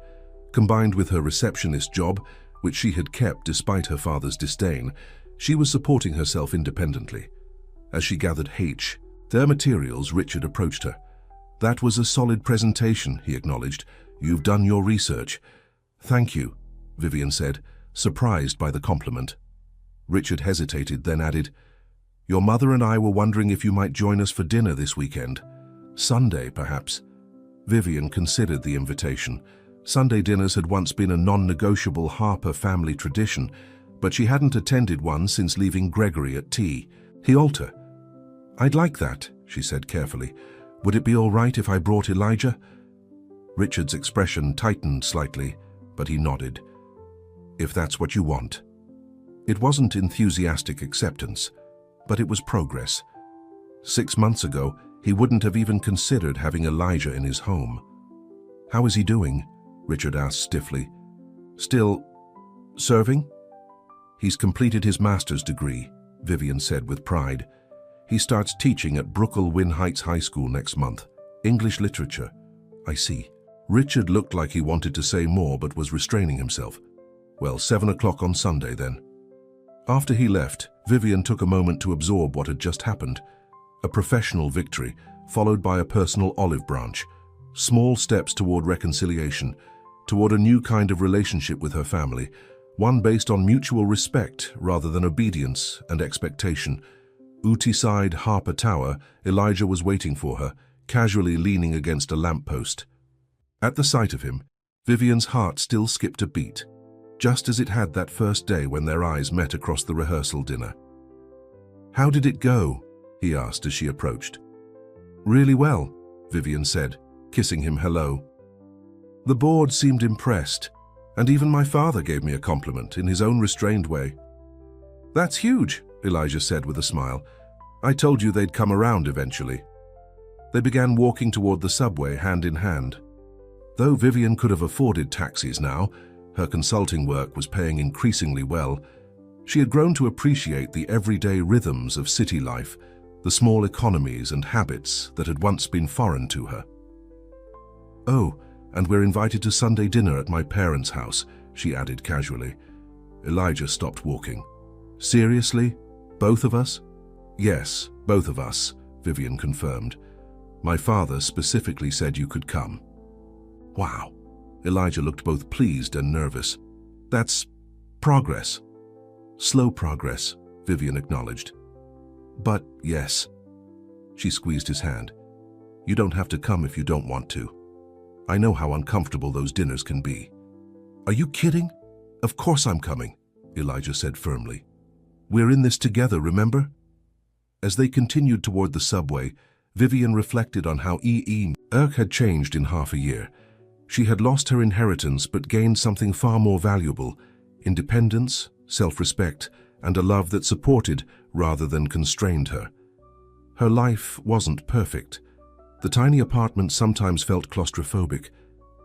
Combined with her receptionist job, which she had kept despite her father's disdain, she was supporting herself independently. As she gathered their materials, Richard approached her. "That was a solid presentation," he acknowledged. "You've done your research." "Thank you," Vivian said, surprised by the compliment. Richard hesitated, then added, "Your mother and I were wondering if you might join us for dinner this weekend. Sunday, perhaps." Vivian considered the invitation. Sunday dinners had once been a non-negotiable Harper family tradition, but she hadn't attended one since leaving Gregory at tea. "Alter. I'd like that," she said carefully. "Would it be all right if I brought Elijah?" Richard's expression tightened slightly, but he nodded. "If that's what you want." It wasn't enthusiastic acceptance, but it was progress. 6 months ago, he wouldn't have even considered having Elijah in his home. "How is he doing?" Richard asked stiffly. "Still serving?" "He's completed his master's degree," Vivian said with pride. "He starts teaching at Brooklyn Heights High School next month. English literature." "I see." Richard looked like he wanted to say more but was restraining himself. "Well, 7 o'clock on Sunday then." After he left, Vivian took a moment to absorb what had just happened. A professional victory, followed by a personal olive branch. Small steps toward reconciliation, toward a new kind of relationship with her family, one based on mutual respect rather than obedience and expectation. Ooty-side Harper Tower, Elijah was waiting for her, casually leaning against a lamppost. At the sight of him, Vivian's heart still skipped a beat, just as it had that first day when their eyes met across the rehearsal dinner. "How did it go?" he asked as she approached. "Really well," Vivian said, kissing him hello. "The board seemed impressed, and even my father gave me a compliment in his own restrained way." "That's huge," Elijah said with a smile. "I told you they'd come around eventually." They began walking toward the subway hand in hand. Though Vivian could have afforded taxis now, her consulting work was paying increasingly well. She had grown to appreciate the everyday rhythms of city life, the small economies and habits that had once been foreign to her. "Oh, and we're invited to Sunday dinner at my parents' house," she added casually. Elijah stopped walking. "Seriously? Both of us?" "Yes, both of us," Vivian confirmed. "My father specifically said you could come." "Wow." Elijah looked both pleased and nervous. "That's progress." "Slow progress," Vivian acknowledged. "But yes." She squeezed his hand. "You don't have to come if you don't want to. I know how uncomfortable those dinners can be." "Are you kidding? Of course I'm coming," Elijah said firmly. We're in this together, remember? As they continued toward the subway, Vivian reflected on how Erk had changed in half a year. She had lost her inheritance but gained something far more valuable: independence, self-respect, and a love that supported rather than constrained her. Her life wasn't perfect. The tiny apartment sometimes felt claustrophobic,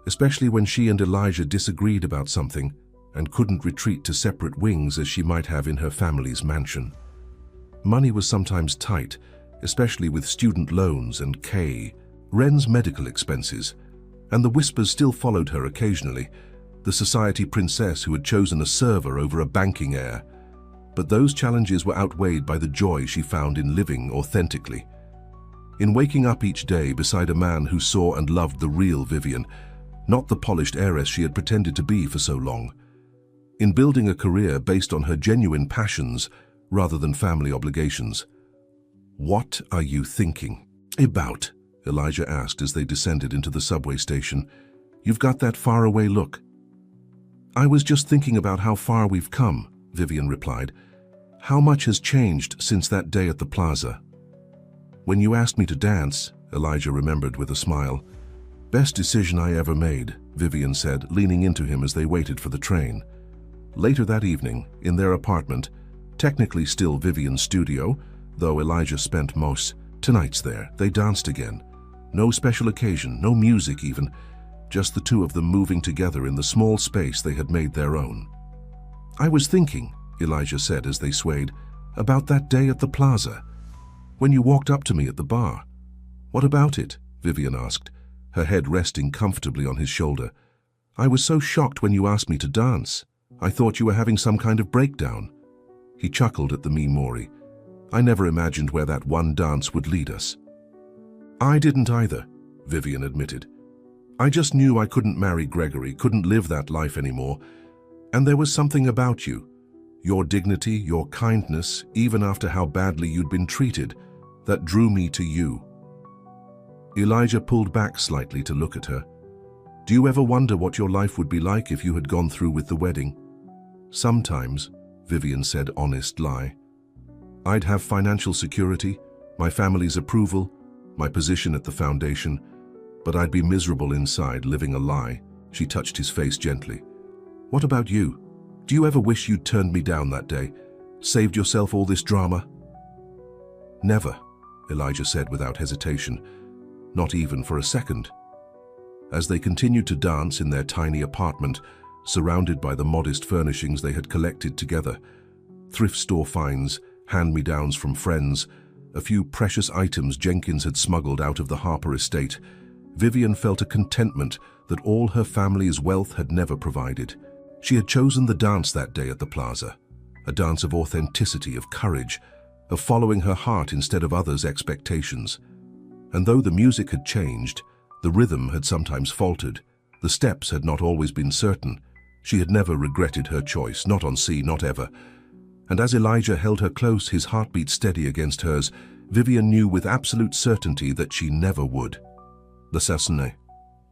especially when she and Elijah disagreed about something and couldn't retreat to separate wings as she might have in her family's mansion. Money was sometimes tight, especially with student loans and Ren's medical expenses, and the whispers still followed her occasionally, the society princess who had chosen a server over a banking heir. But those challenges were outweighed by the joy she found in living authentically. In waking up each day beside a man who saw and loved the real Vivian, not the polished heiress she had pretended to be for so long. In building a career based on her genuine passions rather than family obligations. "What are you thinking about?" Elijah asked as they descended into the subway station. "You've got that faraway look." "I was just thinking about how far we've come," Vivian replied. "How much has changed since that day at the plaza." "When you asked me to dance," Elijah remembered with a smile. "Best decision I ever made," Vivian said, leaning into him as they waited for the train. Later that evening, in their apartment, technically still Vivian's studio, though Elijah spent most nights there, they danced again. No special occasion, no music even, just the two of them moving together in the small space they had made their own. "I was thinking," Elijah said as they swayed, "about that day at the plaza, when you walked up to me at the bar." "What about it?" Vivian asked, her head resting comfortably on his shoulder. "I was so shocked when you asked me to dance. I thought you were having some kind of breakdown." He chuckled at the memory. "I never imagined where that one dance would lead us." "I didn't either," Vivian admitted. "I just knew I couldn't marry Gregory, couldn't live that life anymore. And there was something about you, your dignity, your kindness, even after how badly you'd been treated, that drew me to you." Elijah pulled back slightly to look at her. "Do you ever wonder what your life would be like if you had gone through with the wedding?" "Sometimes," Vivian said, honest lie. "I'd have financial security, my family's approval, my position at the foundation, but I'd be miserable inside, living a lie." She touched his face gently. "What about you? Do you ever wish you'd turned me down that day, saved yourself all this drama?" "Never," Elijah said without hesitation, "not even for a second." As they continued to dance in their tiny apartment, surrounded by the modest furnishings they had collected together, thrift store finds, hand-me-downs from friends, a few precious items Jenkins had smuggled out of the Harper estate, Vivian felt a contentment that all her family's wealth had never provided. She had chosen the dance that day at the plaza, a dance of authenticity, of courage, of following her heart instead of others' expectations. And though the music had changed, the rhythm had sometimes faltered, the steps had not always been certain, she had never regretted her choice, not on sea, not ever. And as Elijah held her close, his heartbeat steady against hers, Vivian knew with absolute certainty that she never would. The Sassone.